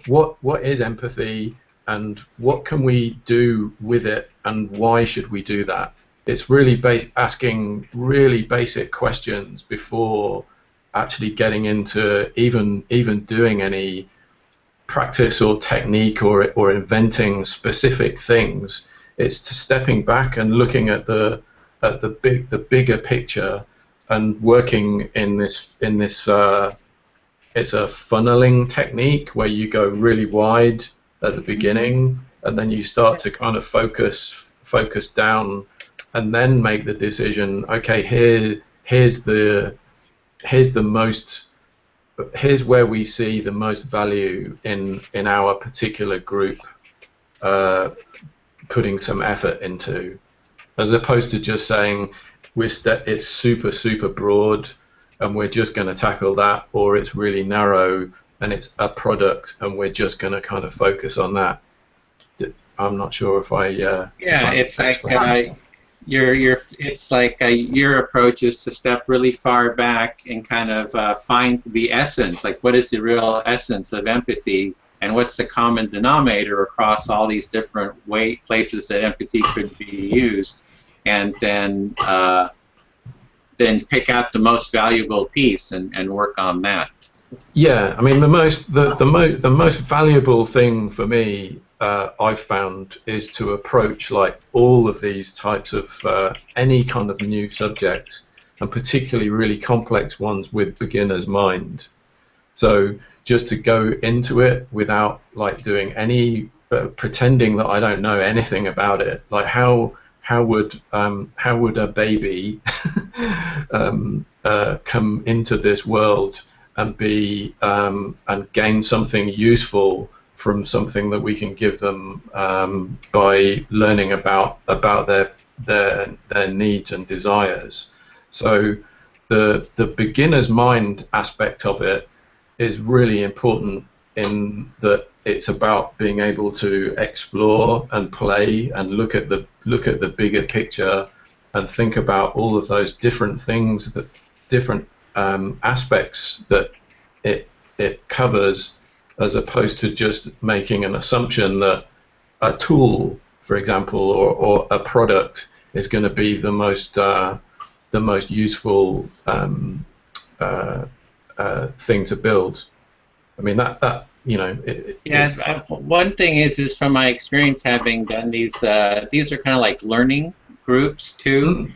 is empathy, and what can we do with it, and why should we do that? It's really asking really basic questions before actually getting into even doing any practice or technique or inventing specific things. It's to stepping back and looking at the bigger picture and working in this it's a funneling technique where you go really wide at the beginning and then you start to kind of focus down and then make the decision, okay, here's where we see the most value in our particular group putting some effort into, as opposed to just saying it's super broad and we're just going to tackle that, or it's really narrow and it's a product and we're just going to kind of focus on that. I'm not sure if I it's like your approach is to step really far back and kind of find the essence, like what is the real essence of empathy and what's the common denominator across all these different places that empathy could be used, and then pick out the most valuable piece and work on that. Yeah, I mean the most valuable thing for me I've found is to approach like all of these types of any kind of new subject, and particularly really complex ones with beginner's mind. So just to go into it without like doing any pretending that I don't know anything about it. Like how would a baby come into this world and be and gain something useful from something that we can give them by learning about their needs and desires. So the beginner's mind aspect of it is really important in that it's about being able to explore and play and look at the bigger picture and think about all of those different things, that different aspects that it covers, as opposed to just making an assumption that a tool, for example, or a product is going to be the most useful thing to build. I mean that you know. One thing is from my experience having done these are kind of like learning groups too,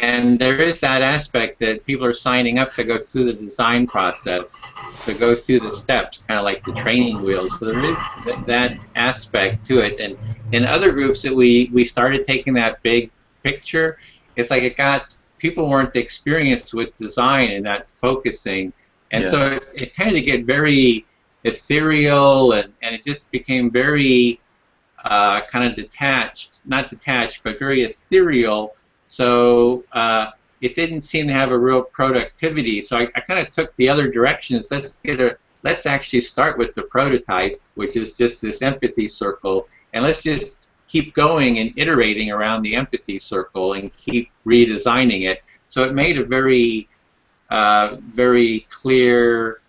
and there is that aspect that people are signing up to go through the design process, to go through the steps, kind of like the training wheels. So there is that aspect to it, and in other groups that we started taking that big picture, it's like people weren't experienced with design and that focusing, and so it kind of get very ethereal, and it just became very kind of not detached, but very ethereal. So it didn't seem to have a real productivity. So I kind of took the other directions. Let's actually start with the prototype, which is just this empathy circle, and let's just keep going and iterating around the empathy circle and keep redesigning it. So it made a very clear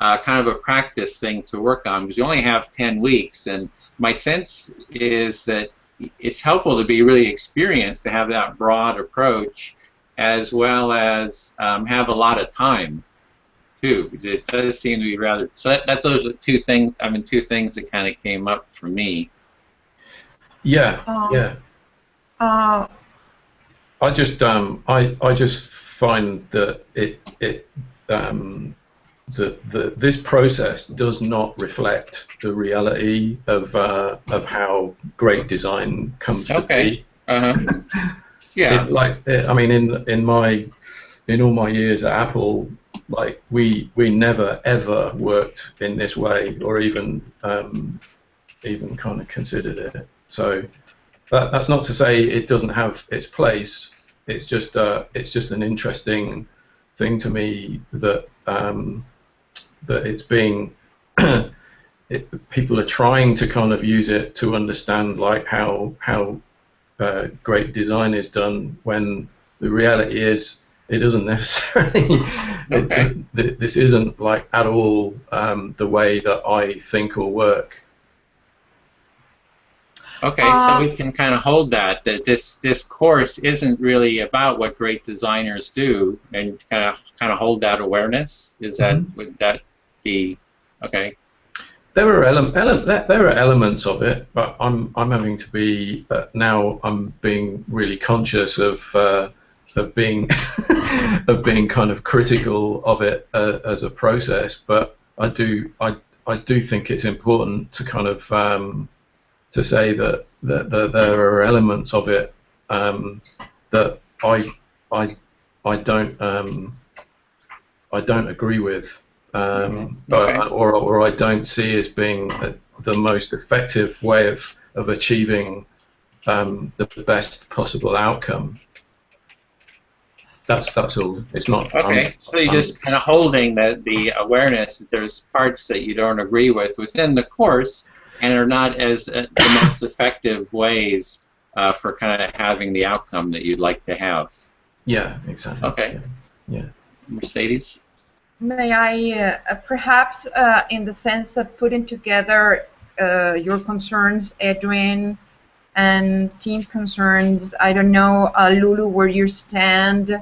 kind of a practice thing to work on, because you only have 10 weeks, and my sense is that it's helpful to be really experienced, to have that broad approach, as well as have a lot of time too. It does seem to be rather, so those are two things that kind of came up for me. Yeah. Uh, I just find that this process does not reflect the reality of how great design comes to be. Yeah. I mean, in all my years at Apple, like we never ever worked in this way, or even kind of considered it. So that's not to say it doesn't have its place. It's just an interesting thing to me that that it's being people are trying to kind of use it to understand like how great design is done, when the reality is it doesn't necessarily. This isn't like at all the way that I think or work. Okay, so we can kind of hold that this course isn't really about what great designers do, and kind of hold that awareness. Is that would that be okay? There are elements of it, but I'm having to be now. I'm being really conscious of being of being kind of critical of it as a process. But I do think it's important to kind of to say that there are elements of it that I don't agree with. Or I don't see as being the most effective way of achieving the best possible outcome. That's all. It's not. Okay, so you're just kind of holding the awareness that there's parts that you don't agree with within the course, and are not as the most effective ways for kind of having the outcome that you'd like to have. Yeah, exactly. Okay. Yeah. Mercedes? May I perhaps in the sense of putting together your concerns, Edwin, and team concerns, I don't know, Lulu, where you stand.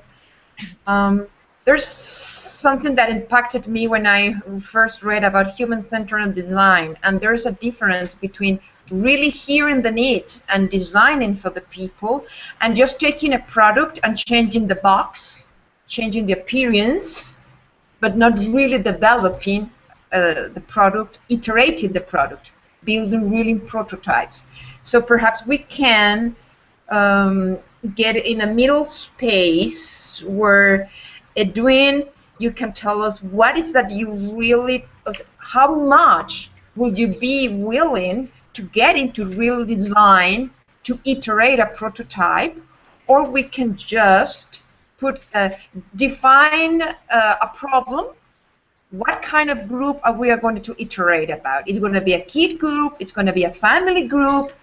There's something that impacted me when I first read about human-centered design, and there's a difference between really hearing the needs and designing for the people, and just taking a product and changing the box, changing the appearance, but not really developing the product, iterating the product, building really prototypes. So perhaps we can get in a middle space where Edwin, you can tell us what is that you really, how much would you be willing to get into real design to iterate a prototype, or we can just define a problem. What kind of group are we going to iterate about? Is it going to be a kid group? It's going to be a family group?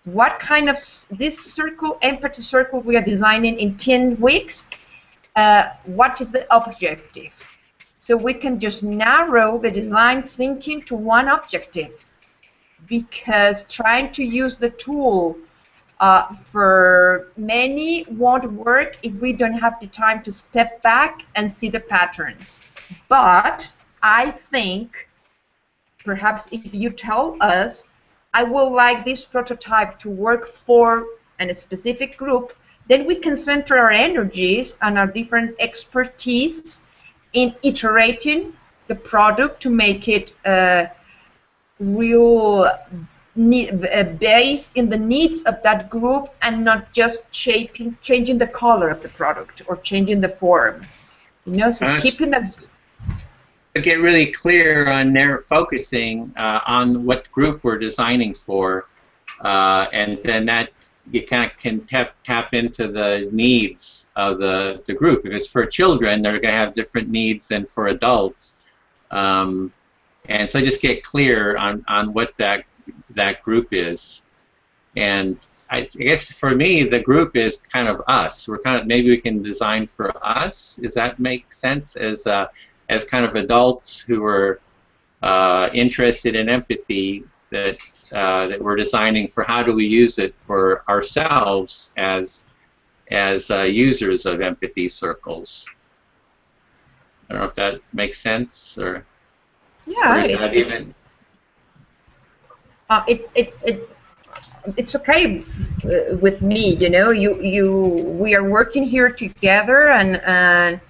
What kind of this circle, empathy circle, we are designing in 10 weeks? What is the objective? So we can just narrow the design thinking to one objective, because trying to use the tool for many won't work if we don't have the time to step back and see the patterns. But I think perhaps if you tell us, I would like this prototype to work for a specific group, then we can center our energies and our different expertise in iterating the product to make it real based in the needs of that group, and not just changing the color of the product or changing the form. You know, so keeping that. To get really clear on focusing on what group we're designing for, and then that you kind of can tap into the needs of the group. If it's for children, they're going to have different needs than for adults, and so just get clear on what that group is. And I guess for me, the group is kind of us. We're kind of, maybe we can design for us. Does that make sense? As kind of adults who are interested in empathy, that we're designing for how do we use it for ourselves as users of empathy circles. I don't know if that makes sense, or yeah, is that even? it's okay with me. You know, we are working here together, and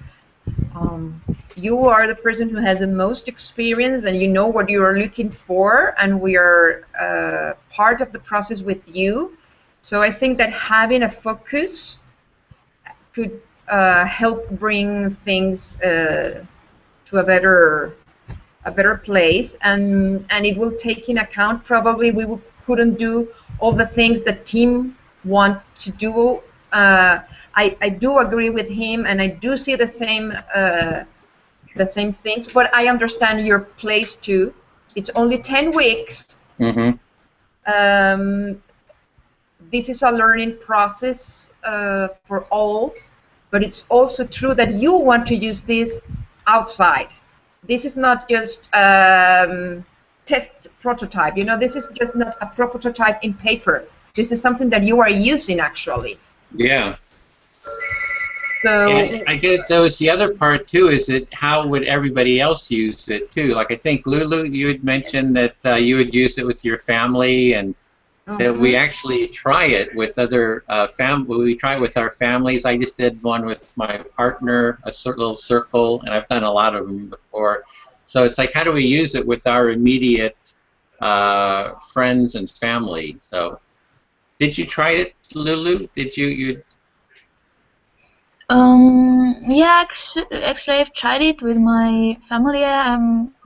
you are the person who has the most experience, and you know what you are looking for, and we are part of the process with you. So I think that having a focus could help bring things to a better place, and it will take in account, probably couldn't do all the things the team want to do. I do agree with him, and I do see the same things, but I understand your place too. It's only 10 weeks. Mm-hmm. This is a learning process for all, but it's also true that you want to use this outside. This is not just test prototype. You know, this is just not a prototype in paper. This is something that you are using actually. Yeah. So and I guess that was the other part too. Is that how would everybody else use it too? Like I think Lulu, you had mentioned that you would use it with your family, and that we actually try it with other we try it with our families. I just did one with my partner, a little circle, and I've done a lot of them before. So it's like, how do we use it with our immediate friends and family? So, did you try it, Lulu? Did you? Yeah, actually, I've tried it with my family.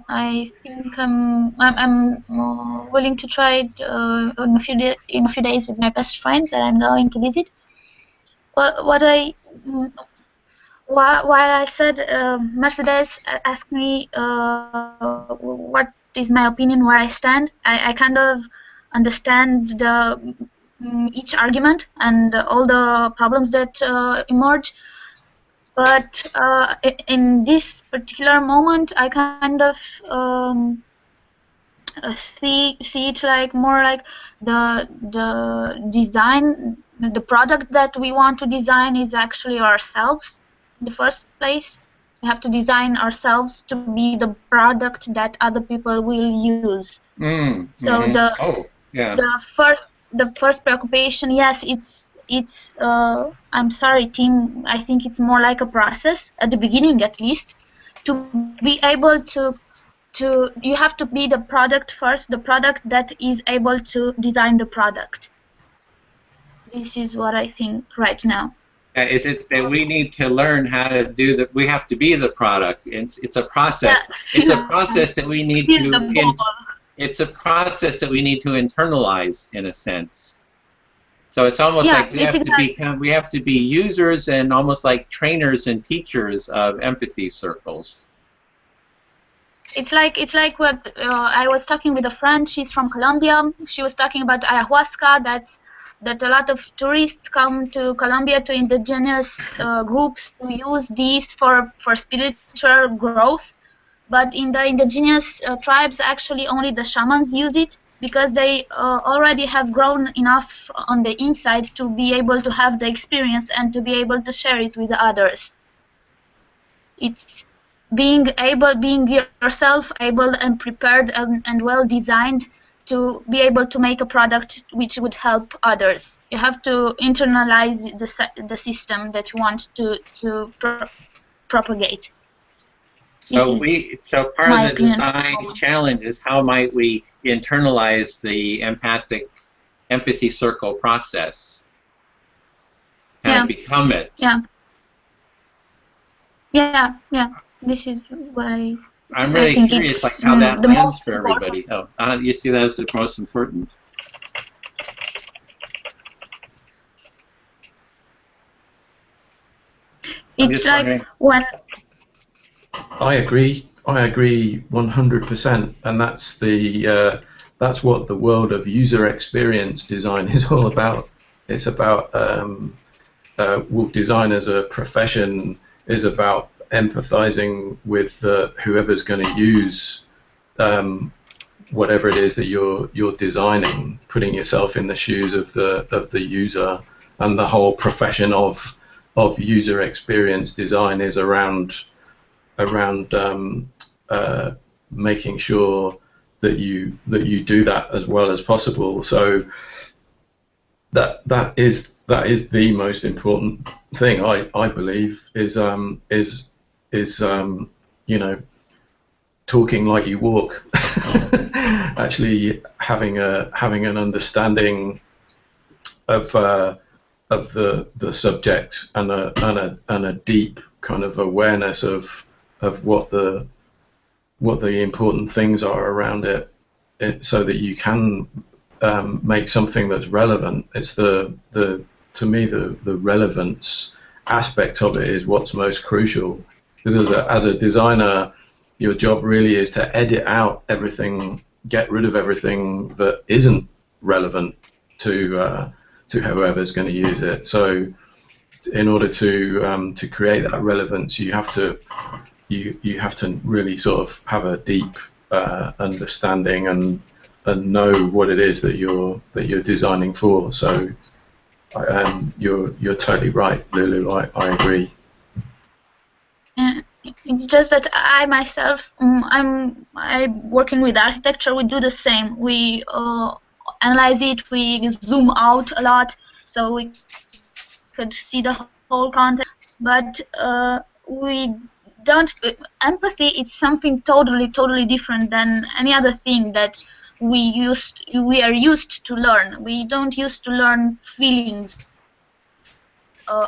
I think I'm willing to try it in a few days with my best friend that I'm going to visit. While I said Mercedes asked me what is my opinion, where I stand, I kind of understand each argument and all the problems that emerge. But in this particular moment, I kind of see it like more like the design, the product that we want to design is actually ourselves in the first place. We have to design ourselves to be the product that other people will use. So the first preoccupation, yes, it's I'm sorry, team, I think it's more like a process at the beginning, at least, to be able to you have to be the product first, the product that is able to design the product. This is what I think right now. Is it that we need to learn how to do that? We have to be the product. It's a process. Yeah. It's a process that we need to. It's a process that we need to internalize, in a sense. So it's almost like we have to be users and almost like trainers and teachers of empathy circles. It's like what I was talking with a friend. She's from Colombia. She was talking about ayahuasca. That a lot of tourists come to Colombia, to indigenous groups, to use these for spiritual growth. But in the indigenous tribes, actually only the shamans use it, because they already have grown enough on the inside to be able to have the experience and to be able to share it with others. It's being yourself able and prepared and well designed to be able to make a product which would help others. You have to internalize the system that you want to propagate. So part of the design challenge is how might we internalize the empathy circle process and become it. Yeah. This is what I'm really curious, like how that lands for everybody. You see that as the most important. It's like when. I agree 100%, and that's what the world of user experience design is all about. It's about design as a profession is about empathizing with whoever's going to use whatever it is that you're designing, putting yourself in the shoes of the user, and the whole profession of user experience design is around making sure that that you do that as well as possible. So that is the most important thing, I believe, is you know, talking like you walk. Actually having an understanding of the subject and a deep kind of awareness of what the important things are around it, so that you can make something that's relevant. It's to me the relevance aspect of it is what's most crucial, because as a designer, your job really is to edit out everything, get rid of everything that isn't relevant to whoever's going to use it. So in order to create that relevance, you have to really sort of have a deep understanding and know what it is that you're designing for. So you're totally right, Lulu. I agree. It's just that I myself, I'm working with architecture. We do the same. We analyze it. We zoom out a lot so we could see the whole context. But we don't. Empathy is something totally different than any other thing that we are used to learn. We don't used to learn feelings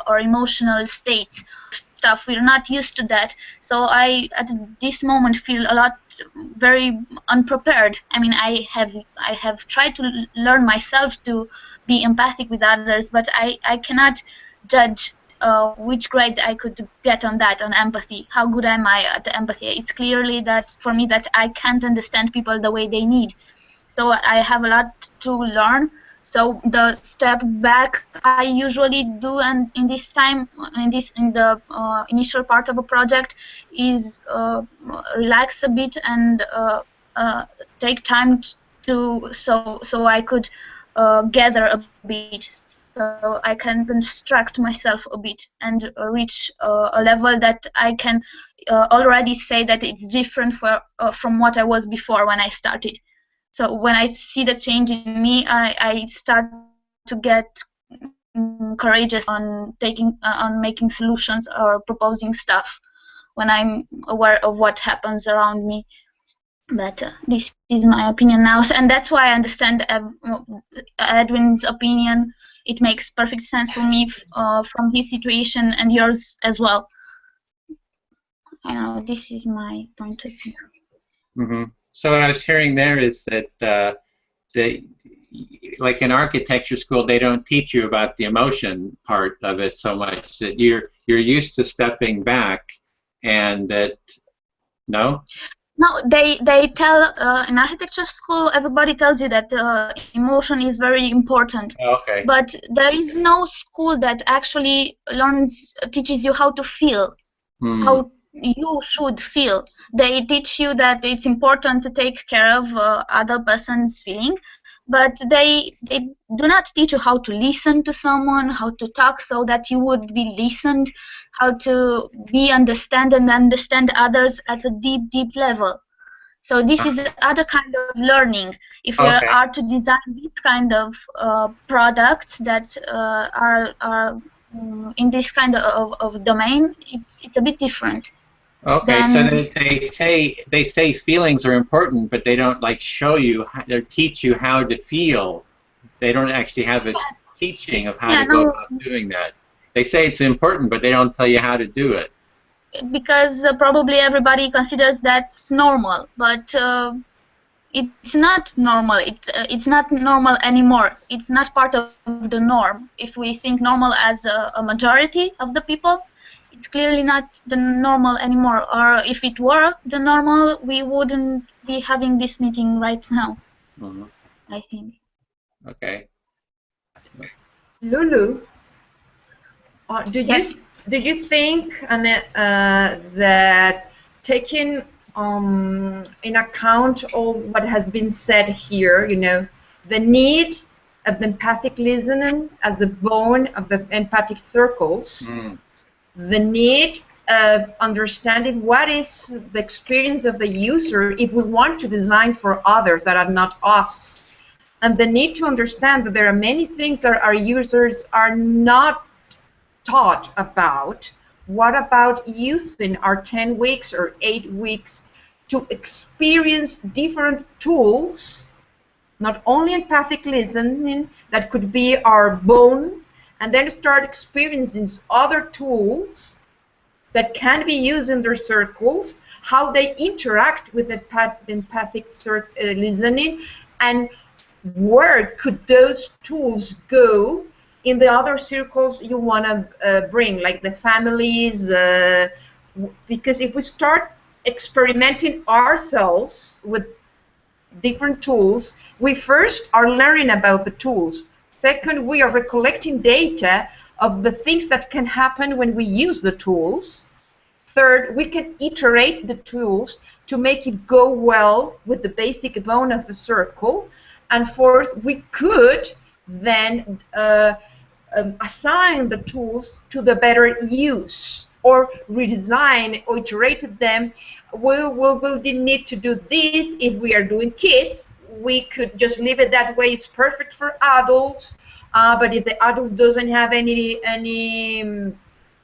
or emotional states stuff. We're not used to that. So I at this moment feel a lot very unprepared. I mean, I have tried to learn myself to be empathic with others, but I cannot judge which grade I could get on that, on empathy. How good am I at empathy? It's clearly that for me that I can't understand people the way they need. So I have a lot to learn. So the step back I usually do, and in this time, in the initial part of a project, is relax a bit and take time to so I could gather a bit, so I can construct myself a bit and reach a level that I can already say that it's different from what I was before when I started. So when I see the change in me, I start to get courageous on making solutions or proposing stuff when I'm aware of what happens around me. But this is my opinion now, and that's why I understand Edwin's opinion. It makes perfect sense for me from his situation and yours as well. I know this is my point of view. Mm-hmm. So what I was hearing there is that like in architecture school, they don't teach you about the emotion part of it so much, that you're used to stepping back, and that no. No, they tell in architecture school, everybody tells you that emotion is very important. Okay. But there is no school that actually teaches you how to feel, how you should feel. They teach you that it's important to take care of other person's feeling, but they do not teach you how to listen to someone, how to talk so that you would be listened, how to be understand and understand others at a deep level. So this is other kind of learning. If you are to design this kind of products that are in this kind of domain, it's a bit different. Okay, so they say feelings are important, but they don't like show you or teach you how to feel. They don't actually have a teaching of how to go about doing that. They say it's important, but they don't tell you how to do it. Because probably everybody considers that's normal, but it's not normal. It's not normal anymore. It's not part of the norm. If we think normal as a majority of the people, it's clearly not the normal anymore. Or if it were the normal, we wouldn't be having this meeting right now. I think. Okay. Lulu, do you think, Annette, that taking in account all what has been said here, you know, the need of the empathic listening as the bone of the empathic circles, the need of understanding what is the experience of the user if we want to design for others that are not us. And the need to understand that there are many things that our users are not taught about. What about using our 10 weeks or 8 weeks to experience different tools, not only empathic listening, that could be our bone, and then start experiencing other tools that can be used in their circles, how they interact with empathic listening, and where could those tools go in the other circles you want to bring, like the families, because if we start experimenting ourselves with different tools, we first are learning about the tools. Second, we are recollecting data of the things that can happen when we use the tools. Third, we can iterate the tools to make it go well with the basic bone of the circle. And fourth, we could then assign the tools to the better use, or redesign or iterate them. We didn't need to do this if we are doing kids. We could just leave it that way. It's perfect for adults. But if the adult doesn't have any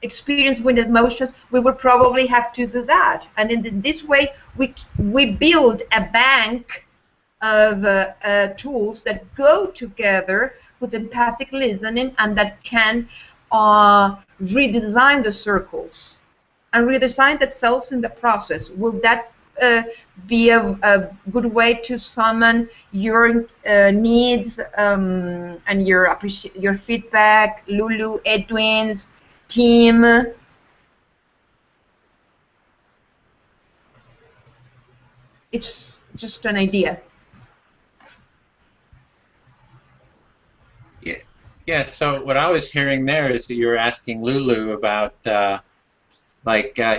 experience with emotions, we would probably have to do that. And in this way, we build a bank of tools that go together with empathic listening, and that can redesign the circles and redesign themselves in the process. Will that be a good way to summon your needs and your feedback, Lulu, Edwin's team? It's just an idea. Yeah, so what I was hearing there is that you were asking Lulu about,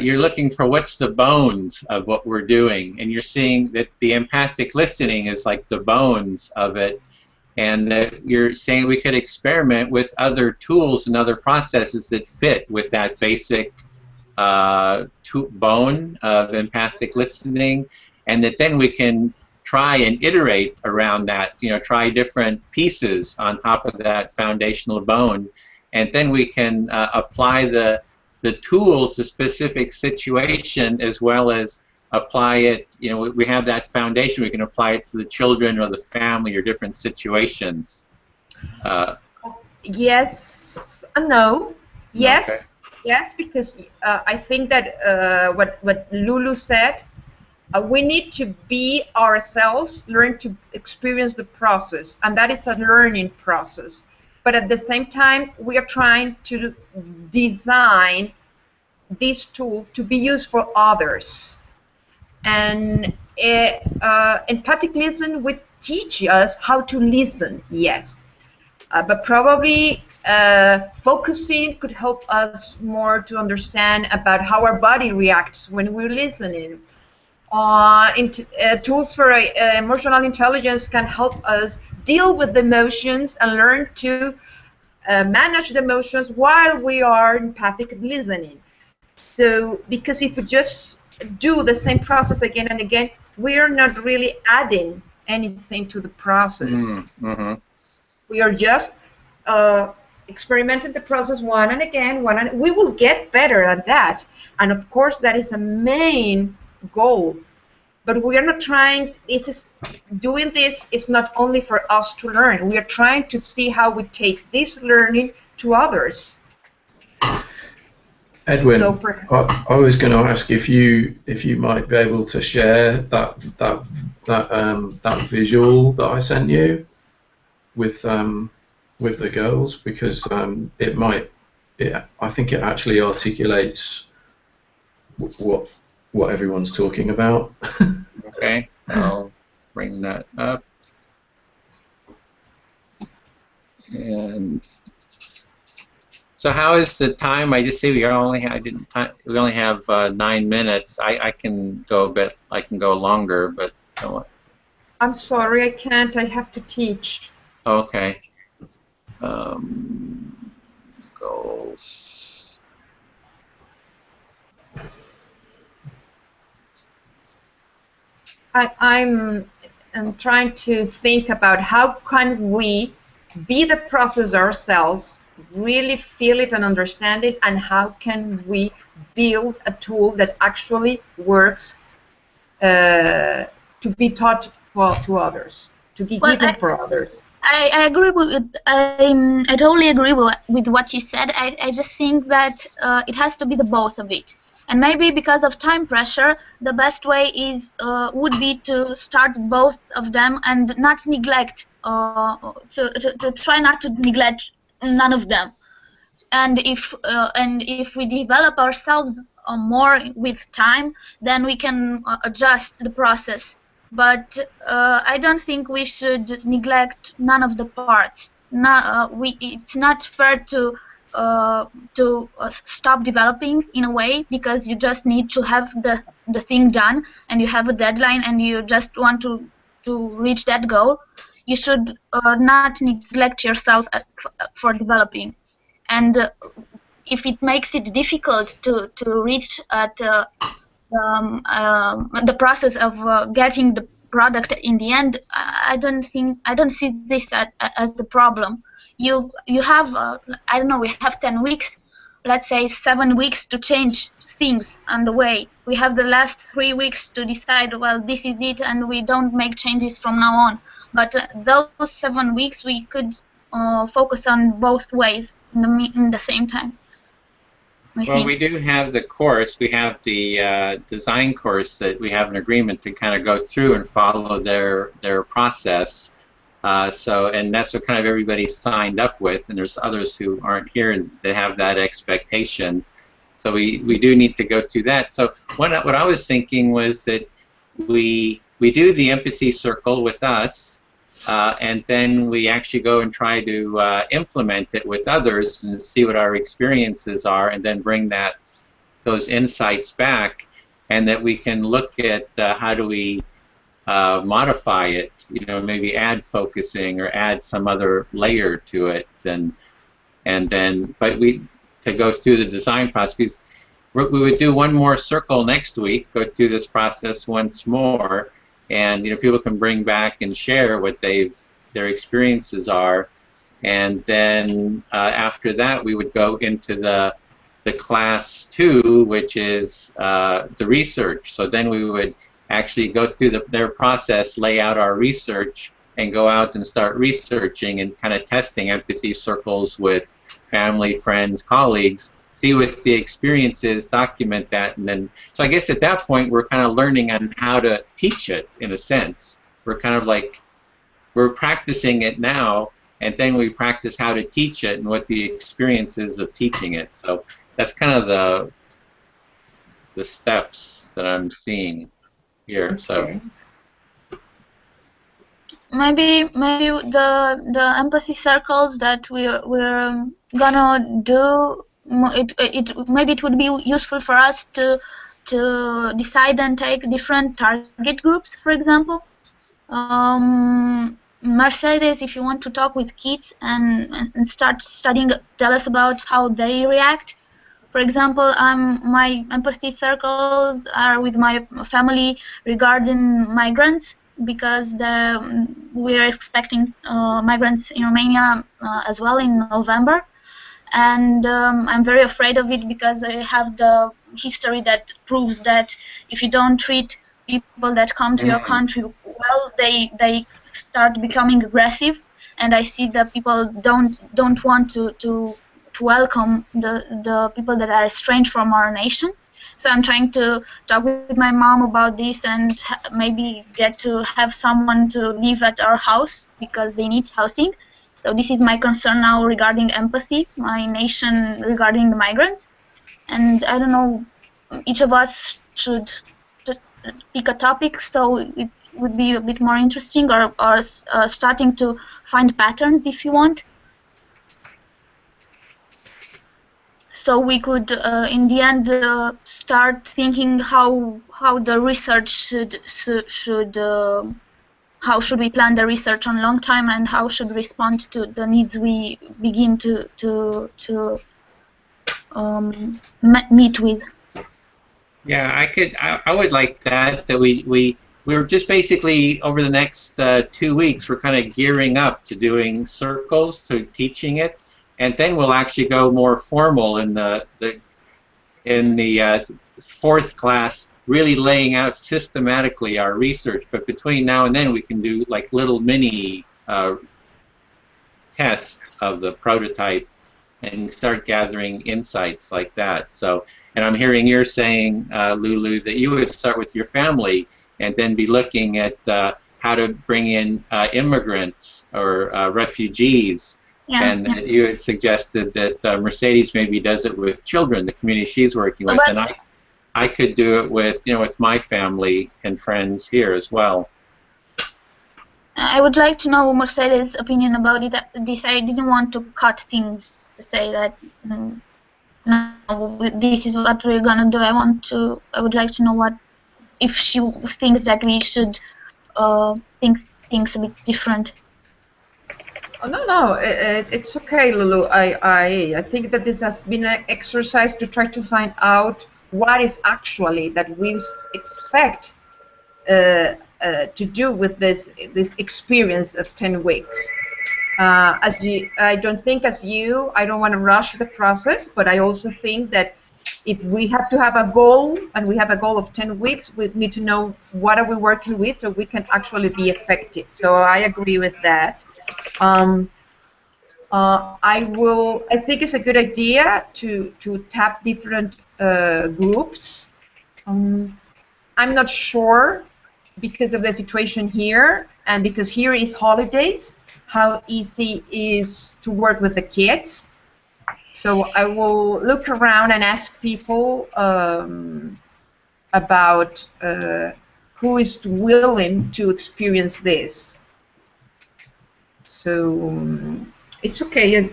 you're looking for what's the bones of what we're doing, and you're seeing that the empathic listening is like the bones of it, and that you're saying we could experiment with other tools and other processes that fit with that basic bone of empathic listening, and that then we can try and iterate around that, try different pieces on top of that foundational bone, and then we can apply the tools to specific situation, as well as apply it, we have that foundation, we can apply it to the children or the family or different situations. Yes and no. Yes, okay. Yes, because I think that what Lulu said, we need to be ourselves, learn to experience the process, and that is a learning process. But at the same time, we are trying to design this tool to be used for others. And empathic listening would teach us how to listen, yes. But probably focusing could help us more to understand about how our body reacts when we're listening. Tools for emotional intelligence can help us deal with the emotions and learn to manage the emotions while we are empathic listening. So, because if we just do the same process again and again, we are not really adding anything to the process. Mm-hmm. We are just experimenting the process one and again, we will get better at that. And of course, that is a main goal. But we are not trying, doing this is not only for us to learn. We are trying to see how we take this learning to others. Edwin, I was going to ask if you might be able to share that visual that I sent you with the girls, because I think it actually articulates what everyone's talking about. Okay, I'll bring that up. And so, how is the time? I just see we only have 9 minutes. I can go a bit. I can go longer, but I'm sorry, I can't. I have to teach. Okay. Goals. I'm trying to think about how can we be the process ourselves, really feel it and understand it, and how can we build a tool that actually works to be taught to others, to be given for others. I agree with I totally agree with what you said. I just think that it has to be the both of it, and maybe because of time pressure, the best way is would be to start both of them and not neglect to try not to neglect none of them. And if we develop ourselves more with time, then we can adjust the process. But I don't think we should neglect none of the parts. It's not fair to stop developing in a way, because you just need to have the thing done, and you have a deadline, and you just want to reach that goal. You should not neglect yourself for developing. And if it makes it difficult to reach at the process of getting the product in the end, I don't see this as the problem. You have I don't know, we have 10 weeks, let's say 7 weeks to change things on the way. We have the last 3 weeks to decide, well, this is it, and we don't make changes from now on. But those 7 weeks we could focus on both ways in the same time. Well, we do have the course. We have the design course that we have an agreement to kind of go through and follow their process. And that's what kind of everybody signed up with. And there's others who aren't here and that have that expectation. So we do need to go through that. So what I was thinking was that we do the empathy circle with us. And then we actually go and try to implement it with others and see what our experiences are, and then bring those insights back, and that we can look at how do we modify it, maybe add focusing or add some other layer to it, but to go through the design process. We would do one more circle next week, go through this process once more. And people can bring back and share what their experiences are, and then after that we would go into the class 2, which is the research. So then we would actually go through their process, lay out our research, and go out and start researching and kind of testing empathy circles with family, friends, colleagues. See what the experience is, document that, and then, so I guess at that point we're kind of learning on how to teach it, in a sense. We're kind of like, we're practicing it now, and then we practice how to teach it and what the experience is of teaching it. So that's kind of the steps that I'm seeing here. Okay. So maybe the empathy circles that we're gonna do, maybe it would be useful for us to decide and take different target groups, for example. Mercedes, if you want to talk with kids and start studying, tell us about how they react. For example, my empathy circles are with my family regarding migrants, because we're expecting migrants in Romania as well in November. And I'm very afraid of it, because I have the history that proves that if you don't treat people that come to your country well, they start becoming aggressive, and I see that people don't want to welcome the people that are estranged from our nation. So I'm trying to talk with my mom about this, and maybe get to have someone to live at our house, because they need housing. So this is my concern now regarding empathy, my nation regarding the migrants. And I don't know, each of us should pick a topic so it would be a bit more interesting, or starting to find patterns, if you want. So we could, in the end, start thinking how the research should how should we plan the research on long time, and how should respond to the needs we begin to meet with. Yeah, I would like that we we're just basically over the next 2 weeks, we're kind of gearing up to doing circles, to teaching it, and then we'll actually go more formal in the fourth class, really laying out systematically our research. But between now and then, we can do like little mini tests of the prototype and start gathering insights like that. So, and I'm hearing you're saying, Lulu, that you would start with your family and then be looking at how to bring in immigrants or refugees. Yeah, and you had suggested that Mercedes maybe does it with children, the community she's working with, and I could do it with, with my family and friends here as well. I would like to know Mercedes' opinion about it. This, I didn't want to cut things to say that no, this is what we're gonna do. I would like to know what, if she thinks that we should think things a bit different. Oh, no, it's okay, Lulu. I think that this has been an exercise to try to find out what is actually that we expect to do with this experience of 10 weeks. I don't think as you, I don't want to rush the process, but I also think that if we have to have a goal, and we have a goal of 10 weeks, we need to know what are we working with so we can actually be effective. So I agree with that. I think it's a good idea to tap different groups. I'm not sure, because of the situation here, and because here is holidays, how easy is to work with the kids. So I will look around and ask people about who is willing to experience this. So it's okay.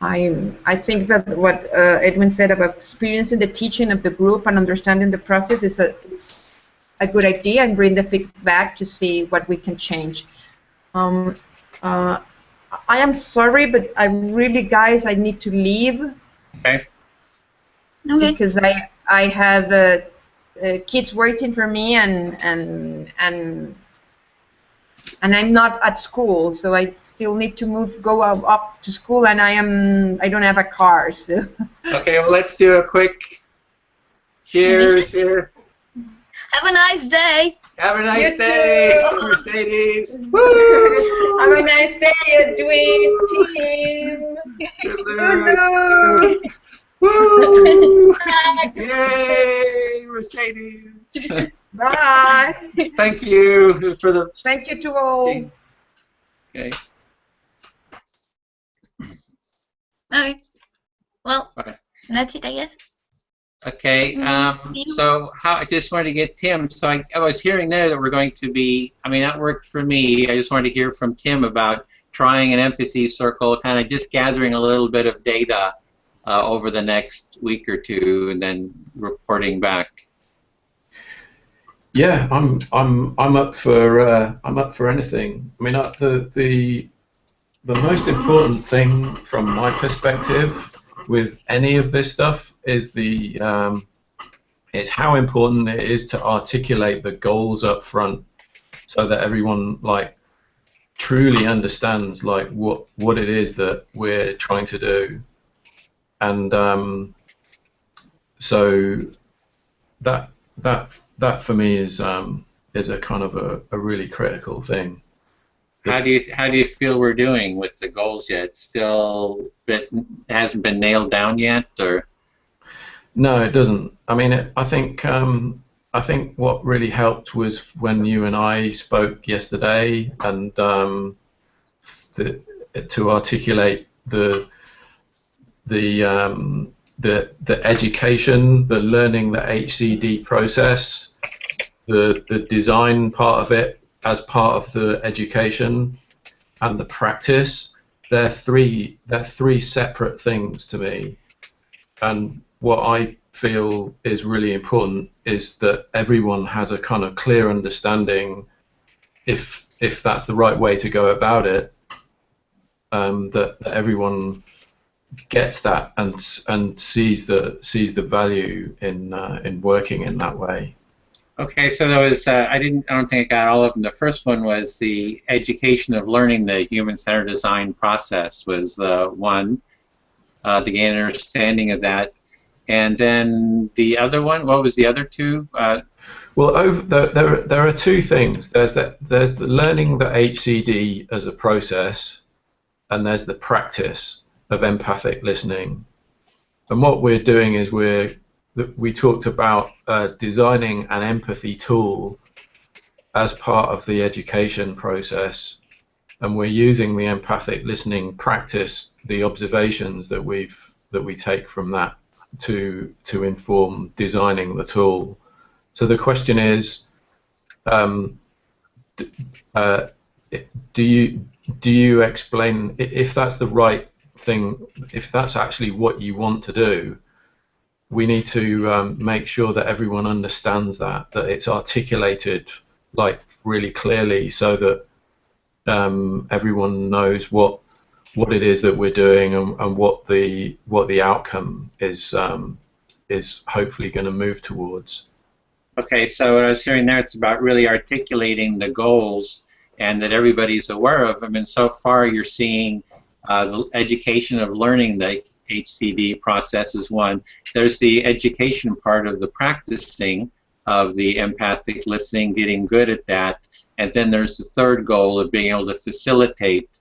I think that what Edwin said about experiencing the teaching of the group and understanding the process is a good idea, and bring the feedback to see what we can change. I am sorry, but guys, I need to leave. Okay. Okay. Because I have kids waiting for me, and I'm not at school, so I still need to go up to school, and I don't have a car. So. Okay, well, let's do a quick cheers here. Have a nice day. Have a nice You day, too. Mercedes. Woo! Have a nice day, Edwin, team. Lulu. Woo! Yay, Mercedes. Bye. Thank you for the... Thank you to all. Okay. Okay. Well, Bye. that's it, I guess. Okay, so I just wanted to get Tim. So I was hearing there that we're going to be, I mean, that worked for me. I just wanted to hear from Tim about trying an empathy circle, kind of just gathering a little bit of data over the next week or two, and then reporting back. Yeah, I'm up for anything. I mean, the most important thing from my perspective with any of this stuff is is how important it is to articulate the goals up front, so that everyone truly understands what it is that we're trying to do, and so that for me is a kind of a really critical thing. How do you feel we're doing with the goals yet? Still, it hasn't been nailed down yet, or? No, it doesn't. I mean, I think what really helped was when you and I spoke yesterday, and to articulate the education, the learning, the HCD process, the design part of it as part of the education, and the practice. They're three separate things to me. And what I feel is really important is that everyone has a kind of clear understanding, if that's the right way to go about it, that everyone gets that and sees the value in working in that way. Okay, so there was I don't think I got all of them. The first one was the education of learning the human-centered design process was one, to gain an understanding of that, and then the other one. What was the other two? Well, there are two things. There's the learning the HCD as a process, and there's the practice of empathic listening. And what we're doing is we talked about designing an empathy tool as part of the education process, and we're using the empathic listening practice, the observations that we take from that to inform designing the tool. So the question is, do you explain if that's the right thing, if that's actually what you want to do? We need to make sure that everyone understands that it's articulated like really clearly, so that everyone knows what it is that we're doing and what the outcome is hopefully going to move towards. Okay, so what I was hearing there, it's about really articulating the goals and that everybody's aware of them. And so far, you're seeing the education of learning the HCD process is one. There's the education part of the practicing of the empathic listening, getting good at that. And then there's the third goal of being able to facilitate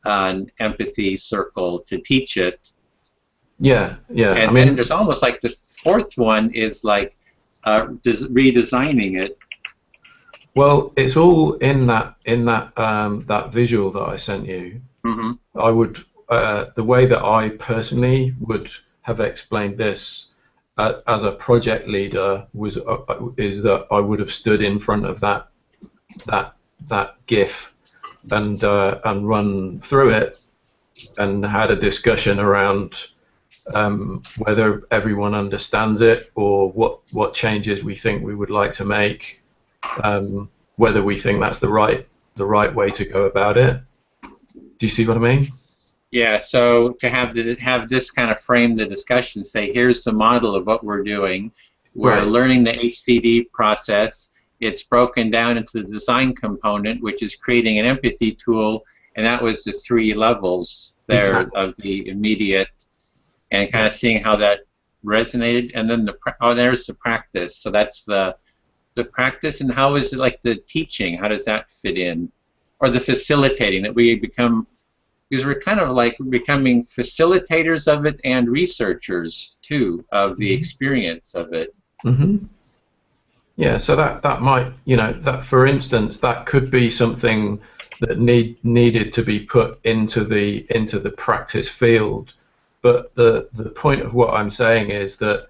an empathy circle to teach it. Yeah. And then there's almost like the fourth one is like redesigning it. Well, it's all in that that visual that I sent you. Mm-hmm. I would the way that I personally would have explained this as a project leader is that I would have stood in front of that GIF and run through it and had a discussion around whether everyone understands it or what changes we think we would like to make, whether we think that's the right way to go about it. Do you see what I mean? Yeah, so to have this kind of frame the discussion, say here's the model of what we're doing. We're learning the HCD process. It's broken down into the design component, which is creating an empathy tool, and that was the 3 levels there of the immediate, and kind of seeing how that resonated. And then there's the practice. So that's the practice, and how is it like the teaching? How does that fit in, or the facilitating that we become? Because we're kind of like becoming facilitators of it and researchers too of the experience of it. Mm-hmm. Yeah, so that might, that for instance, that could be something that needed to be put into the practice field. But the point of what I'm saying is that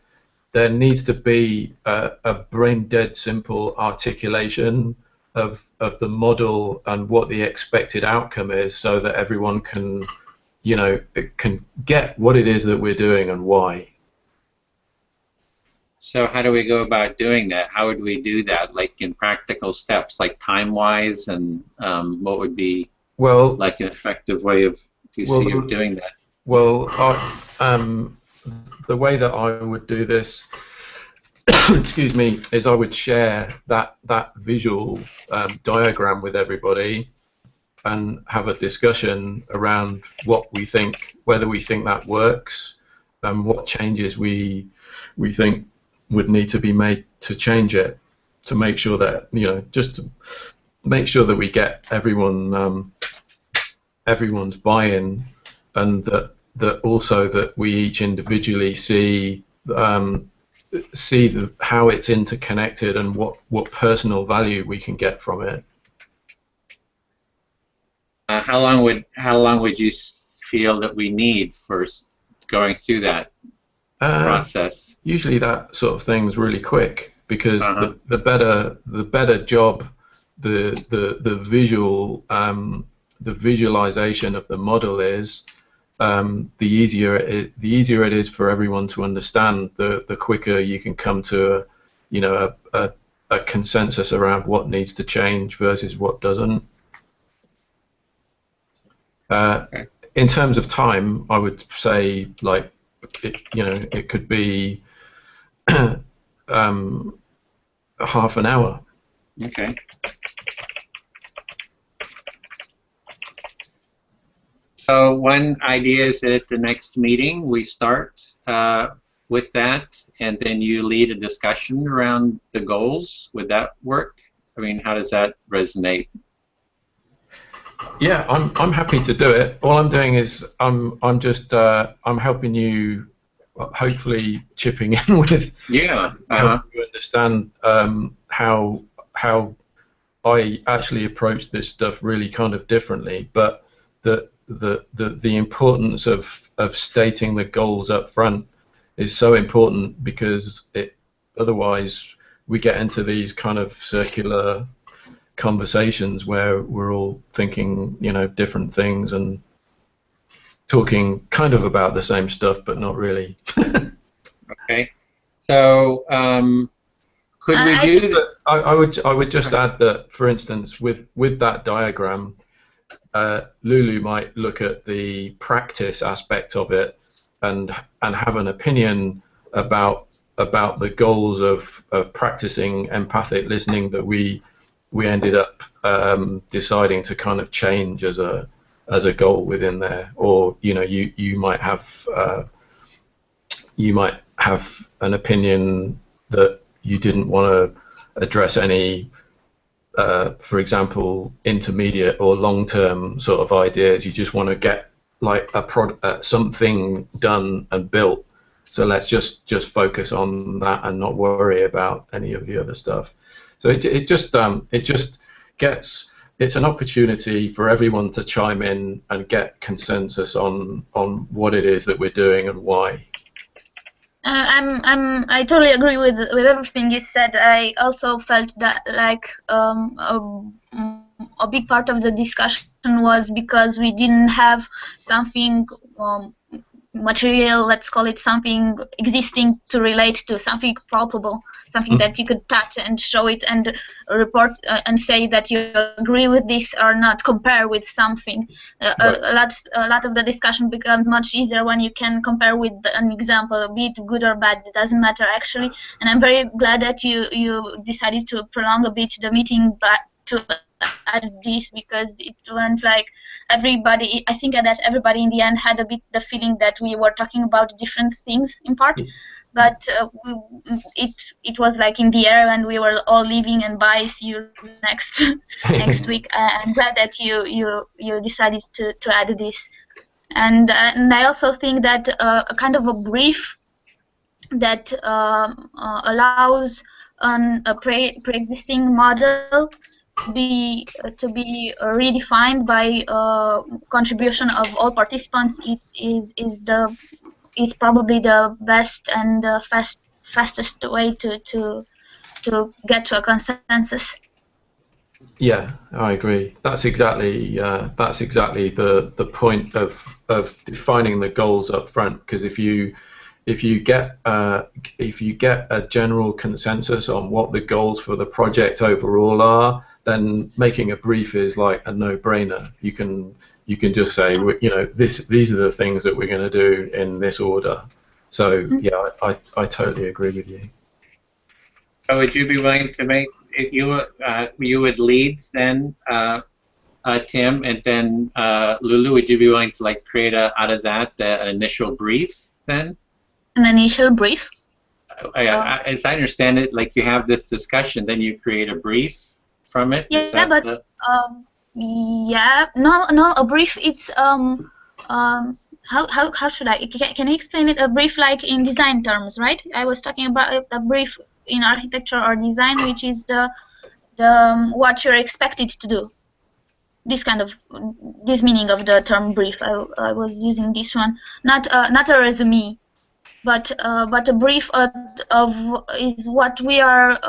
there needs to be a brain dead simple articulation of the model and what the expected outcome is, so that everyone can get what it is that we're doing and why. So how do we go about doing that? How would we do that, like in practical steps, like time-wise, and what would be like an effective way of doing that? Well, the way that I would do this, excuse me, is I would share that visual diagram with everybody and have a discussion around what we think, whether we think that works, and what changes we think would need to be made to change it, to make sure that just to make sure that we get everyone's buy-in, and that also that we each individually see how it's interconnected and what personal value we can get from it. How long would you feel that we need for going through that process? Usually that sort of thing's really quick, because the better job the visualization of the model is, the easier it is for everyone to understand. The quicker you can come to a consensus around what needs to change versus what doesn't. in terms of time, I would say like it could be half an hour. Okay. So one idea is that at the next meeting we start with that, and then you lead a discussion around the goals. Would that work? I mean, how does that resonate? Yeah, I'm happy to do it. All I'm doing is I'm helping you, hopefully chipping in with helping you understand how I actually approach this stuff really kind of differently, but the importance of stating the goals up front is so important, because otherwise we get into these kind of circular conversations where we're all thinking different things and talking kind of about the same stuff but not really. Okay, so could we do that? I would just add that, for instance, with that diagram, Lulu might look at the practice aspect of it and have an opinion about the goals of practicing empathic listening that we ended up deciding to kind of change as a goal within there. Or you might have an opinion that you didn't want to address any, for example, intermediate or long-term sort of ideas. You just want to get like something done and built. So let's just focus on that and not worry about any of the other stuff. So it just gets, it's an opportunity for everyone to chime in and get consensus on what it is that we're doing and why. I totally agree with everything you said. I also felt that like a big part of the discussion was because we didn't have something material, let's call it something existing to relate to, something palpable, something that you could touch and show it and report and say that you agree with this or not, compare with something. A lot of the discussion becomes much easier when you can compare with an example, be it good or bad, it doesn't matter actually. And I'm very glad that you decided to prolong a bit the meeting to add this, because it went like everybody, I think that everybody in the end had a bit the feeling that we were talking about different things in part, but it was like in the air and we were all leaving and bye, see you next week. I'm glad that you decided to add this, and I also think that a kind of a brief that allows a pre-existing model to be redefined by contribution of all participants is probably the best and fastest way to get to a consensus. Yeah, I agree. That's exactly the point of defining the goals up front. Because if you get a general consensus on what the goals for the project overall are, then making a brief is like a no-brainer. You can just say, these are the things that we're going to do in this order. So yeah, I totally agree with you. So would you be willing to make, if you would lead then, Tim, and then Lulu, would you be willing to like create out of that an initial brief then? An initial brief? As I understand it, like you have this discussion, then you create a brief from it. Yeah, but a brief. It's how should I? Can you explain it? A brief, like in design terms, right? I was talking about a brief in architecture or design, which is the what you're expected to do. This meaning of the term brief. I was using this one, not a resume, but a brief of is what we are.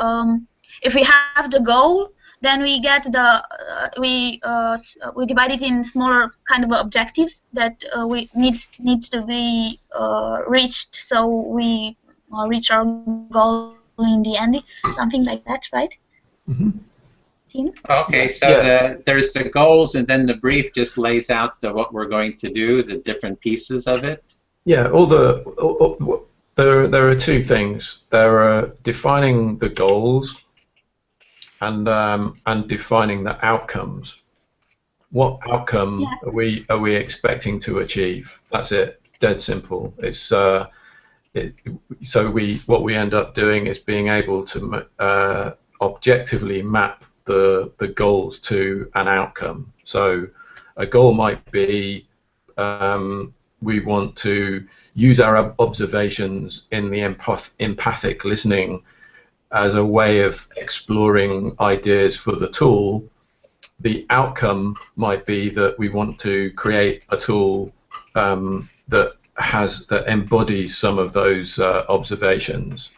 If we have the goal, then we get we divide it in smaller kind of objectives that we need to be reached, so we reach our goal in the end. It's something like that, right? Mm-hmm. Tim? Okay, so there's the goals, and then the brief just lays out what we're going to do, the different pieces of it. Yeah, there are two things. There are defining the goals and defining the outcomes. What outcome are we expecting to achieve? That's it. Dead simple. It's so what we end up doing is being able to objectively map the goals to an outcome. So a goal might be we want to use our observations in the empathic listening as a way of exploring ideas for the tool. The outcome might be that we want to create a tool that embodies some of those observations.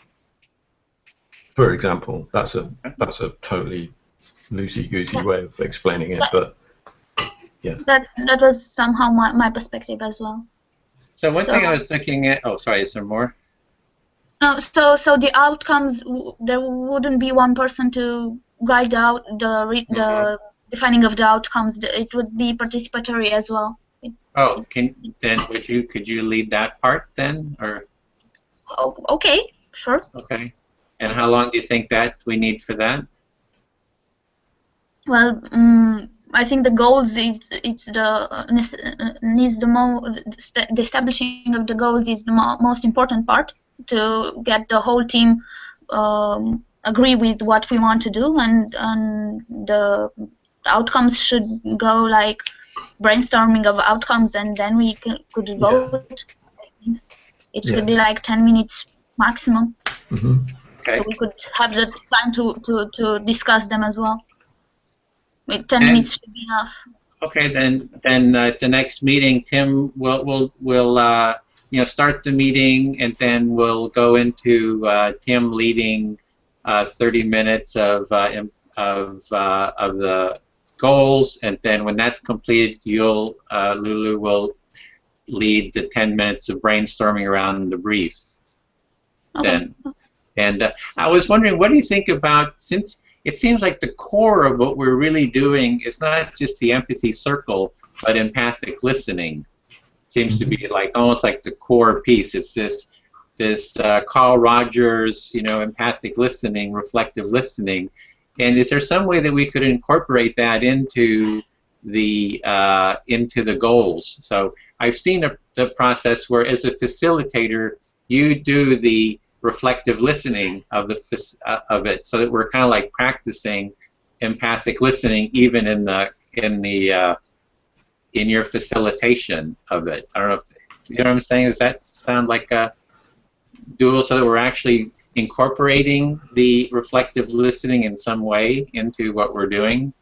For example, that's a totally loosey-goosey way of explaining it, but yeah. That was somehow my perspective as well. So one thing I was looking at. Oh, sorry. Is there more? No. So the outcomes, there wouldn't be one person to guide out the defining of the outcomes. It would be participatory as well. Oh, could you lead that part then, or? Oh, okay, sure. Okay. And how long do you think that we need for that? Well, I think the goals the establishing of the goals is the most important part to get the whole team agree with what we want to do, and the outcomes should go like brainstorming of outcomes, and then we could vote. Yeah. It could be like 10 minutes maximum. Mm-hmm. Okay. So we could have the time to discuss them as well. 10 minutes should be enough. Okay, then at the next meeting, Tim will start the meeting, and then we'll go into Tim leading 30 minutes of the goals, and then when that's completed, Lulu will lead the 10 minutes of brainstorming around the brief. Okay. Then, and I was wondering, what do you think about, since it seems like the core of what we're really doing is not just the empathy circle, but empathic listening. Seems to be like almost like the core piece. It's this Carl Rogers, empathic listening, reflective listening. And is there some way that we could incorporate that into the goals? So I've seen the process where, as a facilitator, you do the reflective listening of it, so that we're kind of like practicing empathic listening even in your facilitation of it. I don't know if you know what I'm saying. Does that sound like a doable, so that we're actually incorporating the reflective listening in some way into what we're doing?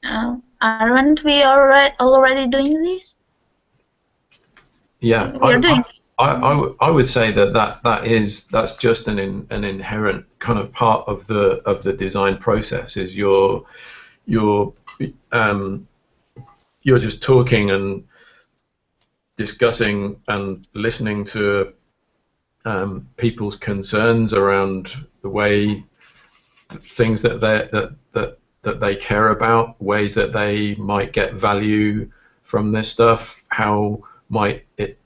Aren't we already doing this? Yeah, we're doing. I would say that's just an inherent kind of part of the design process. Is you're just talking and discussing and listening to people's concerns around the way things that they care about, ways that they might get value from this stuff, how might it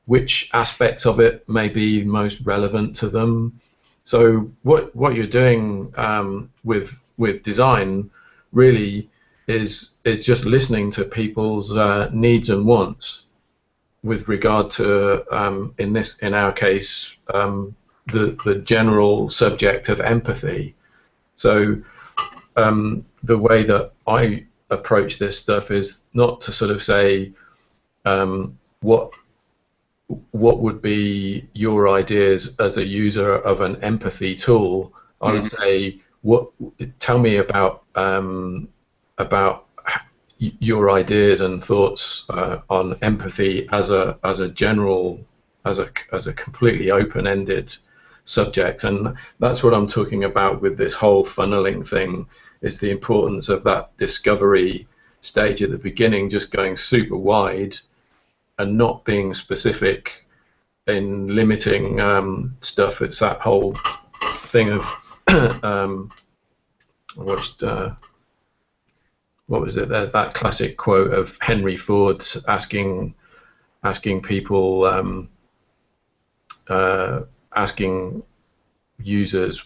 which aspects of it may be most relevant to them. So what you're doing with design really is just listening to people's needs and wants with regard to in our case the general subject of empathy. So the way that I approach this stuff is not to sort of say what would be your ideas as a user of an empathy tool. I would say, tell me about your ideas and thoughts on empathy as a general, as a completely open-ended subject. And that's what I'm talking about with this whole funneling thing, is the importance of that discovery stage at the beginning, just going super wide and not being specific in limiting stuff. It's that whole thing of I watched. What was it? There's that classic quote of Henry Ford asking people, asking users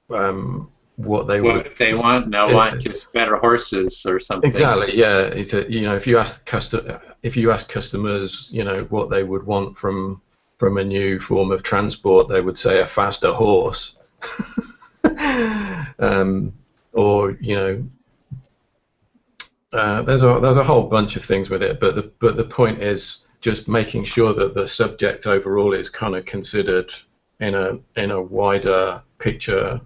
what they want. No, want just better horses or something. Exactly. Yeah. It's if you ask customers, what they would want from a new form of transport, they would say a faster horse, or there's a whole bunch of things with it, but the point is just making sure that the subject overall is kind of considered in a wider picture,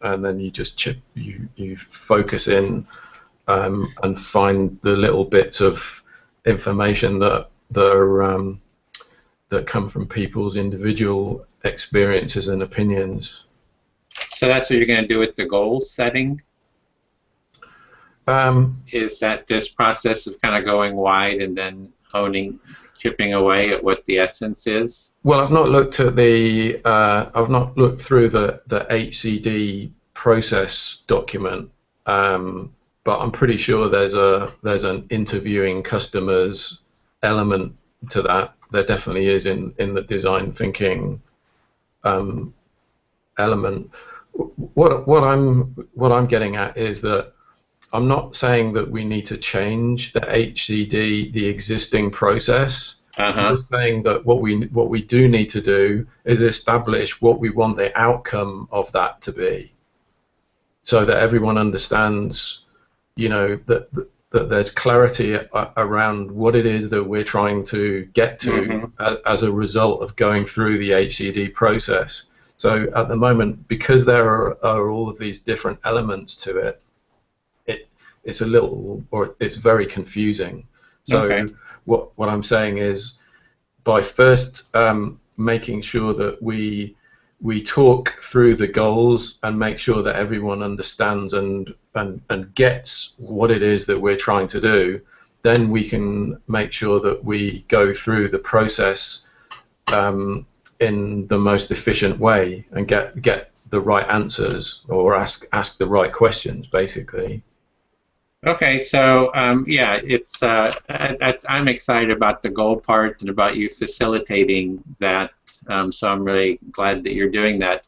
and then you just you focus in and find the little bits of information that come from people's individual experiences and opinions. So that's what you're going to do with the goal setting? Is that this process of kind of going wide and then chipping away at what the essence is? Well, I've not looked at I've not looked through the HCD process document, but I'm pretty sure there's an interviewing customers element to that. There definitely is in the design thinking element. What I'm getting at is that I'm not saying that we need to change the HCD, the existing process. I'm just saying that what we do need to do is establish what we want the outcome of that to be, so that everyone understands, that there's clarity around what it is that we're trying to get to as a result of going through the HCD process. So at the moment, because there are all of these different elements to it, it's very confusing. So what I'm saying is, by first making sure that we talk through the goals and make sure that everyone understands and gets what it is that we're trying to do, then we can make sure that we go through the process in the most efficient way and get the right answers, or ask the right questions, basically. Okay, so yeah, it's I'm excited about the goal part and about you facilitating that. So I'm really glad that you're doing that.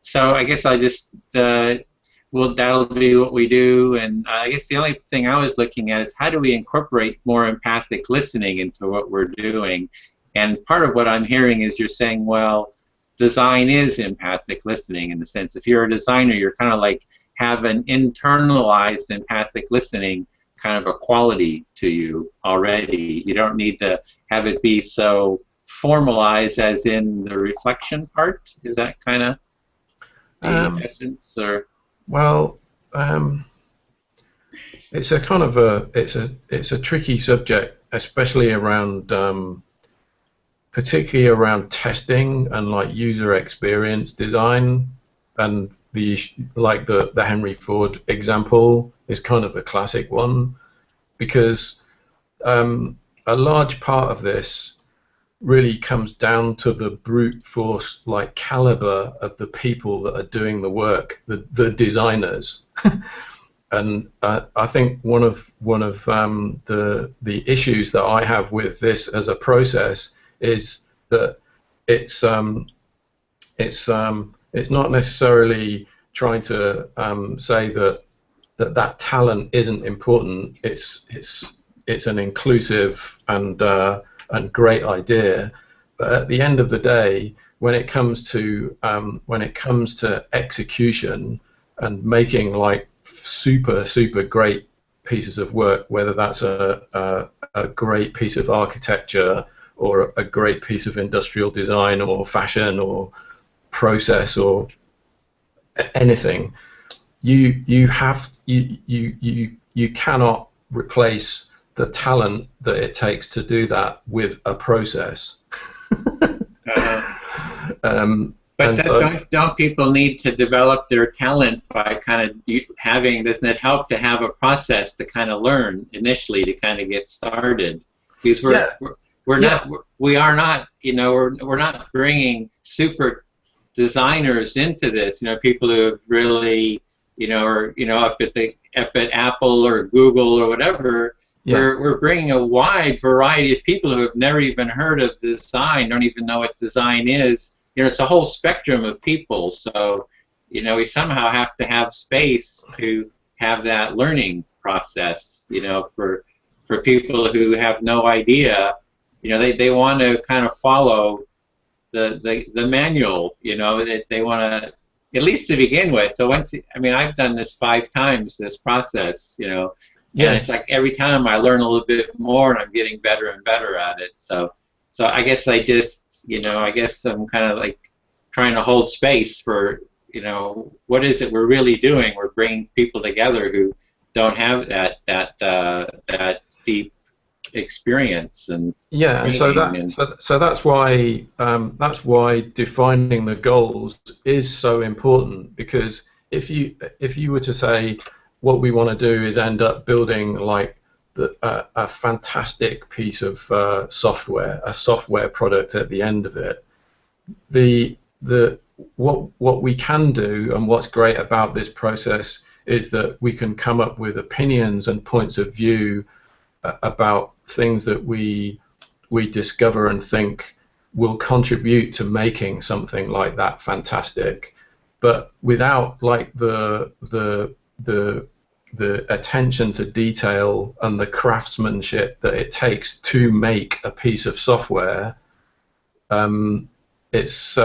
So I guess I just that'll be what we do. And I guess the only thing I was looking at is how do we incorporate more empathic listening into what we're doing. And part of what I'm hearing is you're saying, well, design is empathic listening in the sense if you're a designer, you're kind of like have an internalized empathic listening kind of a quality to you already. You don't need to have it be so formalized as in the reflection part. Is that kind of the essence, or? Well, it's a kind of it's a tricky subject, especially around particularly around testing and like user experience design. And the Henry Ford example is kind of a classic one, because a large part of this really comes down to the brute force caliber of the people that are doing the work, the designers. And I think one of the issues that I have with this as a process is that it's not necessarily trying to say that talent isn't important. It's an inclusive and great idea, but at the end of the day, when it comes to execution and making like super great pieces of work, whether that's a great piece of architecture or a great piece of industrial design or fashion or process or anything, you cannot replace the talent that it takes to do that with a process. But don't people need to develop their talent by kind of having? Doesn't it help to have a process to kind of learn initially to kind of get started? Because we're not bringing super designers into this. People who have really, or up at Apple or Google or whatever. Yeah. We're bringing a wide variety of people who have never even heard of design, don't even know what design is. It's a whole spectrum of people. So, we somehow have to have space to have that learning process. For people who have no idea, they want to kind of follow the manual. They want to, at least to begin with. So I've done this 5 times, this process. Yeah. And it's like every time I learn a little bit more, and I'm getting better and better at it. So I guess I just, I guess I'm kind of like trying to hold space for, what is it we're really doing? We're bringing people together who don't have that deep experience and yeah. And so that's why defining the goals is so important, because if you were to say, what we want to do is end up building like a fantastic piece of software, a software product at the end of it. What we can do, and what's great about this process, is that we can come up with opinions and points of view about things that we discover and think will contribute to making something like that fantastic, but without like the attention to detail and the craftsmanship that it takes to make a piece of software. That's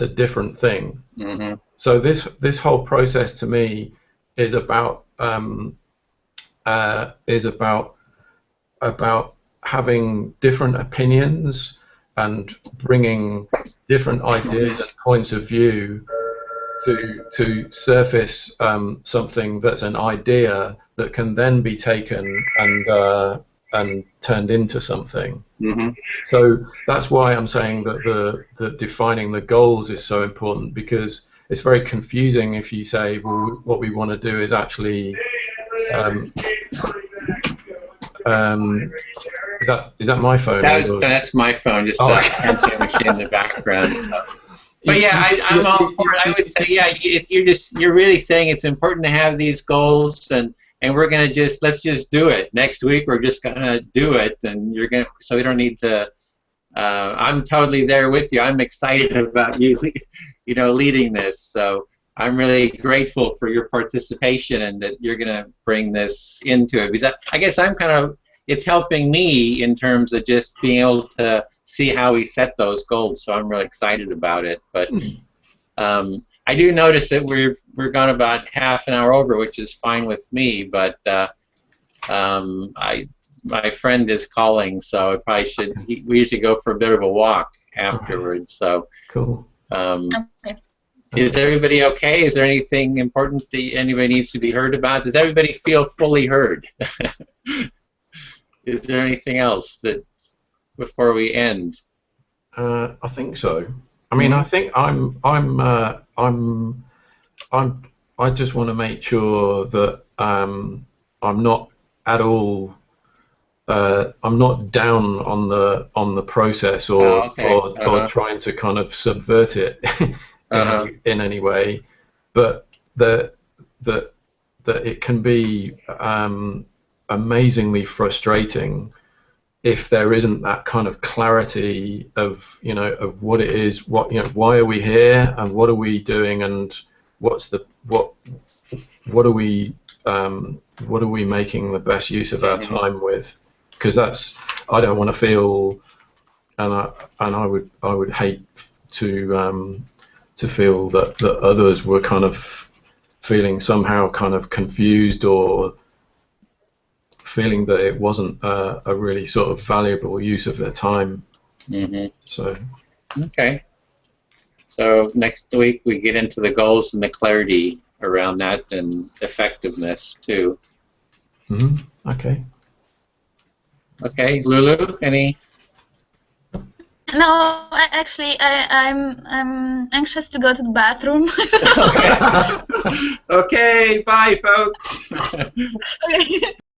a different thing. Mm-hmm. So this whole process to me is about having different opinions and bringing different ideas and points of view to surface something that's an idea that can then be taken and turned into something. Mm-hmm. So that's why I'm saying that the defining the goals is so important, because it's very confusing if you say, well, what we want to do is actually is that my phone? That's my phone, just answering machine in the background. So. But yeah, I'm all for it. I would say, yeah, if you're really saying it's important to have these goals, and we're gonna let's just do it. Next week we're just gonna do it, and so we don't need to. I'm totally there with you. I'm excited about you, leading this. So I'm really grateful for your participation and that you're gonna bring this into it, because I guess it's helping me in terms of just being able to see how we set those goals. So I'm really excited about it. But I do notice that we're gone about half an hour over, which is fine with me. But my friend is calling, so I probably should. We usually go for a bit of a walk afterwards. So cool. Okay. Is everybody okay? Is there anything important that anybody needs to be heard about? Does everybody feel fully heard? Is there anything else that before we end? I think so. I mean, I think I just want to make sure that I'm not at all. I'm not down on the process or trying to kind of subvert it in any way, but that it can be amazingly frustrating if there isn't that kind of clarity of what it is, why are we here, and what are we doing, and what are we making the best use of our time with? Because I don't want to feel, and I would hate to feel that others were kind of feeling somehow kind of confused or feeling that it wasn't a really sort of valuable use of their time. Mm-hmm. So. Okay. So next week we get into the goals and the clarity around that and effectiveness too. Mm-hmm. Okay. Okay, Lulu, any? No, I'm anxious to go to the bathroom. Okay, bye, folks. Okay.